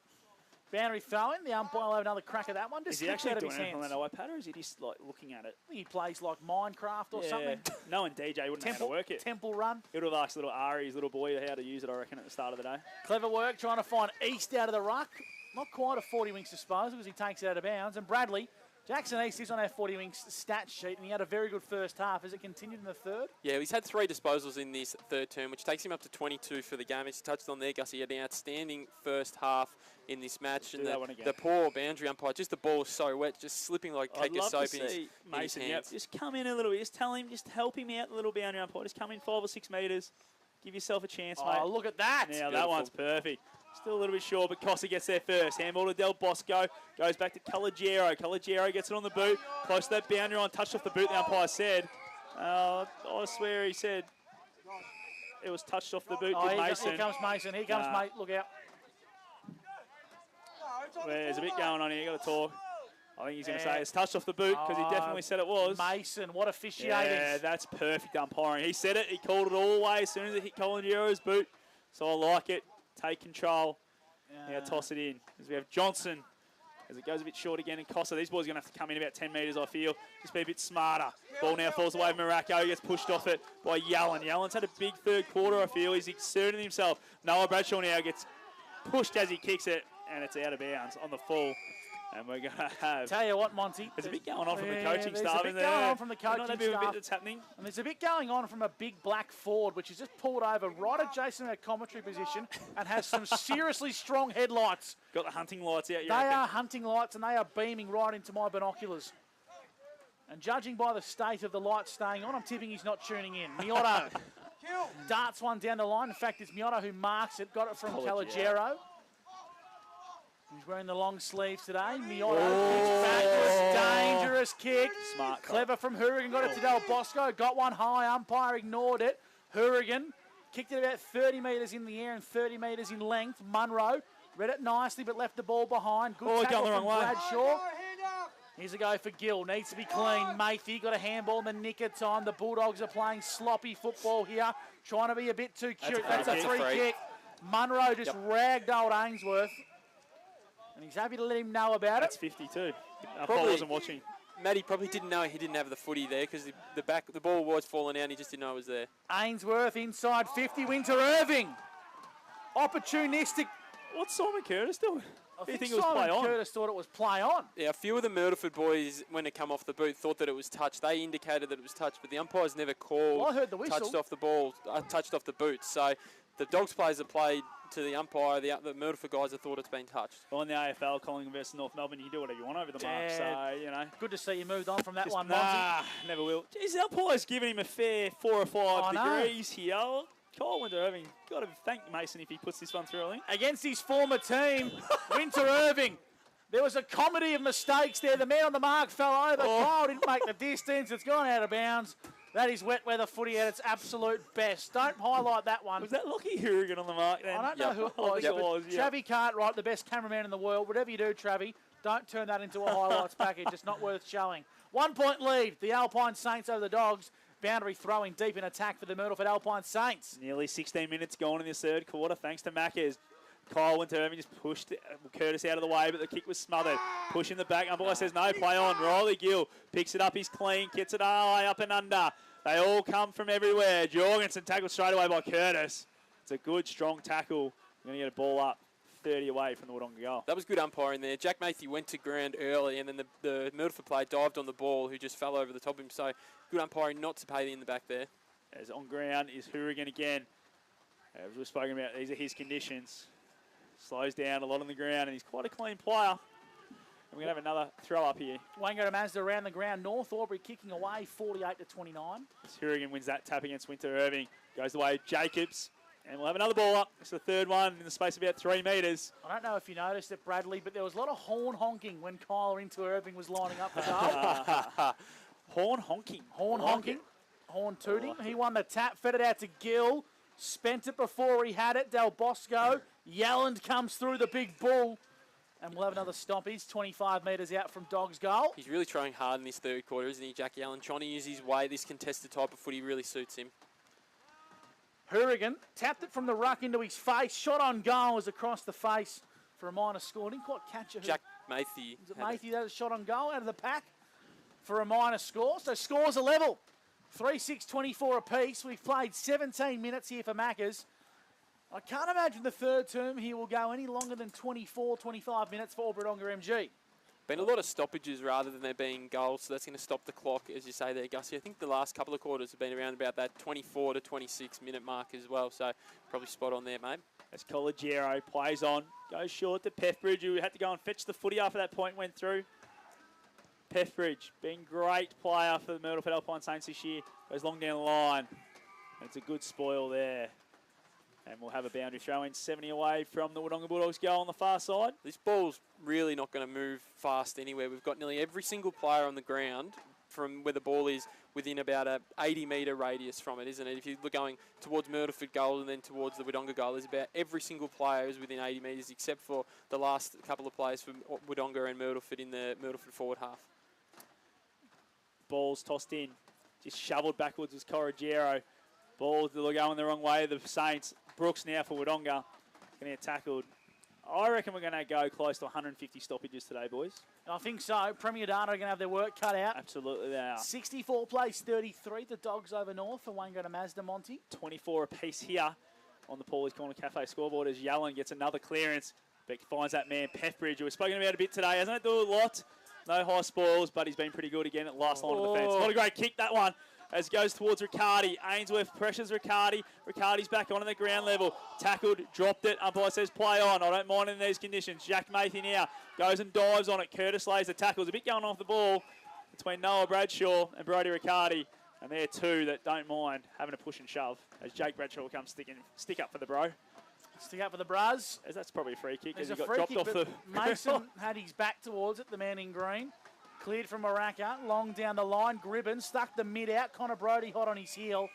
Boundary throw-in. The umpire will have another crack at that one. Just is he actually doing anything on that iPad, or is he just like looking at it? I think he plays like Minecraft or something. No, and DJ wouldn't know how to work it. Temple Run. He would have asked little Ari, his little boy, how to use it, I reckon, at the start of the day. Clever work trying to find East out of the ruck. Not quite a 40 wings disposal because he takes it out of bounds. And Bradley, Jackson East is on our 40 wings stat sheet, and he had a very good first half. Has it continued in the third? Yeah, he's had 3 disposals in this third term, which takes him up to 22 for the game. As you touched on there, Gus, he had an outstanding first half in this match. And the poor boundary umpire, just the ball is so wet, just slipping like cake of soap in his hands. Just come in a little bit. Just tell him, just help him out, the little boundary umpire. Just come in 5 or 6 metres. Give yourself a chance, mate. Oh, look at that. Now, that one's perfect. Still a little bit short, but Cossa gets there first. Handball to Del Bosco. Goes back to Caligiero. Caligiero gets it on the boot. Close to that boundary line. Touched off the boot, the umpire said. I swear he said it was touched off the boot. Did Mason. Here comes Mason. Here comes Mate. Look out. There's a bit going on here. You got to talk. I think he's going to say it's touched off the boot because he definitely said it was. Mason, what officiating. Yeah, that's perfect umpiring. He said it. He called it all the way as soon as it hit Caligero's boot. So I like it. Take control. Now toss it in. As we have Johnson. As it goes a bit short again and Cossa. These boys are going to have to come in about 10 metres, I feel. Just be a bit smarter. Ball now falls away from Morocco. He gets pushed off it by Yellen. Yellen's had a big third quarter, I feel. He's exerting himself. Noah Bradshaw now gets pushed as he kicks it. And it's out of bounds on the full. And we're going to have... Tell you what, Monty. There's a bit going on from the coaching staff in there. There's a bit going on from the coaching staff. A bit that's happening. And there's a bit going on from a big black Ford, which is just pulled over right adjacent to our commentary position and has some seriously strong headlights. Got the hunting lights out, They are hunting lights, and they are beaming right into my binoculars. And judging by the state of the lights staying on, I'm tipping he's not tuning in. Miotto darts one down the line. In fact, it's Miotto who marks it. Got it from Caligiero. He's wearing the long sleeves today. Miotto kicks backwards. Dangerous kick. Smart. Clever from Hourigan. Got it to Del Bosco. Got one high. Umpire ignored it. Hourigan kicked it about 30 metres in the air and 30 metres in length. Munro read it nicely but left the ball behind. Good tackle from Bradshaw. Here's a go for Gill. Needs to be clean. Matey got a handball in the nick of time. The Bulldogs are playing sloppy football here. Trying to be a bit too cute. That's a free kick. Munro just ragged old Ainsworth. And he's happy to let him know about That's it. 52. I wasn't watching. Matty probably didn't know he didn't have the footy there because the ball was falling out and he just didn't know it was there. Ainsworth inside 50. Winter Irving. Opportunistic. What's Simon Curtis doing? I think Simon Curtis thought it was play on. Yeah, a few of the Myrtleford boys, when it come off the boot, thought that it was touched. They indicated that it was touched, but the umpires never called. Well, I heard the whistle. Touched off the ball, touched off the boot. So the Dogs players that played to the umpire, the Myrtleford guys have thought it's been touched. Well, in the AFL, Collingwood versus North Melbourne, you can do whatever you want over the mark. So, you know. Good to see you moved on from that one, Monty. Never will. Jeez, the umpire's giving him a fair 4 or 5 degrees here. Kyle Winter Irving, got to thank Mason if he puts this one through, I think. Against his former team, Winter Irving. There was a comedy of mistakes there. The man on the mark fell over. Kyle didn't make the distance. It's gone out of bounds. That is wet weather footy at its absolute best. Don't highlight that one. Was that Lockie Hourigan on the mark then? I don't know who it was. Travie Cartwright, the best cameraman in the world. Whatever you do, Travie, don't turn that into a highlights package. It's not worth showing. 1 point lead. The Alpine Saints over the Dogs. Boundary throwing deep in attack for the Myrtleford Alpine Saints. Nearly 16 minutes gone in this third quarter, thanks to Mackers. Kyle Winter Irving just pushed Curtis out of the way, but the kick was smothered. Pushing the back. Umpire says no, play on. Riley Gill picks it up. He's clean. Gets it high up and under. They all come from everywhere. Jorgensen tackled straight away by Curtis. It's a good, strong tackle. We're going to get a ball up 30 away from the Wodonga goal. That was good umpiring there. Jack Matthew went to ground early, and then the Myrtleford player dived on the ball, who just fell over the top of him. So good umpiring not to pay in the back there. As on ground is Hourigan again. As we've spoken about, these are his conditions. Slows down a lot on the ground, and he's quite a clean player. And we're going to have another throw up here. Wango to Mazda around the ground. North Albury kicking away 48-29. As Hourigan wins that tap against Winter Irving. Goes the way of Jacobs. And we'll have another ball up. It's the third one in the space of about 3 metres. I don't know if you noticed it, Bradley, but there was a lot of horn honking when Kyle Winter Irving was lining up the goal. Horn honking. Horn honking. Horn tooting. He won the tap, fed it out to Gill. Spent it before he had it. Del Bosco. Yellen comes through the big bull. And we'll have another stop. He's 25 metres out from Dog's goal. He's really trying hard in this third quarter, isn't he, Jack Yellen? Trying to use his weight. This contested type of footy really suits him. Hourigan tapped it from the ruck into his face. Shot on goal was across the face for a minor score. Didn't quite catch it. Jack Matthew. Was it Matthew that was shot on goal out of the pack for a minor score? So scores are level. 3-6-24 apiece. We've played 17 minutes here for Maccas. I can't imagine the third term here will go any longer than 24, 25 minutes for Wodonga MG. Been a lot of stoppages rather than there being goals, so that's going to stop the clock, as you say there, Gussie. I think the last couple of quarters have been around about that 24 to 26 minute mark as well, so probably spot on there, mate. As Caligiero plays on, goes short to Pethbridge, who had to go and fetch the footy after that point went through. Pethbridge, being great player for the Myrtleford Alpine Saints this year, goes long down the line. And it's a good spoil there. And we'll have a boundary throw in 70 away from the Wodonga Bulldogs goal on the far side. This ball's really not going to move fast anywhere. We've got nearly every single player on the ground from where the ball is within about a 80-metre radius from it, isn't it? If you're going towards Myrtleford goal and then towards the Wodonga goal, there's about every single player is within 80 metres except for the last couple of players from Wodonga and Myrtleford in the Myrtleford forward half. Ball's tossed in. Just shoveled backwards as Corrigiero. Ball going the wrong way. The Saints. Brooks now for Wodonga. Going to get tackled. I reckon we're going to go close to 150 stoppages today, boys. I think so. Premier Data are going to have their work cut out. Absolutely they are. 64 plays 33. The Dogs over north for Wayne go to Mazda Monty. 24 apiece here on the Paulie's Corner Cafe scoreboard as Yellen gets another clearance. Beck finds that man, Pethbridge, who we've spoken about a bit today. Hasn't it do a lot? No high spoils, but he's been pretty good again at last line of defence. Not a great kick, that one. As goes towards Riccardi. Ainsworth pressures Riccardi. Riccardi's back onto the ground level. Tackled, dropped it. Umpire says play on. I don't mind in these conditions. Jack Mathy now goes and dives on it. Curtis lays the tackles. A bit going off the ball between Noah Bradshaw and Brodie Riccardi. And they're two that don't mind having a push and shove as Jake Bradshaw comes stick up for the bro. Stick up for the Braz. As that's probably a free kick as There's he a got free dropped kick, off the Mason had his back towards it, the man in green. Cleared from Moraka, long down the line. Gribben stuck the mid out. Connor Brodie hot on his heel.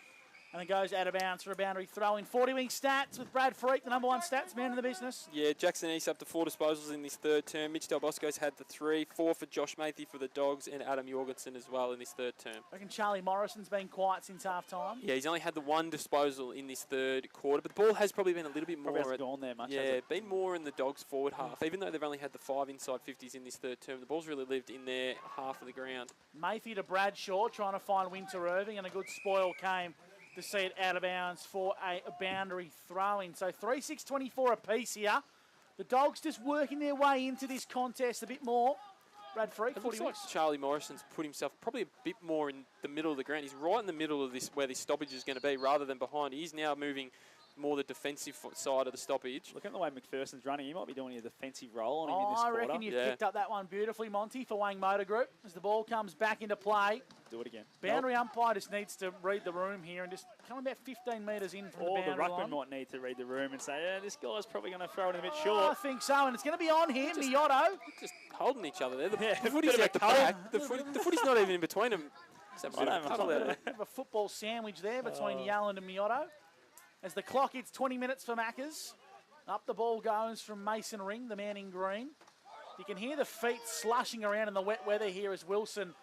And it goes out of bounds for a boundary throw in. 40-wing stats with Brad Freak, the number one stats man in the business. Yeah, Jackson East up to 4 disposals in this third term. Mitch Del Bosco's had the 3, 4 for Josh Mathy for the Dogs, and Adam Jorgensen as well in this third term. I reckon Charlie Morrison's been quiet since half-time. Yeah, he's only had the 1 disposal in this third quarter, but the ball has probably been a little bit more. Hasn't gone there much, has it? Been more in the Dogs' forward half. Even though they've only had the 5 inside 50s in this third term, the ball's really lived in their half of the ground. Mathy to Bradshaw, trying to find Winter Irving, and a good spoil came to see it out of bounds for a boundary throw-in. So 3-6-24 apiece here. The Dogs just working their way into this contest a bit more. Brad Freak, It looks like Charlie Morrison's put himself probably a bit more in the middle of the ground. He's right in the middle of this, where this stoppage is going to be, rather than behind. He's now moving more the defensive side of the stoppage. Look at the way McPherson's running. He might be doing a defensive role on him in this I quarter. reckon you've picked up that one beautifully, Monty, for Wang Motor Group. As the ball comes back into play. Do it again. Boundary umpire just needs to read the room here and just come about 15 metres in from the boundary the ruckman line. might need to read the room and say, this guy's probably going to throw it a bit short. I think so, and it's going to be on him, Miyotto. Just holding each other there. The footy's at the back. The footy's not even in between them. Just having a bit of a football sandwich there between Yellen and Miyotto. As the clock hits 20 minutes for Maccas. Up the ball goes from Mason Ring, the man in green. You can hear the feet slushing around in the wet weather here as Wilson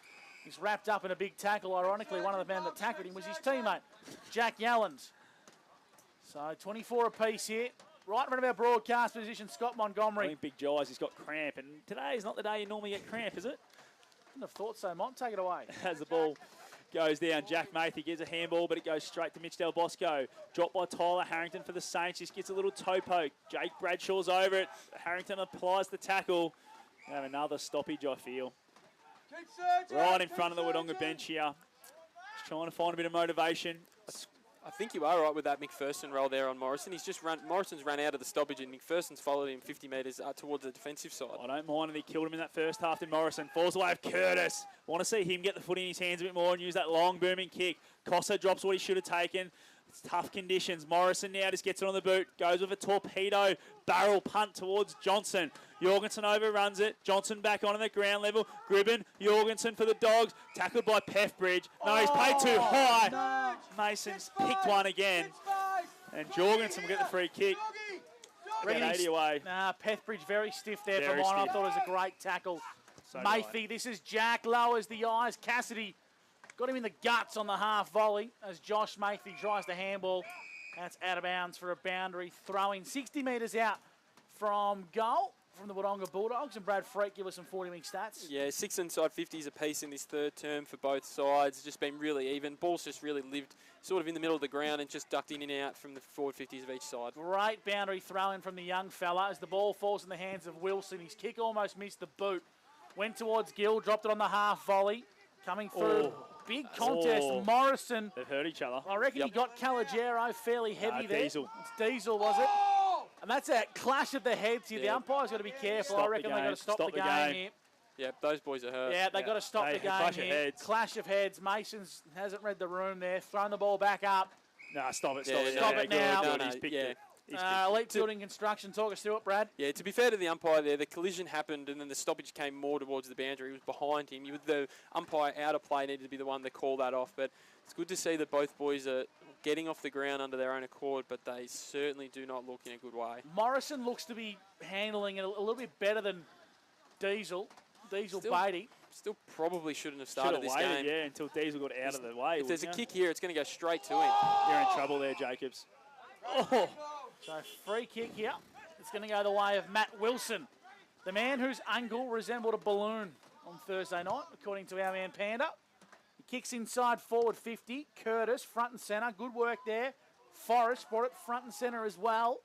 is wrapped up in a big tackle. Ironically, one of the men that tackled him was his teammate, Jack Yellens. So 24 apiece here. Right in front of our broadcast position, Scott Montgomery. I think Big Jai's, he's got cramp, and today is not the day you normally get cramp, is it? Wouldn't have thought so, Mont. Take it away. As the ball goes down, Jack Mathy gives a handball, but it goes straight to Mitch Del Bosco. Dropped by Tyler Harrington for the Saints. Just gets a little toe poke. Jake Bradshaw's over it. Harrington applies the tackle. We have another stoppage, I feel. Right in front of the Wodonga bench here. Just trying to find a bit of motivation. I think you are right with that McPherson roll there on Morrison. Morrison's run out of the stoppage and McPherson's followed him 50 metres towards the defensive side. I don't mind if he killed him in that first half. Then Morrison falls away of Curtis. Want to see him get the foot in his hands a bit more and use that long booming kick. Cossa drops what he should have taken. It's tough conditions. Morrison now just gets it on the boot. Goes with a torpedo barrel punt towards Johnson. Jorgensen overruns it. Johnson back on the ground level. Gribben, Jorgensen for the Dogs. Tackled by Pethbridge. No, he's played too high. Mason's picked one again. And Jorgensen will get the free kick. Get 80 away. Pethbridge very stiff there Very for mine. stiff. I thought it was a great tackle. So Mayfield, this is Jack, lowers the eyes. Cassidy got him in the guts on the half volley as Josh Mayfield tries to handball. That's out of bounds for a boundary throwing 60 metres out from goal from the Wodonga Bulldogs. And Brad Freak give us some 40-wing stats. Yeah, 6 inside 50s apiece in this third term for both sides. It's just been really even. Ball's just really lived sort of in the middle of the ground and just ducked in and out from the forward 50s of each side. Great boundary throw-in from the young fella as the ball falls in the hands of Wilson. His kick almost missed the boot. Went towards Gill, dropped it on the half volley. Coming through. Big contest. Morrison. They've hurt each other. I reckon he got Calogero fairly heavy there. Diesel. It's Diesel, was it? And that's a clash of the heads here. The umpire's got to be careful. I reckon they've got to stop the game here. Yeah, those boys are hurt. Yeah, they've got to stop the game clash here. of heads. Clash of heads. Mason's hasn't read the room there. Thrown the ball back up. No, stop it. Yeah, Stop it now. No, He's picked it. Elite Building Construction, talk us through it, Brad. Yeah, to be fair to the umpire there, the collision happened and then the stoppage came more towards the boundary. He was behind him. The umpire out of play needed to be the one that called that off. But it's good to see that both boys are getting off the ground under their own accord, but they certainly do not look in a good way. Morrison looks to be handling it a little bit better than Diesel Beatty. Still probably shouldn't have started this game. Yeah, until Diesel got out of the way. If there's a kick here, it's going to go straight to him. You're in trouble there, Jacobs. Oh. So free kick here. It's going to go the way of Matt Wilson, the man whose ankle resembled a balloon on Thursday night, according to our man Panda. He kicks inside forward 50. Curtis, front and centre. Good work there. Forrest brought it front and centre as well.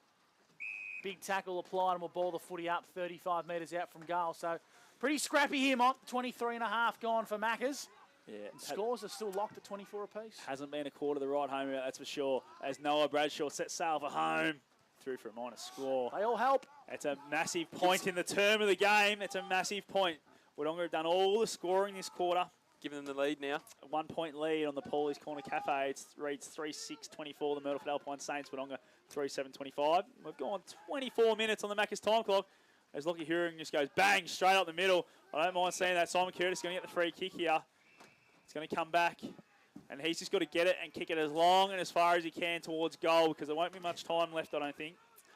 Big tackle applied and will ball the footy up 35 metres out from goal. So pretty scrappy here, Mont. 23.5 gone for Maccas. Yeah, and scores are still locked at 24 apiece. Hasn't been a quarter the right home about, that's for sure. As Noah Bradshaw sets sail for home. Through for a minor score. They all help. It's a massive point in the term of the game. It's a massive point. Wodonga have done all the scoring this quarter. Giving them the lead now. A 1 point lead on the Paulie's Corner Cafe. It reads 3-6-24. The Myrtleford Alpine Saints. Wodonga 3-7-25. We've gone 24 minutes on the Maccas time clock. As Lockie Hearing just goes bang straight up the middle. I don't mind seeing that. Simon Curtis is going to get the free kick here. He's going to come back. And he's just got to get it and kick it as long and as far as he can towards goal because there won't be much time left, I don't think.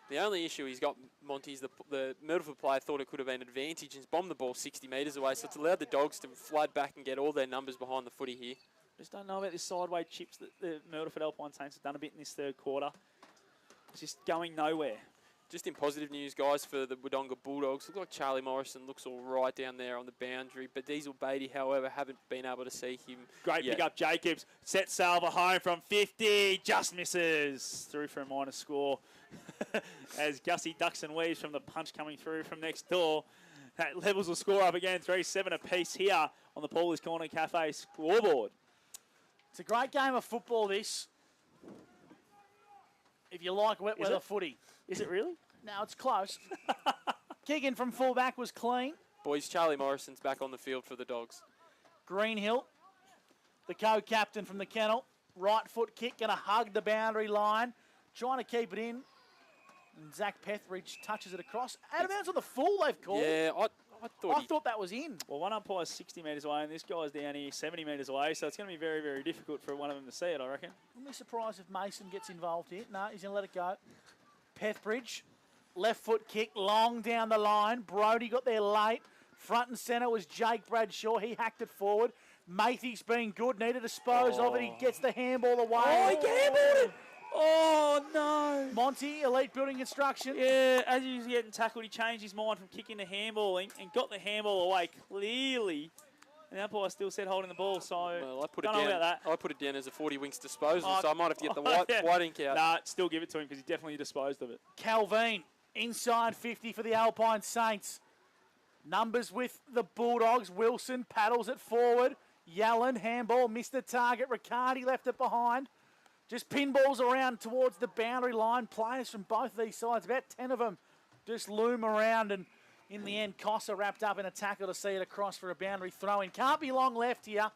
The only issue he's got, Monty, is the Myrtleford player thought it could have been an advantage and he's bombed the ball 60 metres away, so it's allowed the Dogs to flood back and get all their numbers behind the footy here. Just don't know about this sideways chips that the Myrtleford Alpine Saints have done a bit in this third quarter. It's just going nowhere. Just in positive news, guys, for the Wodonga Bulldogs, look like Charlie Morrison looks all right down there on the boundary, but Diesel Beatty, however, haven't been able to see him Great yet. pick up, Jacobs. Sets Salva home from 50. Just misses. Through for a minor score. As Gussie ducks and weaves from the punch coming through from next door. That levels the score up again. 3-7 apiece here on the Paulie's Corner Cafe scoreboard. It's a great game of football, this. If you like wet weather footy. Is it really? No, it's close. Kicking from fullback was clean. Boys, Charlie Morrison's back on the field for the Dogs. Greenhill, the co-captain from the kennel. Right foot kick, going to hug the boundary line. Trying to keep it in. And Zach Pethridge touches it across. Out of bounds on the full, they've called. Yeah, I thought that was in. Well, one umpire's 60 metres away and this guy's down here 70 metres away, so it's going to be very, very difficult for one of them to see it, I reckon. Wouldn't be surprised if Mason gets involved here. No, he's going to let it go. Pethridge, left foot kick, long down the line. Brody got there late. Front and centre was Jake Bradshaw. He hacked it forward. Matthew's been good, need to dispose of it. He gets the handball away. Oh, he gambled it! Oh, no. Monty, Elite Building Construction. Yeah, as he was getting tackled, he changed his mind from kicking to handballing and got the handball away clearly. And the umpire still said holding the ball, so well, I put don't it know down, about that. I put it down as a 40 winks disposal, so I might have to get the white ink out. Nah, still give it to him because he definitely disposed of it. Calvin, inside 50 for the Alpine Saints. Numbers with the Bulldogs. Wilson paddles it forward. Yellen, handball, missed the target. Riccardi left it behind. Just pinballs around towards the boundary line. Players from both these sides, about 10 of them, just loom around. And in the end, Cossa wrapped up in a tackle to see it across for a boundary throw-in. Can't be long left here.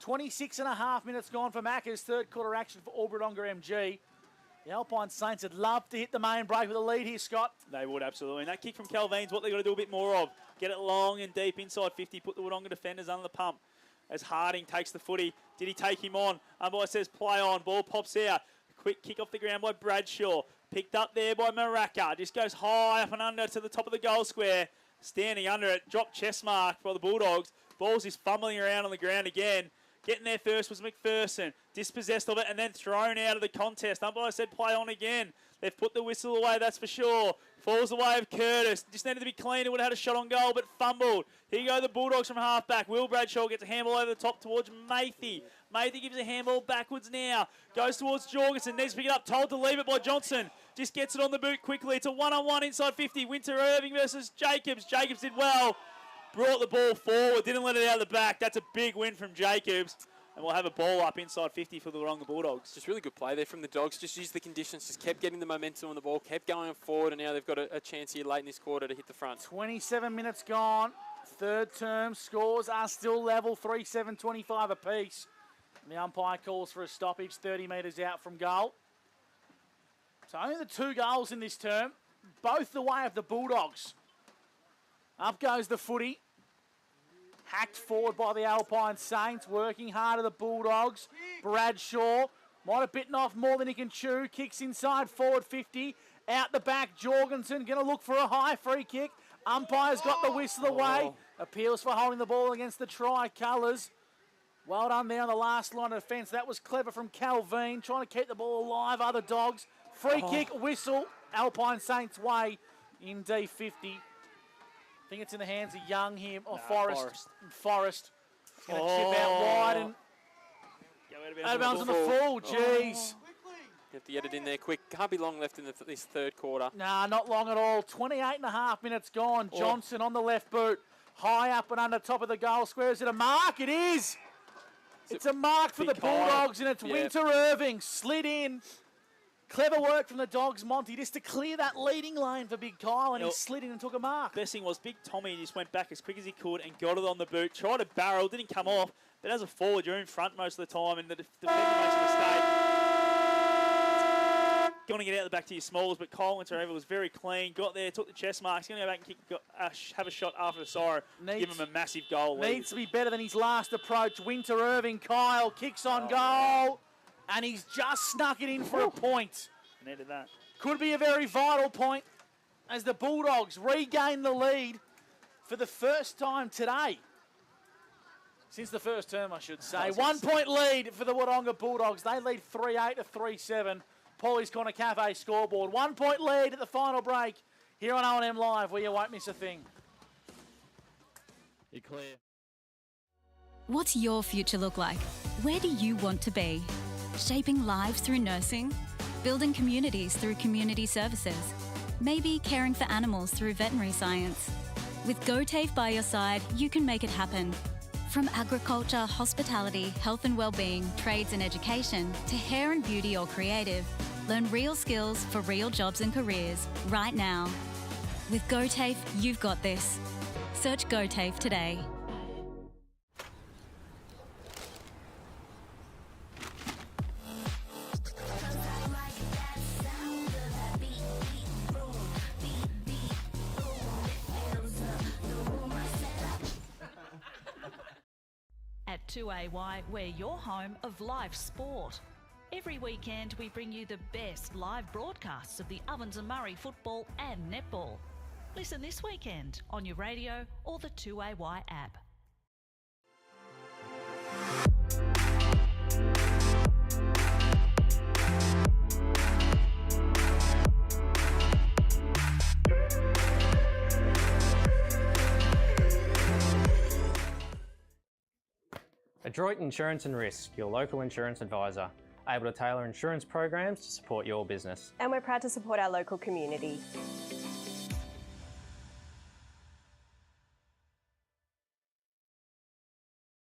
26.5 minutes gone for Maccas. Third quarter action for Wodonga MG. The Alpine Saints would love to hit the main break with a lead here, Scott. They would, absolutely. And that kick from Calvin's what they've got to do a bit more of. Get it long and deep inside 50. Put the Wodonga defenders under the pump. As Harding takes the footy. Did he take him on? Umpire says play on. Ball pops out. Quick kick off the ground by Bradshaw. Picked up there by Maraca. Just goes high up and under to the top of the goal square. Standing under it. Drop chest mark by the Bulldogs. Ball's just fumbling around on the ground again. Getting there first was McPherson. Dispossessed of it and then thrown out of the contest. Umpire said play on again. They've put the whistle away, that's for sure. Falls the way of Curtis. Just needed to be clean. It would have had a shot on goal, but fumbled. Here you go, the Bulldogs from half-back. Will Bradshaw gets a handball over the top towards Mathy. Mathy gives a handball backwards now. Goes towards Jorgensen. Needs to pick it up. Told to leave it by Johnson. Just gets it on the boot quickly. It's a one-on-one inside 50. Winter Irving versus Jacobs. Jacobs did well. Brought the ball forward. Didn't let it out of the back. That's a big win from Jacobs. And we'll have a ball up inside 50 for the Wodonga Bulldogs. Just really good play there from the Dogs. Just used the conditions, just kept getting the momentum on the ball, kept going forward, and now they've got a chance here late in this quarter to hit the front. 27 minutes gone. Third term. Scores are still level. 3-7-25 apiece. The umpire calls for a stoppage 30 metres out from goal. So only the 2 goals in this term, both the way of the Bulldogs. Up goes the footy. Hacked forward by the Alpine Saints, working hard at the Bulldogs. Bradshaw might have bitten off more than he can chew. Kicks inside, forward 50. Out the back, Jorgensen going to look for a high free kick. Umpire's got the whistle away. Appeals for holding the ball against the Tricolours. Well done there on the last line of defence. That was clever from Calvin, trying to keep the ball alive. Other Dogs. Free kick, whistle. Alpine Saints way in D50. I think it's in the hands of Young here, or Forrest. Forrest. It's going to chip out wide and out of bounds on the full. Jeez. You have to get it in there quick. Can't be long left in this third quarter. Nah, not long at all. 28.5 minutes gone. Johnson on the left boot. High up and under top of the goal square. Is it a mark? It is. It's a mark for the Bulldogs, and it's Winter Irving. Slid in. Clever work from the Dogs, Monty, just to clear that leading lane for Big Kyle, and he slid in and took a mark. Best thing was Big Tommy just went back as quick as he could and got it on the boot. Tried to barrel, didn't come off, but as a forward, you're in front most of the time, and the defender makes a mistake. Going to get out the back to your smalls, but Kyle Winter was very clean. Got there, took the chest marks. Going to go back and have a shot after the sorrow. Give him a massive goal. Needs to be better than his last approach. Winter Irving, Kyle kicks on goal, and he's just snuck it in for a point. Needed that. Could be a very vital point as the Bulldogs regain the lead for the first time today. Since the first term, I should say. 1 point lead for the Wodonga Bulldogs. They lead 3-8 to 3-7. Paulie's Corner Cafe scoreboard. 1 point lead at the final break here on O&M Live, where you won't miss a thing. You're clear. What's your future look like? Where do you want to be? Shaping lives through nursing? Building communities through community services? Maybe caring for animals through veterinary science? With GoTAFE by your side, you can make it happen. From agriculture, hospitality, health and wellbeing, trades and education, to hair and beauty or creative, learn real skills for real jobs and careers right now. With GoTAFE, you've got this. Search GoTAFE today. At 2AY, we're your home of live sport. Every weekend we bring you the best live broadcasts of the Ovens and Murray football and netball. Listen this weekend on your radio or the 2AY app. Adroit Insurance and Risk, your local insurance advisor, able to tailor insurance programs to support your business. And we're proud to support our local community.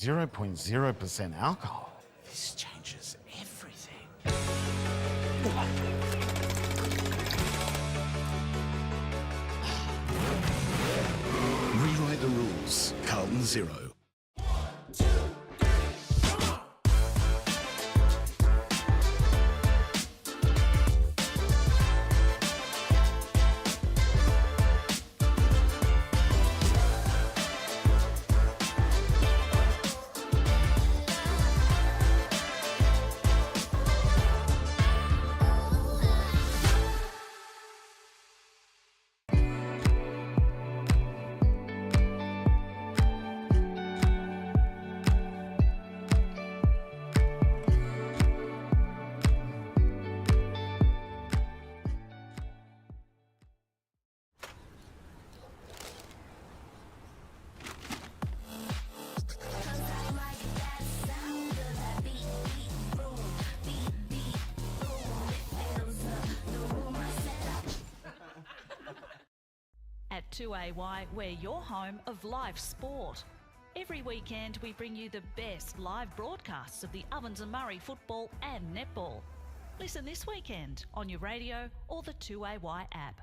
.0% alcohol. This changes everything. Rewrite the rules. Carlton Zero. At 2AY, we're your home of live sport. Every weekend we bring you the best live broadcasts of the Ovens and Murray football and netball. Listen this weekend on your radio or the 2AY app.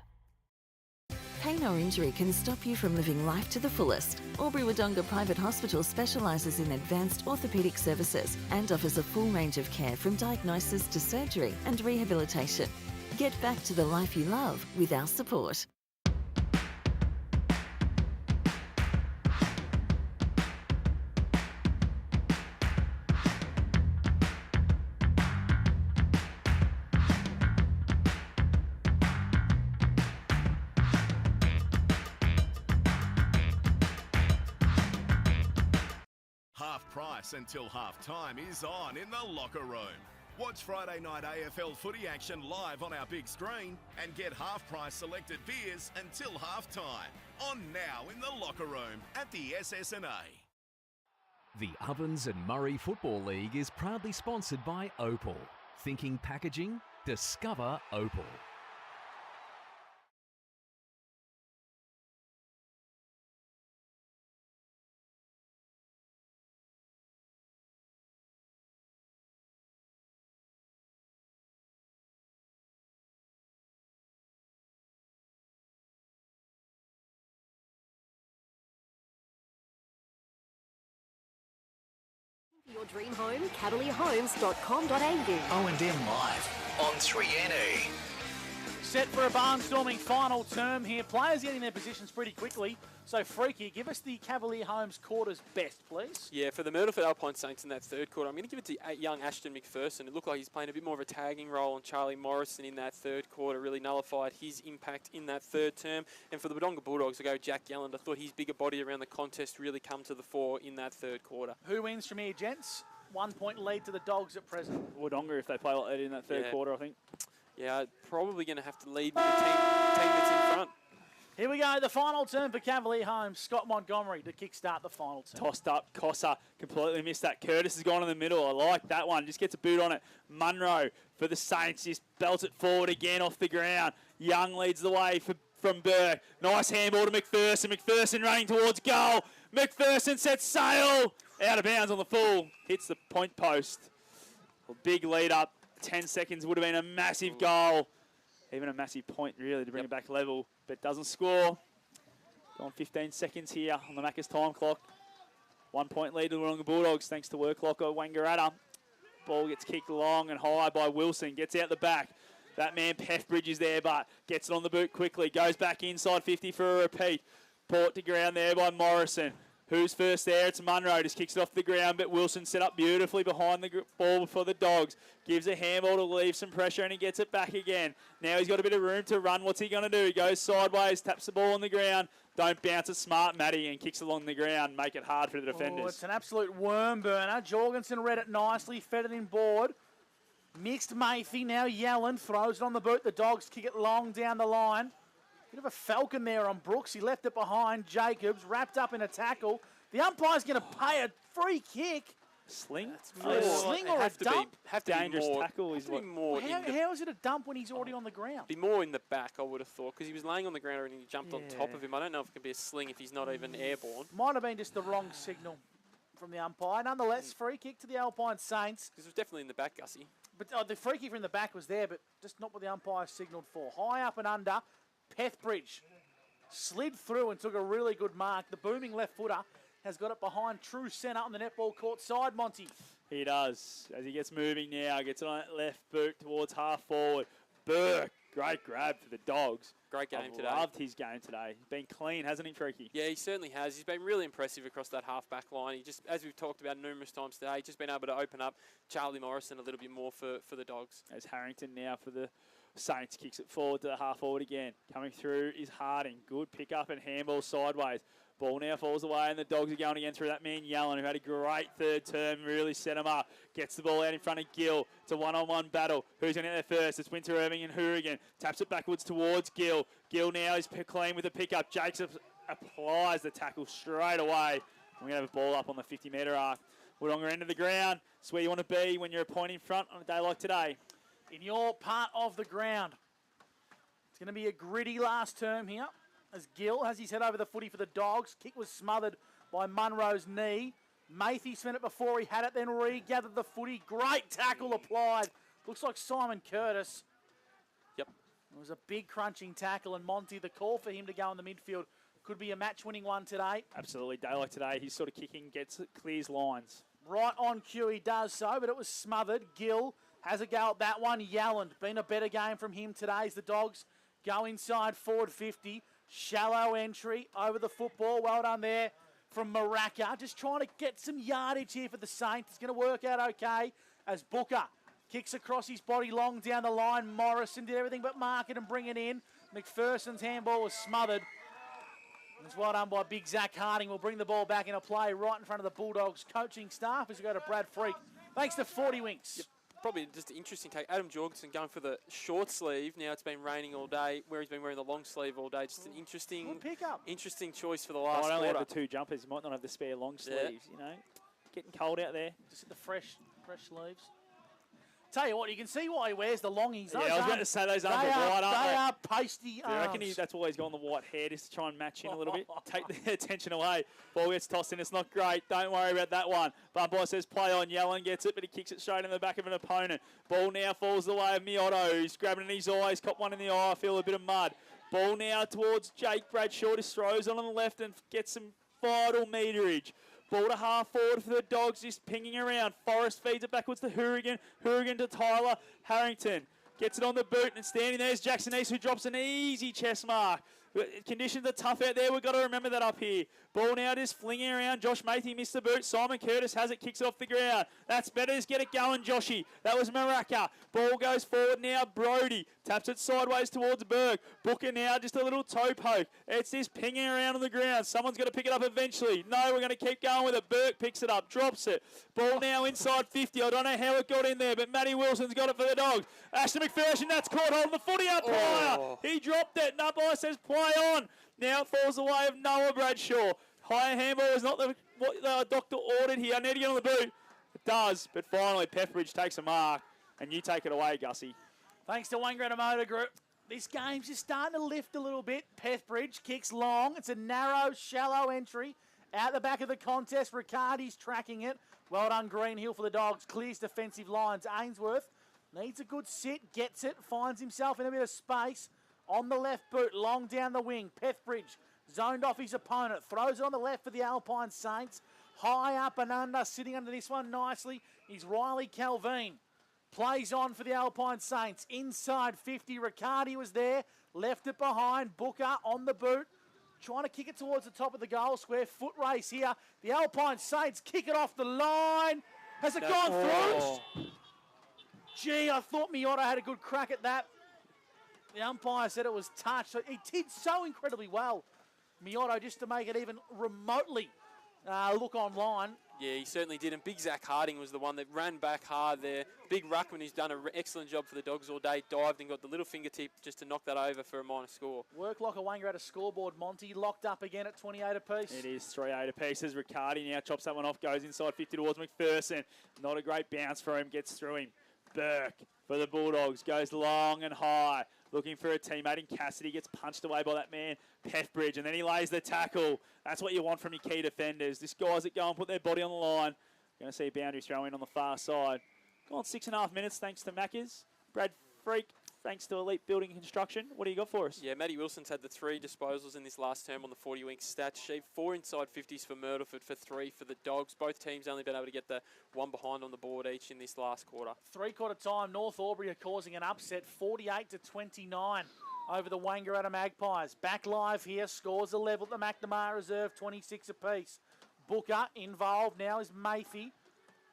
Pain or injury can stop you from living life to the fullest. Wodonga Private Hospital specialises in advanced orthopaedic services and offers a full range of care from diagnosis to surgery and rehabilitation. Get back to the life you love with our support. Half price until half time is on in the locker room. Watch Friday night AFL footy action live on our big screen and get half price selected beers until half time. On now in the locker room at the SS&A. The Ovens and Murray Football League is proudly sponsored by Opal. Thinking packaging? Discover Opal. Your dream home, cavalierhomes.com.au. O&M Live on 3NE. Set for a barnstorming final term here. Players getting their positions pretty quickly. So, Freaky, give us the Cavalier Homes quarters best, please. Yeah, for the Myrtleford Alpine Saints in that third quarter, I'm going to give it to young Ashton McPherson. It looked like he's playing a bit more of a tagging role, and Charlie Morrison in that third quarter really nullified his impact in that third term. And for the Wodonga Bulldogs, I go Jack Yellen. I thought his bigger body around the contest really come to the fore in that third quarter. Who wins from here, gents? 1 point lead to the Dogs at present. Wodonga, if they play like that in that third quarter, I think. Yeah, probably going to have to lead with the team that's in front. Here we go, the final turn for Cavalier Homes. Scott Montgomery to kickstart the final turn. Tossed up, Cossa completely missed that. Curtis has gone in the middle. I like that one. Just gets a boot on it. Munro for the Saints. Just belts it forward again off the ground. Young leads the way from Burke. Nice handball to McPherson. McPherson running towards goal. McPherson sets sail. Out of bounds on the full. Hits the point post. A big lead up. 10 seconds would have been a massive goal. Even a massive point, really, to bring it back level. But doesn't score. Gone 15 seconds here on the Macca's time clock. 1 point lead to the Wodonga Bulldogs, thanks to work locker Wangaratta. Ball gets kicked long and high by Wilson. Gets out the back. That man, Peffbridge, is there, but gets it on the boot quickly. Goes back inside 50 for a repeat. Brought to ground there by Morrison. Who's first there? It's Munro. Just kicks it off the ground, but Wilson set up beautifully behind the ball for the Dogs. Gives a handball to leave some pressure, and he gets it back again. Now he's got a bit of room to run. What's he going to do? He goes sideways, taps the ball on the ground. Don't bounce it smart, Matty, and kicks along the ground. Make it hard for the defenders. Oh, it's an absolute worm burner. Jorgensen read it nicely, fed it in board. Mixed Mayfield, now Yellen throws it on the boot. The Dogs kick it long down the line. Bit of a falcon there on Brooks. He left it behind. Jacobs wrapped up in a tackle. The umpire's going to pay a free kick. Sling? A sling or a dump? Dangerous tackle is what. How is it a dump when he's already on the ground? Be more in the back, I would have thought, because he was laying on the ground and he jumped on top of him. I don't know if it can be a sling if he's not even airborne. Might have been just the wrong signal from the umpire. Nonetheless, free kick to the Alpine Saints. Because it was definitely in the back, Gussie. But the free kick from the back was there, but just not what the umpire signalled for. High up and under, Pethbridge slid through and took a really good mark. The booming left footer has got it behind true centre on the netball court side, Monty. He does. As he gets moving now, gets it on that left boot towards half forward. Burke, great grab for the Dogs. Great game today. Loved his game today. He's been clean, hasn't he, Freaky? Yeah, he certainly has. He's been really impressive across that half-back line. He just, as we've talked about numerous times today, just been able to open up Charlie Morrison a little bit more for the Dogs. As Harrington now for the Saints kicks it forward to the half forward again. Coming through is Harding. Good pick up and handball sideways. Ball now falls away, and the Dogs are going again through that man Yellen, who had a great third term, really set him up. Gets the ball out in front of Gill. It's a one-on-one battle. Who's going to get there first? It's Winter Irving and Hourigan. Taps it backwards towards Gill. Gill now is clean with the pickup. Jacobs applies the tackle straight away. We're going to have a ball up on the 50-metre arc. Wodonga end of the ground. It's where you want to be when you're a point in front on a day like today. In your part of the ground. It's going to be a gritty last term here. As Gill has his head over the footy for the Dogs. Kick was smothered by Munro's knee. Mathy spent it before he had it, then regathered the footy. Great tackle applied. Looks like Simon Curtis. Yep. It was a big crunching tackle, and Monty, the call for him to go in the midfield could be a match-winning one today. Absolutely. Day like today, he's sort of kicking, clears lines. Right on cue, he does so, but it was smothered. Gill has a go at that one. Yellen, been a better game from him today as the Dogs go inside forward 50. Shallow entry over the football. Well done there from Maraca. Just trying to get some yardage here for the Saints. It's going to work out okay as Booker kicks across his body long down the line. Morrison did everything but mark it and bring it in. McPherson's handball was smothered. It's well done by big Zach Harding. Will bring the ball back into play right in front of the Bulldogs coaching staff as we go to Brad Freak. Thanks to 40 Winks. Yep. Probably just an interesting take. Adam Jorgensen going for the short sleeve. Now it's been raining all day, where he's been wearing the long sleeve all day. Just an interesting choice for the last quarter. I only have the two jumpers. You might not have the spare long sleeves, you know. Getting cold out there. Just the fresh sleeves. Tell you what, you can see why he wears the longies. Yeah, I was about to say those arms are white, aren't they? They are pasty arms. I reckon that's why he's gone the white hair, just to try and match in a little bit. Take the attention away. Ball gets tossed in. It's not great. Don't worry about that one. Umpire says play on. Yellen gets it, but he kicks it straight in the back of an opponent. Ball now falls the way of Mioto. He's grabbing in his eyes. Caught one in the eye. I feel a bit of mud. Ball now towards Jake Bradshaw. Just throws on the left and gets some vital meterage. Ball to half forward for the Dogs, just pinging around. Forrest feeds it backwards to Hourigan. Hourigan to Tyler. Harrington gets it on the boot, and standing there is Jackson East, who drops an easy chest mark. Conditions are tough out there. We've got to remember that up here. Ball now just flinging around. Josh Matey missed the boot. Simon Curtis has it, kicks it off the ground. That's better. Just get it going, Joshy. That was Maraca. Ball goes forward now. Brody taps it sideways towards Berg. Booker now, just a little toe poke. It's just pinging around on the ground. Someone's going to pick it up eventually. No, we're going to keep going with it. Berg picks it up, drops it. Ball now inside 50. I don't know how it got in there, but Matty Wilson's got it for the Dogs. Ashton McPherson, that's caught hold of the footy umpire. He dropped it. And umpire says play on. Now it falls the way of Noah Bradshaw. Higher handball is not what the doctor ordered here. I need to get on the boot. It does, but finally Pethbridge takes a mark, and you take it away, Gussie. Thanks to Wangaratta Motor Group. This game's just starting to lift a little bit. Pethbridge kicks long. It's a narrow, shallow entry. Out the back of the contest, Riccardi's tracking it. Well done, Greenhill for the Dogs. Clears defensive lines. Ainsworth needs a good sit, gets it, finds himself in a bit of space. On the left boot, long down the wing. Pethbridge zoned off his opponent. Throws it on the left for the Alpine Saints. High up and under, sitting under this one nicely, is Riley Calveen. Plays on for the Alpine Saints. Inside 50, Riccardi was there. Left it behind. Booker on the boot. Trying to kick it towards the top of the goal square. Foot race here. The Alpine Saints kick it off the line. Has it gone through? Gee, I thought Miotta had a good crack at that. The umpire said it was touched. So he did so incredibly well, Miotta, just to make it even remotely look online. Yeah, he certainly did. And big Zach Harding was the one that ran back hard there. Big ruckman, who's done an excellent job for the Dogs all day. Dived and got the little fingertip just to knock that over for a minor score. Work like a Wangaratta scoreboard, Monty. Locked up again at 28 apiece. It is 3-8 apiece as Riccardi now chops that one off, goes inside 50 towards McPherson. Not a great bounce for him, gets through him. Burke for the Bulldogs goes long and high, looking for a teammate in Cassidy, gets punched away by that man, Pethbridge, and then he lays the tackle. That's what you want from your key defenders. This guys that go and put their body on the line. Going to see a boundary throw in on the far side. Gone 6.5 minutes thanks to Maccas. Brad Freak, thanks to Elite Building Construction. What do you got for us? Yeah, Matty Wilson's had the 3 disposals in this last term on the 40 Winks stat sheet. 4 inside 50s for Myrtleford, for 3 for the Dogs. Both teams only been able to get the 1 behind on the board each in this last quarter. 3/4 time, North Albury are causing an upset, 48-29 over the Wangaratta Magpies. Back live here, scores a level at the McNamara Reserve, 26 apiece. Booker involved now is Mayfi.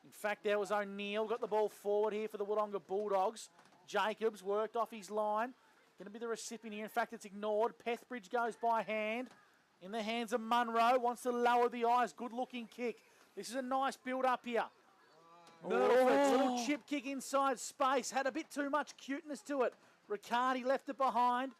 In fact, there was O'Neill, got the ball forward here for the Wodonga Bulldogs. Jacobs worked off his line. Going to be the recipient here. In fact, it's ignored. Pethbridge goes by hand. In the hands of Munro. Wants to lower the eyes. Good-looking kick. This is a nice build-up here. Myrtleford, little chip kick inside space. Had a bit too much cuteness to it. Riccardi left it behind.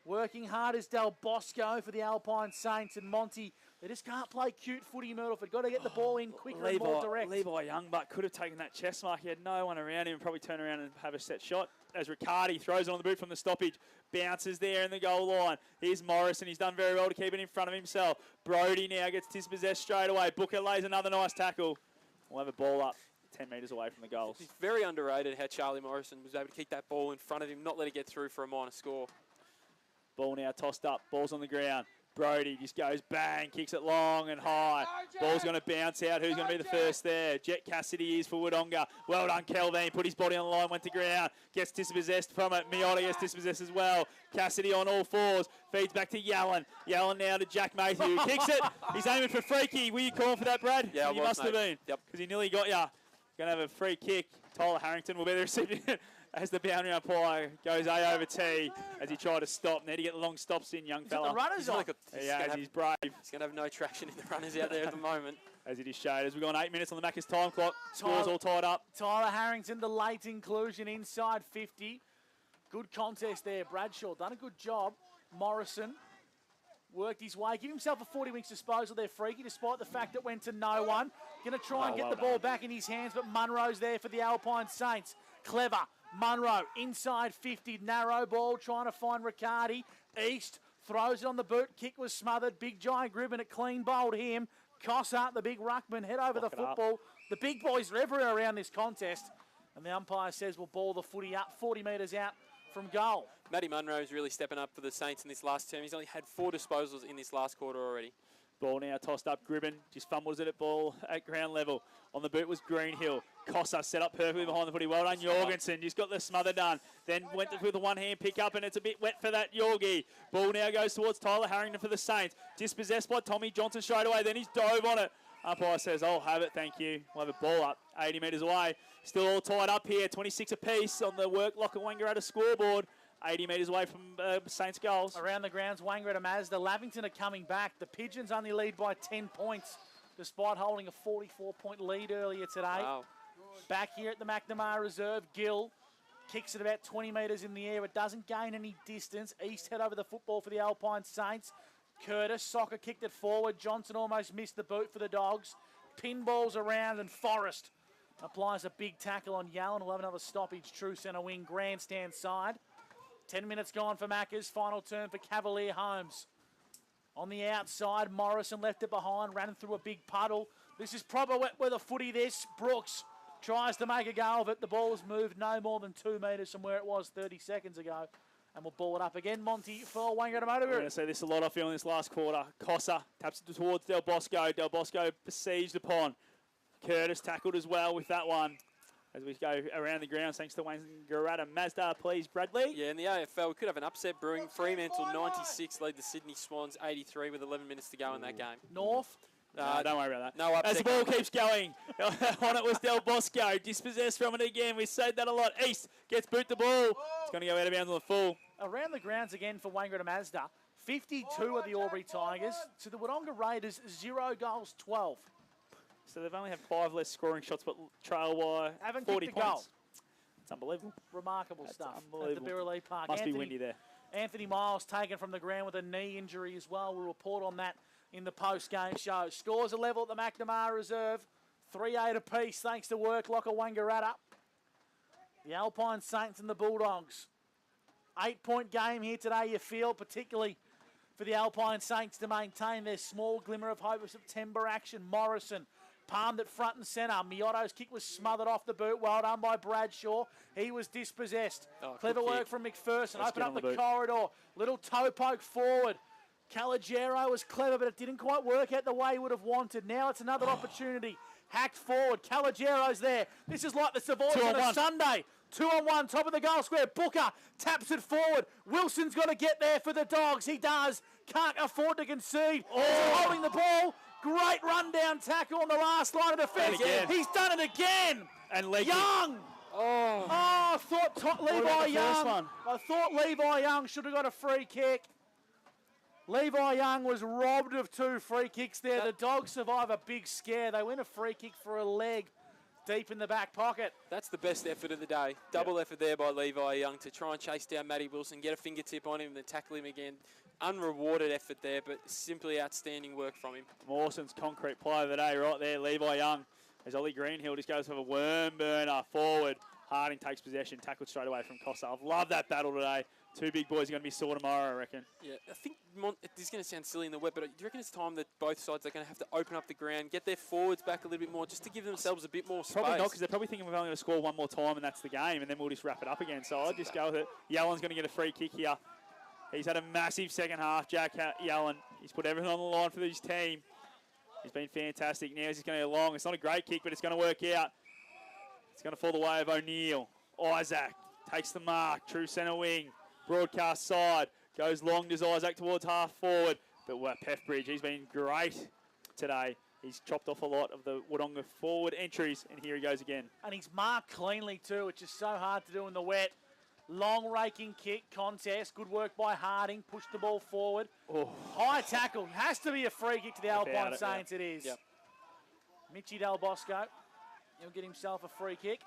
Working hard is Del Bosco for the Alpine Saints. And Monty, they just can't play cute footy, Myrtleford. Got to get the ball in quicker and more direct. Levi Youngbuck could have taken that chest mark. He had no one around him and probably turn around and have a set shot. As Riccardi throws it on the boot from the stoppage. Bounces there in the goal line. Here's Morrison. He's done very well to keep it in front of himself. Brody now gets dispossessed straight away. Booker lays another nice tackle. We'll have a ball up. 10 metres away from the goals. It's very underrated how Charlie Morrison was able to keep that ball in front of him, not let it get through for a minor score. Ball now tossed up, ball's on the ground. Brody just goes bang, kicks it long and high. Ball's going to bounce out. Who's going to be the first there? Jet Cassidy is for Wodonga. Well done, Kelvin. Put his body on the line, went to ground. Gets dispossessed from it. Miotta gets dispossessed as well. Cassidy on all fours. Feeds back to Yellen. Yellen now to Jack Mayhew. Kicks it. He's aiming for freaky. Were you calling for that, Brad? Yeah, you must have been. Yep. Because he nearly got you. Going to have a free kick. Tyler Harrington will be the recipient as the boundary umpire goes A over T as he tried to stop. Need to get the long stops in, young fella. The runners on. He's brave. He's going to have no traction in the runners out there at the moment. As it is showed, as we've gone 8 minutes on the Macca's time clock. Scores all tied up. Tyler Harrington, the late inclusion inside 50. Good contest there. Bradshaw done a good job. Morrison worked his way. Give himself a 40 wings disposal there, Freaky, despite the fact it went to no one. Going to try and get the ball back in his hands, but Munro's there for the Alpine Saints. Clever. Munro inside 50. Narrow ball trying to find Riccardi. East throws it on the boot. Kick was smothered. Big giant grip and it clean bowled him. Cossart, the big ruckman, head over the football. The big boys are everywhere around this contest. And the umpire says we'll ball the footy up 40 metres out from goal. Matty Munro's really stepping up for the Saints in this last term. He's only had 4 disposals in this last quarter already. Ball now tossed up. Gribben just fumbles it at ball at ground level. On the boot was Greenhill. Cossa set up perfectly behind the footy. Well done, Jorgensen. Just got the smother done. Then went with a one-hand pick up, and it's a bit wet for that Yorgie. Ball now goes towards Tyler Harrington for the Saints. Dispossessed by Tommy Johnson straight away. Then he's dove on it. Umpire says, I'll have it, thank you. We'll have a ball up 80 metres away. Still all tied up here. 26 apiece on the work locker Wangaratta scoreboard. 80 metres away from Saints goals. Around the grounds, Wangaratta Mazda. Lavington are coming back. The Pigeons only lead by 10 points, despite holding a 44-point lead earlier today. Wow. Back here at the McNamara Reserve, Gill kicks it about 20 metres in the air. It doesn't gain any distance. East head over the football for the Alpine Saints. Curtis, Soccer kicked it forward. Johnson almost missed the boot for the Dogs. Pinballs around and Forrest applies a big tackle on Yellen. We'll have another stoppage, true centre wing, grandstand side. 10 minutes gone for Macca's. Final turn for Cavalier Holmes. On the outside, Morrison left it behind, ran through a big puddle. This is proper wet weather footy, this. Brooks tries to make a go of it. The ball's moved no more than 2 metres from where it was 30 seconds ago. And we'll ball it up again. Monty for Wangaratta Motor. We're going to see this a lot, I feel, in this last quarter. Cossa taps it towards Del Bosco. Del Bosco besieged upon. Curtis tackled as well with that one. As we go around the ground, thanks to Wangaratta Mazda, please, Bradley. Yeah, in the AFL, we could have an upset brewing. Fremantle 96 lead the Sydney Swans 83 with 11 minutes to go in that game. North. No, don't worry about that. No upset. As the ball keeps going, on it was Del Bosco. Dispossessed from it again. We said that a lot. East gets boot the ball. It's going to go out of bounds on the full. Around the grounds again for Wangaratta Mazda. 52 of the Albury Tigers. To the Wodonga Raiders, 0 goals, 12. So they've only had 5 less scoring shots, but trail by Haven't 40 kicked a points. goal. It's unbelievable. Remarkable That's stuff unbelievable. at the Birrelea Park. Must be windy there. Anthony Miles taken from the ground with a knee injury as well. We'll report on that in the post-game show. Scores a level at the McNamara Reserve. 3-8 apiece thanks to work locker Wangaratta. The Alpine Saints and the Bulldogs. 8-point game here today, you feel, particularly for the Alpine Saints to maintain their small glimmer of hope of September action. Morrison palmed it front and centre. Miotto's kick was smothered off the boot. Well done by Bradshaw. He was dispossessed. Clever work from McPherson. Open up the corridor. Little toe poke forward. Calogero was clever, but it didn't quite work out the way he would have wanted. Now it's another opportunity. Hacked forward. Calogero's there. This is like the Savoys on a Sunday. 2-on-1, top of the goal square. Booker taps it forward. Wilson's got to get there for the Dogs. He does. Can't afford to concede. Holding the ball. Great rundown tackle on the last line of defence. He's done it again. And Young. I thought Levi Young. I thought Levi Young should have got a free kick. Levi Young was robbed of 2 free kicks there. The Dogs survive a big scare. They win a free kick for a leg deep in the back pocket. That's the best effort of the day. Double effort there by Levi Young to try and chase down Matty Wilson, get a fingertip on him, and then tackle him again. Unrewarded effort there, but simply outstanding work from him. Mawson's concrete play of the day right there, Levi Young. As Ollie Greenhill just goes for a worm burner forward. Harding takes possession, tackled straight away from Costa. I've loved that battle today. Two big boys are going to be sore tomorrow, I reckon. Yeah, I think this is going to sound silly in the wet, but do you reckon it's time that both sides are going to have to open up the ground, get their forwards back a little bit more, just to give themselves a bit more space? Probably not, because they're probably thinking we're only going to score one more time and that's the game, and then we'll just wrap it up again. So I'd just go with it. Yellen's going to get a free kick here. He's had a massive second half, Jack Yellen. He's put everything on the line for his team. He's been fantastic. Now he's going to go long. It's not a great kick, but it's going to work out. It's going to fall the way of O'Neill. Isaac takes the mark. True centre wing. Broadcast side. Goes long, does Isaac towards half forward. But Peffbridge, he's been great today. He's chopped off a lot of the Wodonga forward entries, and here he goes again. And he's marked cleanly too, which is so hard to do in the wet. Long raking kick contest. Good work by Harding. Pushed the ball forward. Oh. High tackle. Has to be a free kick to the Alpine Saints. It is. Yep. Mitchy Del Bosco. He'll get himself a free kick.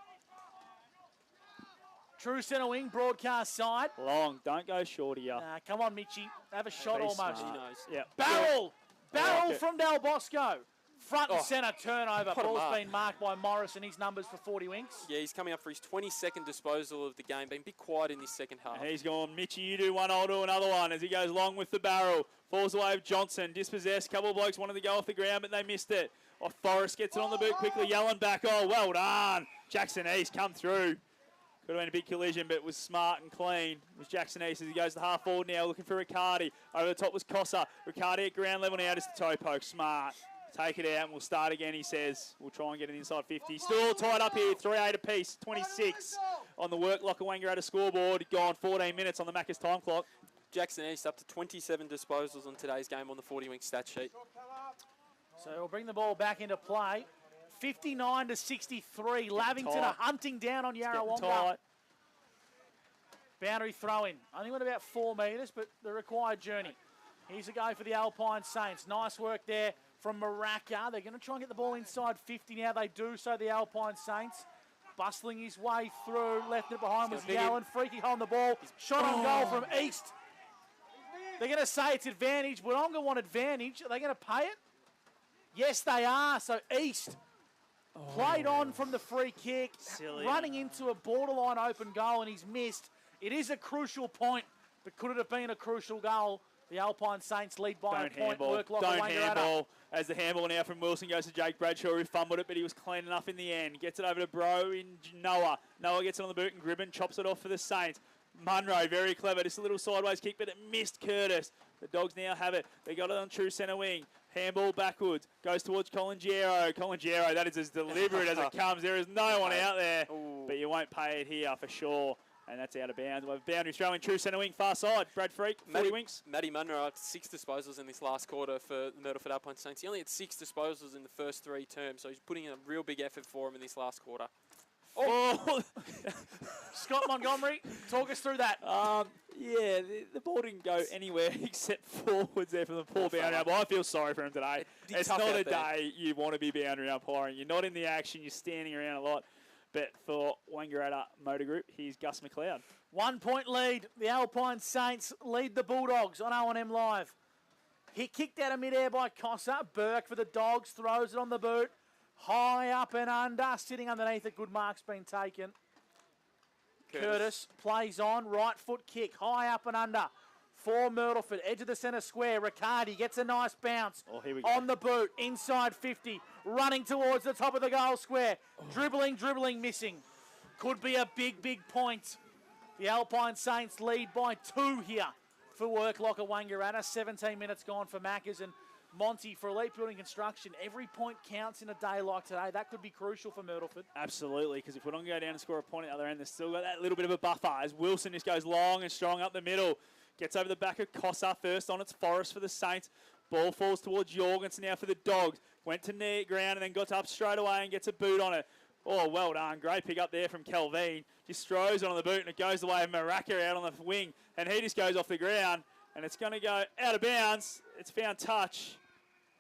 True centre wing. Broadcast side. Long. Don't go short here. Come on, Mitchy. Have a shot almost. He knows. Yeah. Barrel. Barrel from Del Bosco. Front and centre turnover. What a Ball's mark. been marked by Morris and his numbers for 40 winks. Yeah, he's coming up for his 22nd disposal of the game. Been a bit quiet in this second half. And he's gone, Mitchy, you do one, I'll do another one. As he goes long with the barrel. Falls away with Johnson. Dispossessed. Couple of blokes wanted to go off the ground, but they missed it. Forrest gets it on the boot quickly. Yellen back. Oh, well done. Jackson East come through. Could have been a big collision, but it was smart and clean. It was Jackson East as he goes to half forward now, looking for Riccardi. Over the top was Cossa. Riccardi at ground level now, just the toe poke. Smart. Take it out and we'll start again, he says. We'll try and get it inside 50. Still tied up here, 3-8 apiece, 26 on the work locker Wangaratta scoreboard. Gone 14 minutes on the Macca's time clock. Jackson East up to 27 disposals on today's game on the 40-wing stat sheet. So we'll bring the ball back into play. 59-63. Lavington are hunting down on Yarrawonga. Boundary throw in. Only went about 4 metres, but the required journey. Here's a go for the Alpine Saints. Nice work there from Maraca. They're going to try and get the ball inside 50 now. They do so, the Alpine Saints. Bustling his way through. Left it behind was Yellen. Freaky on the ball. Shot on goal from East. They're going to say it's advantage. Wodonga want advantage. Are they going to pay it? Yes, they are. So East played on from the free kick. Silly. Running into a borderline open goal, and he's missed. It is a crucial point, but could it have been a crucial goal? The Alpine Saints lead by a point. Work locker Don't handball. As the handball now from Wilson goes to Jake Bradshaw, who fumbled it, but he was clean enough in the end. Gets it over to Bro in Noah. Noah gets it on the boot, and Gribben chops it off for the Saints. Munro, very clever. Just a little sideways kick, but it missed Curtis. The Dogs now have it. They got it on true centre wing. Handball backwards. Goes towards Colangiero. Colangiero, that is as deliberate as it comes. There is no one out there, but you won't pay it here for sure. And that's out of bounds. We've boundary throw in true centre wing, far side. Brad Freak, 40 winks. Matty Munro had 6 disposals in this last quarter for the Myrtleford Alpine Saints. He only had 6 disposals in the first 3 terms, so he's putting in a real big effort for him in this last quarter. Scott Montgomery, talk us through that. Yeah, the ball didn't go anywhere except forwards there from the poor boundary umpire. I feel sorry for him today. It's not a day you want to be boundary umpiring. You're not in the action. You're standing around a lot. But for Wangaratta Motor Group, here's Gus McLeod. 1 point lead. The Alpine Saints lead the Bulldogs on O&M Live. He kicked out of midair by Cossa. Burke for the Dogs, throws it on the boot. High up and under, sitting underneath it. Good mark's been taken. Curtis plays on, right foot kick, high up and under. For Myrtleford, edge of the centre square. Riccardi gets a nice bounce on the boot, inside 50, running towards the top of the goal square. Dribbling, missing. Could be a big point. The Alpine Saints lead by 2 here for work locker Wangaratta. 17 minutes gone for Maccas, and Monty, for Elite Building Construction, every point counts in a day like today. That could be crucial for Myrtleford. Absolutely, because if we don't go down and score a point at the other end, they've still got that little bit of a buffer as Wilson just goes long and strong up the middle. Gets over the back of Cossa first on its Forest for the Saints. Ball falls towards Jorgensen now for the Dogs. Went to near ground and then got up straight away and gets a boot on it. Oh, well done. Great pick up there from Kelvin. Just throws it on the boot and it goes the way of Maraca out on the wing. And he just goes off the ground and it's going to go out of bounds. It's found touch.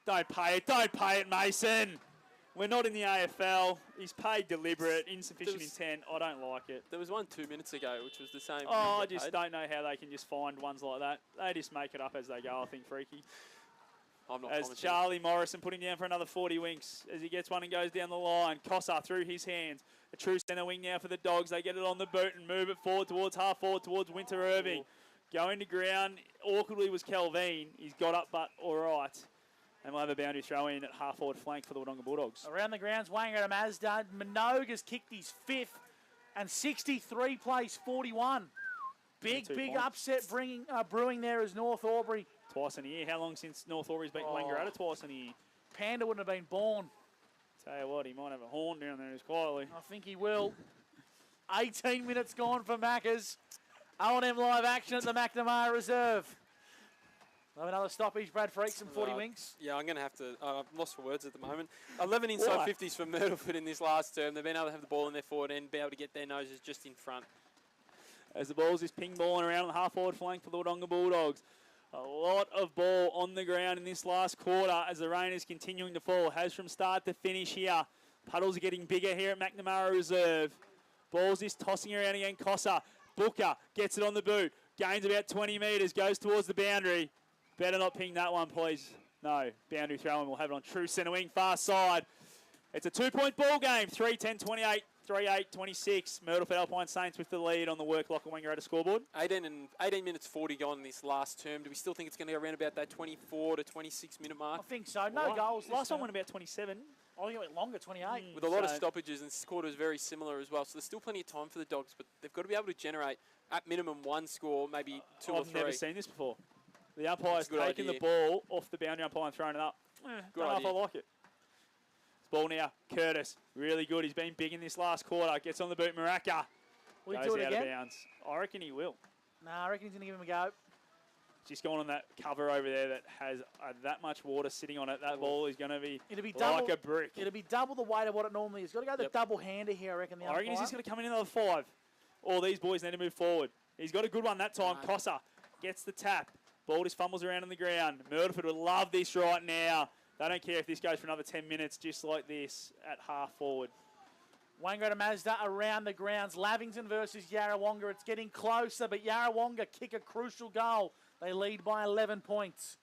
Don't pay it, Mason. We're not in the AFL. He's paid deliberate, insufficient intent. I don't like it. There was one 2 minutes ago, which was the same. Oh, I just don't know how they can just find ones like that. They just make it up as they go, I think, Freaky. I'm not as commenting. Charlie Morrison putting down for another 40 winks as he gets one and goes down the line. Cossa through his hands. A true centre wing now for the Dogs. They get it on the boot and move it forward towards half forward towards Winter Irving. Going to ground, awkwardly was Calvin. He's got up, but all right. And we'll have a boundary throw in at half-forward flank for the Wodonga Bulldogs. Around the grounds, Wodonga to Mazda. Minogue has kicked his 5th, and 63 plays 41. Big points. upset brewing there as North Albury. Twice in a year. How long since North Albury's beaten Wangaratta twice in a year? Panda wouldn't have been born. Tell you what, he might have a horn down there as quietly. I think he will. 18 minutes gone for Maccas. O&M live action at the McNamara Reserve. We'll have another stoppage, Brad Freaks and 40 winks. Yeah, I'm going to have to... I've lost for words at the moment. 11 inside 50s for Myrtleford in this last term. They've been able to have the ball in their forward end, be able to get their noses just in front. As the ball's just ping-balling around on the half-forward flank for the Wodonga Bulldogs. A lot of ball on the ground in this last quarter as the rain is continuing to fall. Has from start to finish here. Puddles are getting bigger here at McNamara Reserve. Ball's just tossing around again. Cossa. Booker gets it on the boot. Gains about 20 metres. Goes towards the boundary. Better not ping that one, please. No. Boundary throw, and we'll have it on true centre wing, far side. It's a 2-point ball game. 3-10-28. 3-8-26. Myrtleford Alpine Saints with the lead on the work lock and Wangaratta scoreboard. 18 minutes 40 gone in this last term. Do we still think it's going to go around about that 24 to 26 minute mark? I think so. No goals. Last one went about 27. I think it went longer, 28. With a lot of stoppages, and this quarter is very similar as well. So there's still plenty of time for the Dogs, but they've got to be able to generate at minimum one score, maybe two or three. I've never seen this before. The umpire's taking the ball off the boundary umpire and throwing it up. Don't know if I like it. Ball now, Curtis, really good. He's been big in this last quarter. Gets on the boot, Maraka. Will he do it out again? of bounds. I reckon he will. I reckon he's going to give him a go. Just going on that cover over there that has that much water sitting on it. That ball is going to be double, like a brick. It'll be double the weight of what it normally is. Got to go the double-hander here, I reckon. I reckon he's just going to come in another 5. All these boys need to move forward. He's got a good one that time. Cossa gets the tap. Ball just fumbles around on the ground. Myrtleford would love this right now. They don't care if this goes for another 10 minutes, just like this at half forward. Wangaratta Mazda around the grounds. Lavington versus Yarrawonga. It's getting closer, but Yarrawonga kick a crucial goal. They lead by 11 points.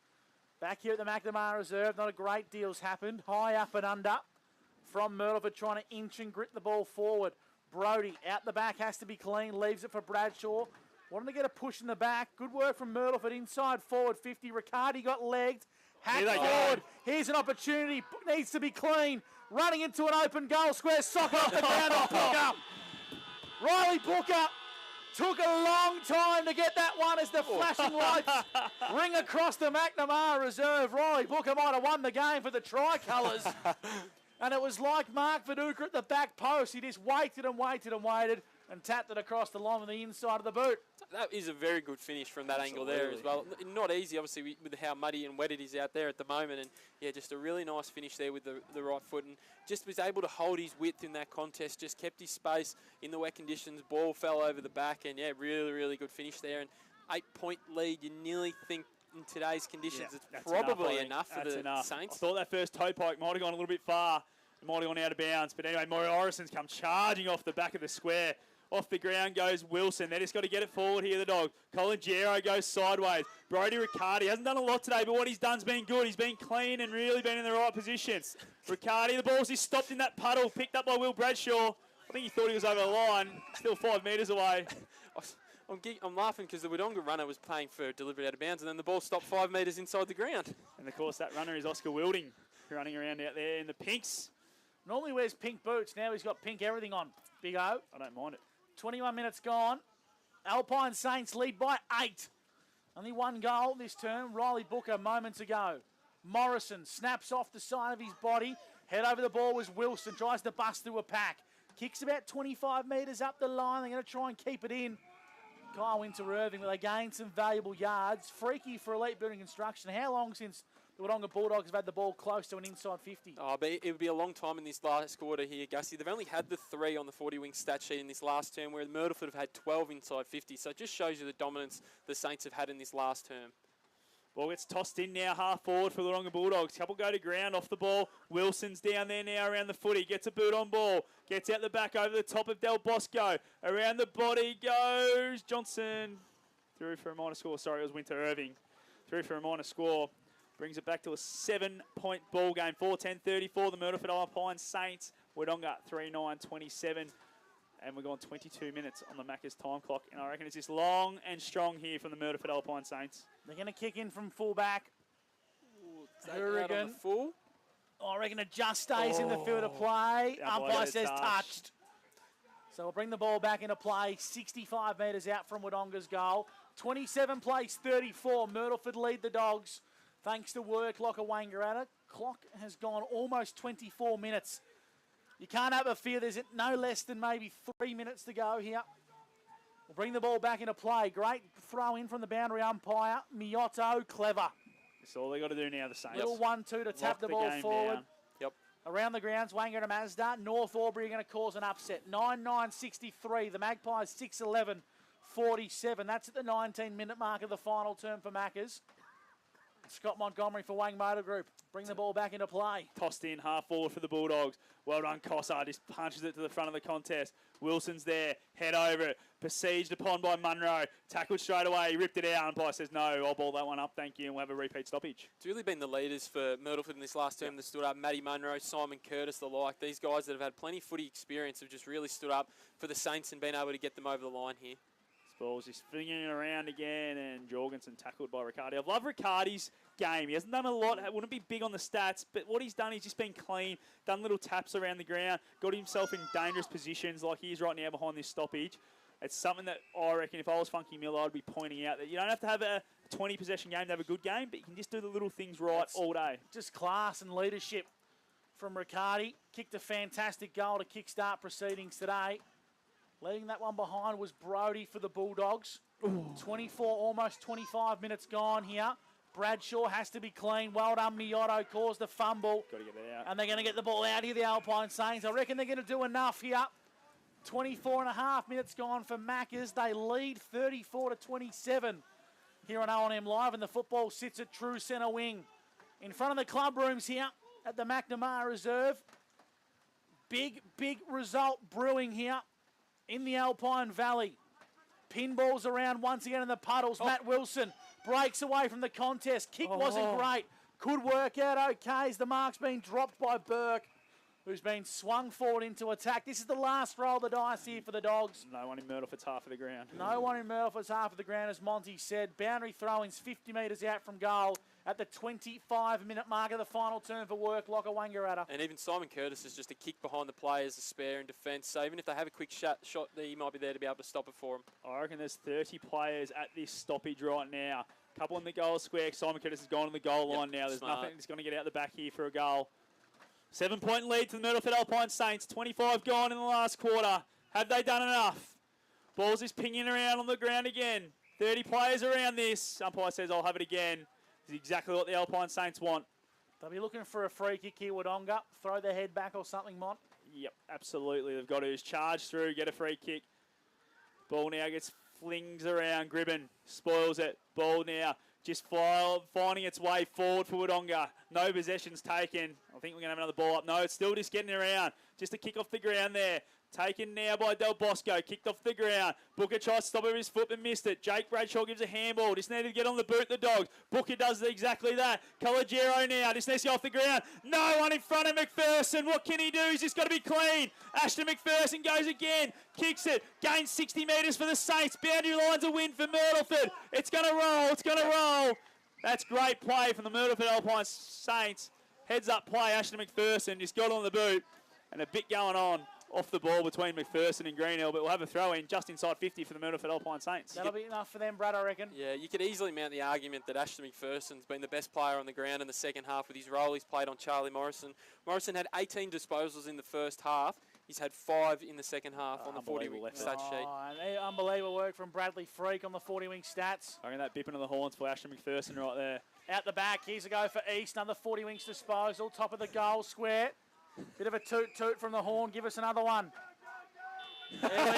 Back here at the McNamara Reserve, not a great deal's happened. High up and under from Myrtleford, trying to inch and grit the ball forward. Brody out the back, has to be clean, leaves it for Bradshaw. Wanting to get a push in the back. Good work from Myrtleford inside forward 50. Riccardi got legged. Hack forward. Here's an opportunity. Needs to be clean. Running into an open goal square. Sock off the ground on Booker. Riley Booker took a long time to get that one as the flashing lights ring across the McNamara Reserve. Riley Booker might have won the game for the Tricolours. And it was like Mark Viduka at the back post. He just waited and waited and waited and tapped it across the line on the inside of the boot. That is a very good finish from that angle there as well. Not easy, obviously, with how muddy and wet it is out there at the moment. And, yeah, just a really nice finish there with the right foot. And just was able to hold his width in that contest, just kept his space in the wet conditions. Ball fell over the back. And, yeah, really, really good finish there. And 8-point lead, you nearly think in today's conditions it's probably enough for the Saints. I thought that first toe poke might have gone a little bit far. It might have gone out of bounds. But anyway, Maury Orison's come charging off the back of the square. Off the ground goes Wilson. They just got to get it forward here, the dog. Colin Gero goes sideways. Brody Riccardi hasn't done a lot today, but what he's done's been good. He's been clean and really been in the right position. Riccardi, the ball's just stopped in that puddle, picked up by Will Bradshaw. I think he thought he was over the line. Still 5 metres away. I'm laughing because the Wodonga runner was playing for delivery out of bounds, and then the ball stopped 5 metres inside the ground. And, of course, that runner is Oscar Wilding, running around out there in the pinks. Normally wears pink boots. Now he's got pink everything on. Big O. I don't mind it. 21 minutes gone. Alpine Saints lead by 8. Only one goal this term. Riley Booker moments ago. Morrison snaps off the side of his body. Head over the ball was Wilson. Tries to bust through a pack. Kicks about 25 metres up the line. They're going to try and keep it in. Kyle Winter-Irving, but they gained some valuable yards. Freaky for Elite Building Construction. How long since the Wodonga Bulldogs have had the ball close to an inside 50? But it would be a long time in this last quarter here, Gussie. They've only had the 3 on the 40-wing stat sheet in this last term, where Myrtleford have had 12 inside 50. So it just shows you the dominance the Saints have had in this last term. Ball gets tossed in now, half forward for the Wodonga Bulldogs. Couple go to ground off the ball. Wilson's down there now around the footy. Gets a boot on ball. Gets out the back over the top of Del Bosco. Around the body goes Johnson. Through for a minor score. Sorry, it was Winter-Irving. Through for a minor score. Brings it back to a 7-point ball game. 4-10-34. The Myrtleford Alpine Saints. Wodonga 3-9-27. And we're going 22 minutes on the Macca's time clock. And I reckon it's just long and strong here from the Myrtleford Alpine Saints. They're going to kick in from fullback. Hourigan. Full. I reckon it just stays in the field of play. The umpire Umpire says says touched. touched. So we'll bring the ball back into play. 65 metres out from Wodonga's goal. 27 plays 34. Myrtleford lead the Dogs thanks to work Locker Wangaratta. Clock has gone almost 24 minutes. You can't have a fear there's no less than maybe 3 minutes to go here. We'll bring the ball back into play. Great throw in from the boundary umpire. Miotto, clever. That's all they got to do now, the Saints. Little 1-2 to tap the ball game forward. down. Yep. Around the grounds, Wangaratta Mazda. North Albury are going to cause an upset. 9-9-63. The Magpies 6-11-47. That's at the 19-minute mark of the final term for Maccas. Scott Montgomery for Wang Motor Group. Bring the ball back into play. Tossed in, half forward for the Bulldogs. Well done, Cossar. Just punches it to the front of the contest. Wilson's there. Head over it. Besieged upon by Munro. Tackled straight away. He ripped it out. Umpire says, no, I'll ball that one up. Thank you. And we'll have a repeat stoppage. It's really been the leaders for Myrtleford in this last term that stood up. Matty Munro, Simon Curtis, the like. These guys that have had plenty of footy experience have just really stood up for the Saints and been able to get them over the line here. Ball's just flinging it around again, and Jorgensen tackled by Riccardi. I love Riccardi's game. He hasn't done a lot. Wouldn't be big on the stats, but what he's done, he's just been clean, done little taps around the ground, got himself in dangerous positions like he is right now behind this stoppage. It's something that I reckon if I was Funky Miller, I'd be pointing out that you don't have to have a 20-possession game to have a good game, but you can just do the little things right all day. Just class and leadership from Riccardi. Kicked a fantastic goal to kickstart proceedings today. Leading that one behind was Brodie for the Bulldogs. 24, almost 25 minutes gone here. Bradshaw has to be clean. Well done, Miotto caused the fumble. Got to get it out. And they're going to get the ball out here, the Alpine Saints. I reckon they're going to do enough here. 24 and a half minutes gone for Maccas. They lead 34-27 here on O&M Live, and the football sits at true centre wing. In front of the club rooms here at the McNamara Reserve. Big result brewing here in the Alpine Valley. Pinballs around once again in the puddles. Matt Wilson breaks away from the contest. Kick wasn't great. Could work out okay as the mark's been dropped by Burke, who's been swung forward into attack. This is the last roll of the dice here for the Dogs. No one in Myrtleford's half of the ground. No one in Myrtleford's half of the ground, as Monty said. Boundary throw-ins 50 metres out from goal at the 25-minute mark of the final turn for work, Locker Wangaratta. And even Simon Curtis is just a kick behind the play as a spare in defence. So even if they have a quick shot there, he might be there to be able to stop it for him. I reckon there's 30 players at this stoppage right now. Couple in the goal square. Simon Curtis has gone on the goal line now. There's nothing that's going to get out the back here for a goal. 7-point lead to the Myrtleford Alpine Saints. 25 gone in the last quarter. Have they done enough? Ball's just pinging around on the ground again. 30 players around this. Umpire says, I'll have it again. This is exactly what the Alpine Saints want. They'll be looking for a free kick here, Wodonga. Throw their head back or something, Mont. Yep, absolutely. They've got to just charge through, get a free kick. Ball now gets flings around. Gribben spoils it. Ball now just finding its way forward for Wodonga. No possessions taken. I think we're going to have another ball up. No, it's still just getting around. Just a kick off the ground there. Taken now by Del Bosco. Kicked off the ground. Booker tries to stop it with his foot but missed it. Jake Bradshaw gives a handball. Just needed to get on the boot, the Dogs. Booker does exactly that. Calogero now. Just needs to go off the ground. No one in front of McPherson. What can he do? He's just got to be clean. Ashton McPherson goes again. Kicks it. Gains 60 metres for the Saints. Boundary line's a win for Myrtleford. It's going to roll. It's going to roll. That's great play from the Myrtleford Alpine Saints. Heads up play. Ashton McPherson just got on the boot. And a bit going on off the ball between McPherson and Greenhill, but we'll have a throw in just inside 50 for the Myrtleford Alpine Saints. That'll be enough for them, Brad, I reckon. Yeah, you could easily mount the argument that Ashton McPherson's been the best player on the ground in the second half with his role he's played on Charlie Morrison. Morrison had 18 disposals in the first half. He's had 5 in the second half on the 40-wing stat sheet. And unbelievable work from Bradley Freak on the 40-wing stats. I reckon that bip into the horns for Ashton McPherson right there. Out the back, here's a go for East. Another 40-wings disposal. Top of the goal square. Bit of a toot-toot from the horn. Give us another one. There we go.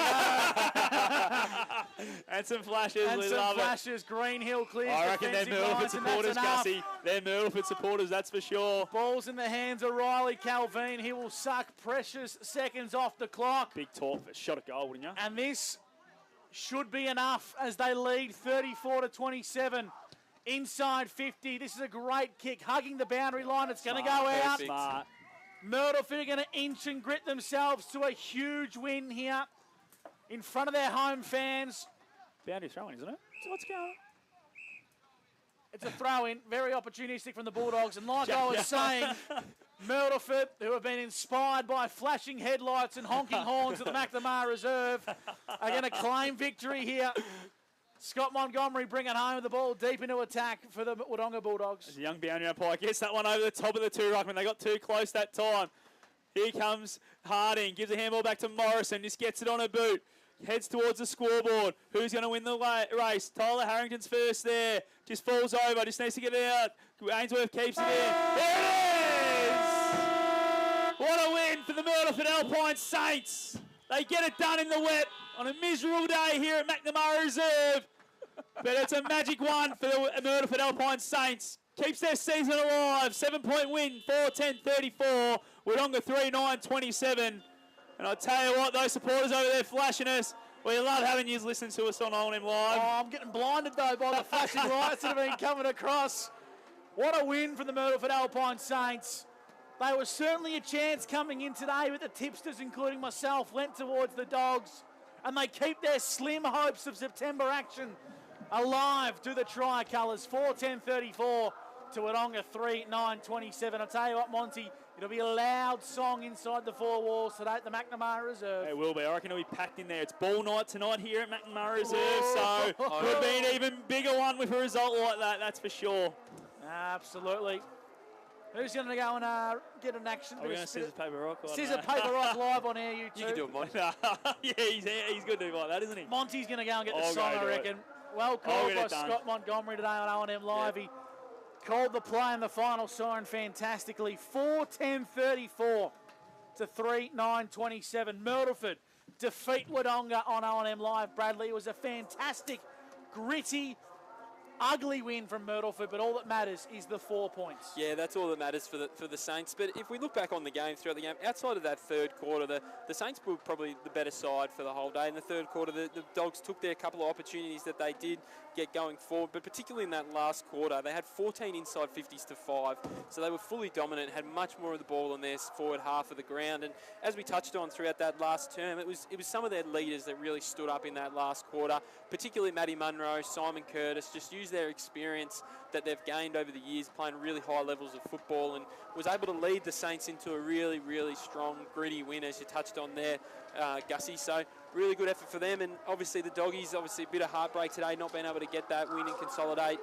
And some flashes. And we some love flashes. Greenhill clears. I reckon they're Myrtleford supporters, Gussie. They're Myrtleford supporters, that's for sure. Ball's in the hands of Riley Calvin. He will suck precious seconds off the clock. Big talk for a shot at goal, wouldn't you? And this should be enough as they lead 34-27. Inside 50. This is a great kick. Hugging the boundary line. It's going to go out. Smart. Myrtleford are going to inch and grit themselves to a huge win here in front of their home fans. Boundary throwing, isn't it? So what's going on? It's a throw-in, very opportunistic from the Bulldogs. And like I was saying, Myrtleford, who have been inspired by flashing headlights and honking horns at the McNamara Reserve, are going to claim victory here. Scott Montgomery bringing home the ball deep into attack for the Wodonga Bulldogs. The young boundary umpire gets that one over the top of the two ruckman. They got too close that time. Here comes Harding, gives a handball back to Morrison, just gets it on a boot. Heads towards the scoreboard. Who's going to win the race? Tyler Harrington's first there. Just falls over. Just needs to get it out. Ainsworth keeps it in. There it is! What a win for the Myrtleford Alpine Saints. They get it done in the wet on a miserable day here at McNamara Reserve. But it's a magic one for the Myrtleford Alpine Saints. Keeps their season alive. 7-point win, 4-10-34. Wodonga 3-9-27. And I tell you what, those supporters over there flashing us, we love having you listen to us on OMFNL Live. Oh, I'm getting blinded, though, by the flashing lights that have been coming across. What a win for the Myrtleford Alpine Saints. They were certainly a chance coming in today, but the tipsters, including myself, went towards the Dogs, and they keep their slim hopes of September action alive to the tricolours. 4-10-34 to Wodonga 3-9-27. I'll tell you what, Monty, it'll be a loud song inside the four walls today at the McNamara Reserve. It will be. I reckon it'll be packed in there. It's ball night tonight here at McNamara Reserve, so could be an even bigger one with a result like that, that's for sure. Absolutely. Who's going to go and get an action? Are we going to scissors, paper, rock? Scissors, paper, rock live on air, you two. You can do it, Monty. Yeah, he's good to do like that, isn't he? Monty's going to go and get the song, I reckon. Well called by Scott Montgomery today on OMFNL Live. He called the play in the final siren fantastically. 4-10-34 to 3-9-27. Myrtleford defeat Wodonga on OMFNL Live. Bradley, it was a fantastic, gritty, ugly win from Myrtleford, but all that matters is the 4 points. Yeah, that's all that matters for the Saints. But if we look back on the game, throughout the game, outside of that third quarter, the Saints were probably the better side for the whole day. In the third quarter, the Dogs took their couple of opportunities that they did get going forward, but particularly in that last quarter, they had 14 inside 50s to 5, so they were fully dominant, had much more of the ball on their forward half of the ground. And as we touched on throughout that last term, it was some of their leaders that really stood up in that last quarter, particularly Matty Munro, Simon Curtis, just used their experience that they've gained over the years playing really high levels of football, and was able to lead the Saints into a really, really strong, gritty win, as you touched on there, Gussie. So really good effort for them, and obviously the Doggies, obviously a bit of heartbreak today, not being able to get that win and consolidate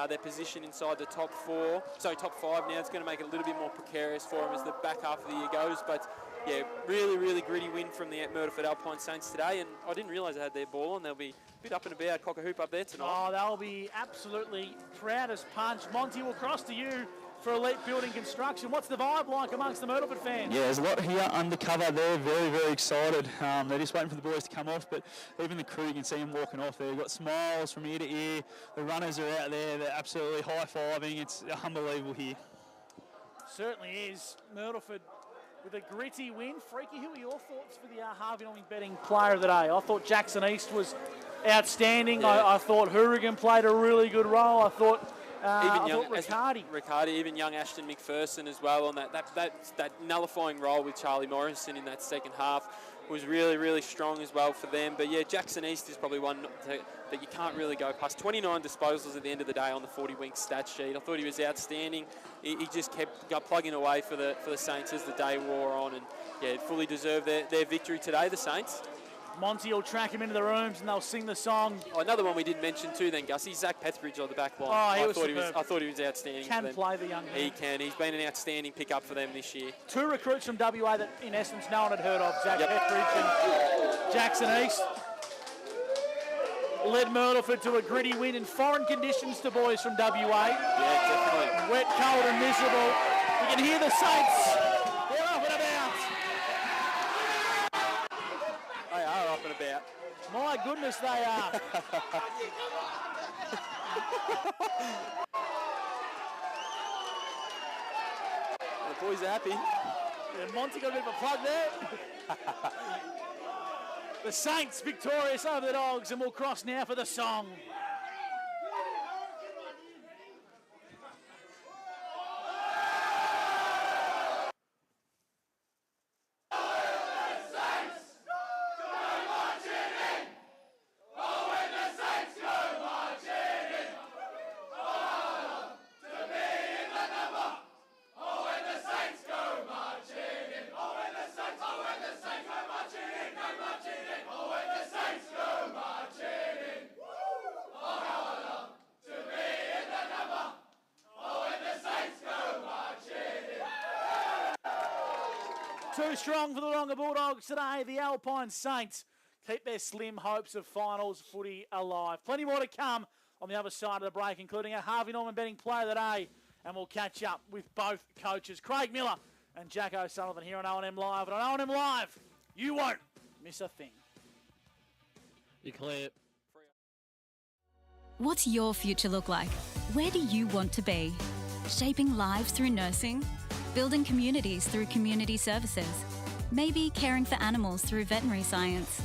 their position inside the top 5 now. It's going to make it a little bit more precarious for them as the back half of the year goes, but yeah, really, really gritty win from the Myrtleford Alpine Saints today, and I didn't realise they had their ball on. They'll be a bit up and about, cock a hoop up there tonight. Oh, they'll be absolutely proud as punch. Monty, will cross to you for Elite Building Construction. What's the vibe like amongst the Myrtleford fans? Yeah, there's a lot here undercover. They're very, very excited. They're just waiting for the boys to come off, but even the crew, you can see them walking off there. They've got smiles from ear to ear. The runners are out there. They're absolutely high-fiving. It's unbelievable here. Certainly is. Myrtleford with a gritty win. Freaky, who are your thoughts for the Harvey Norman betting player of the day? I thought Jackson East was outstanding. Yeah. I thought Hourigan played a really good role. I thought Riccardi, even young Ashton McPherson as well on that nullifying role with Charlie Morrison in that second half was really, really strong as well for them. But yeah, Jackson East is probably one that you can't really go past. 29 disposals at the end of the day on the 40-wing stat sheet. I thought he was outstanding. He just got plugging away for the Saints as the day wore on, and yeah, fully deserved their victory today, the Saints. Monty will track him into the rooms and they'll sing the song. Oh, another one we didn't mention too then, Gussie, Zach Pethridge on the back line. I thought he was outstanding. Can play the young man. He can. He's been an outstanding pickup for them this year. 2 recruits from WA that in essence no one had heard of, Zach Pethridge and Jackson East. Led Myrtleford to a gritty win in foreign conditions to boys from WA. Yeah, definitely. Wet, cold and miserable. You can hear the Saints. They're up and about. They are up and about. My goodness, they are. The boys are happy. Yeah, Monty got a bit of a plug there. The Saints victorious over the Dogs, and we'll cross now for the song. Too strong for the Wodonga Bulldogs today. The Alpine Saints keep their slim hopes of finals footy alive. Plenty more to come on the other side of the break, including a Harvey Norman betting play of the day. And we'll catch up with both coaches, Craig Miller and Jack O'Sullivan, here on O&M Live. And on O&M Live, you won't miss a thing. You clear. What's your future look like? Where do you want to be? Shaping lives through nursing? Building communities through community services? Maybe caring for animals through veterinary science?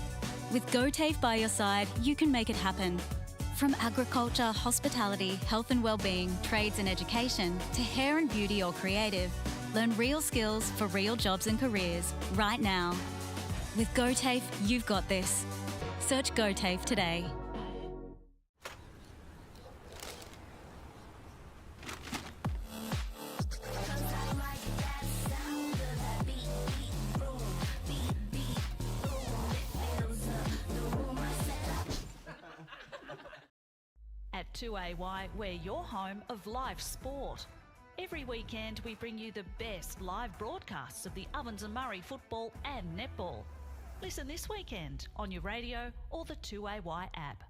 With GoTAFE by your side, you can make it happen. From agriculture, hospitality, health and wellbeing, trades and education, to hair and beauty or creative, learn real skills for real jobs and careers right now. With GoTAFE, you've got this. Search GoTAFE today. At 2AY, we're your home of live sport. Every weekend we bring you the best live broadcasts of the Ovens and Murray football and netball. Listen this weekend on your radio or the 2AY app.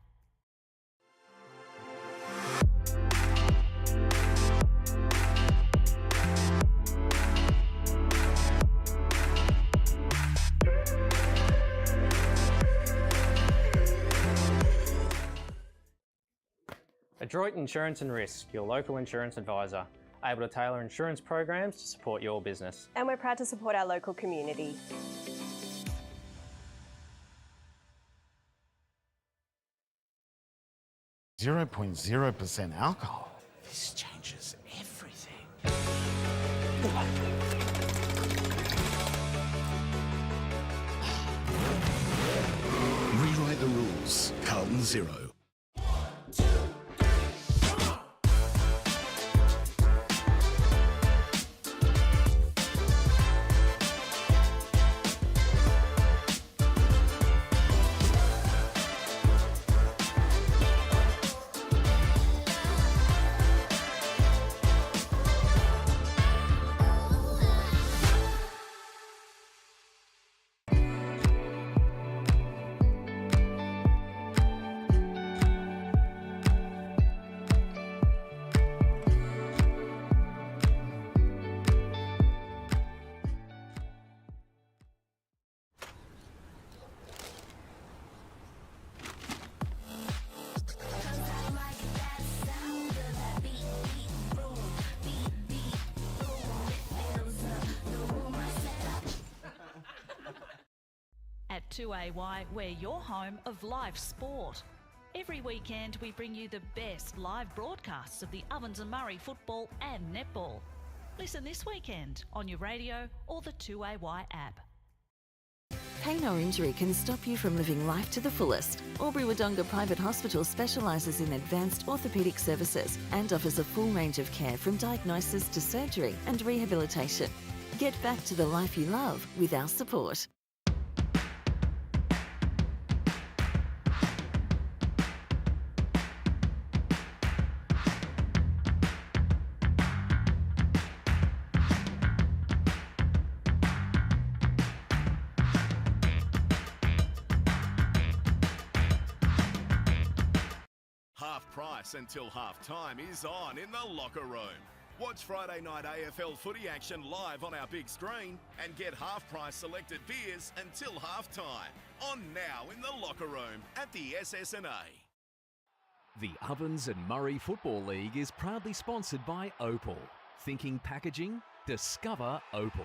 Adroit Insurance and Risk, your local insurance advisor, able to tailor insurance programs to support your business. And we're proud to support our local community. .0% alcohol. This changes everything. Rewrite the rules. Carlton Zero. At 2AY, we're your home of live sport. Every weekend we bring you the best live broadcasts of the Ovens and Murray football and netball. Listen this weekend on your radio or the 2AY app. Pain or injury can stop you from living life to the fullest. Wodonga Private Hospital specialises in advanced orthopaedic services and offers a full range of care from diagnosis to surgery and rehabilitation. Get back to the life you love with our support. Half price until half time is on in the locker room. Watch Friday night AFL footy action live on our big screen and get half price selected beers until half time. On now in the locker room at the SS&A. The Ovens and Murray Football League is proudly sponsored by Opal. Thinking packaging? Discover Opal.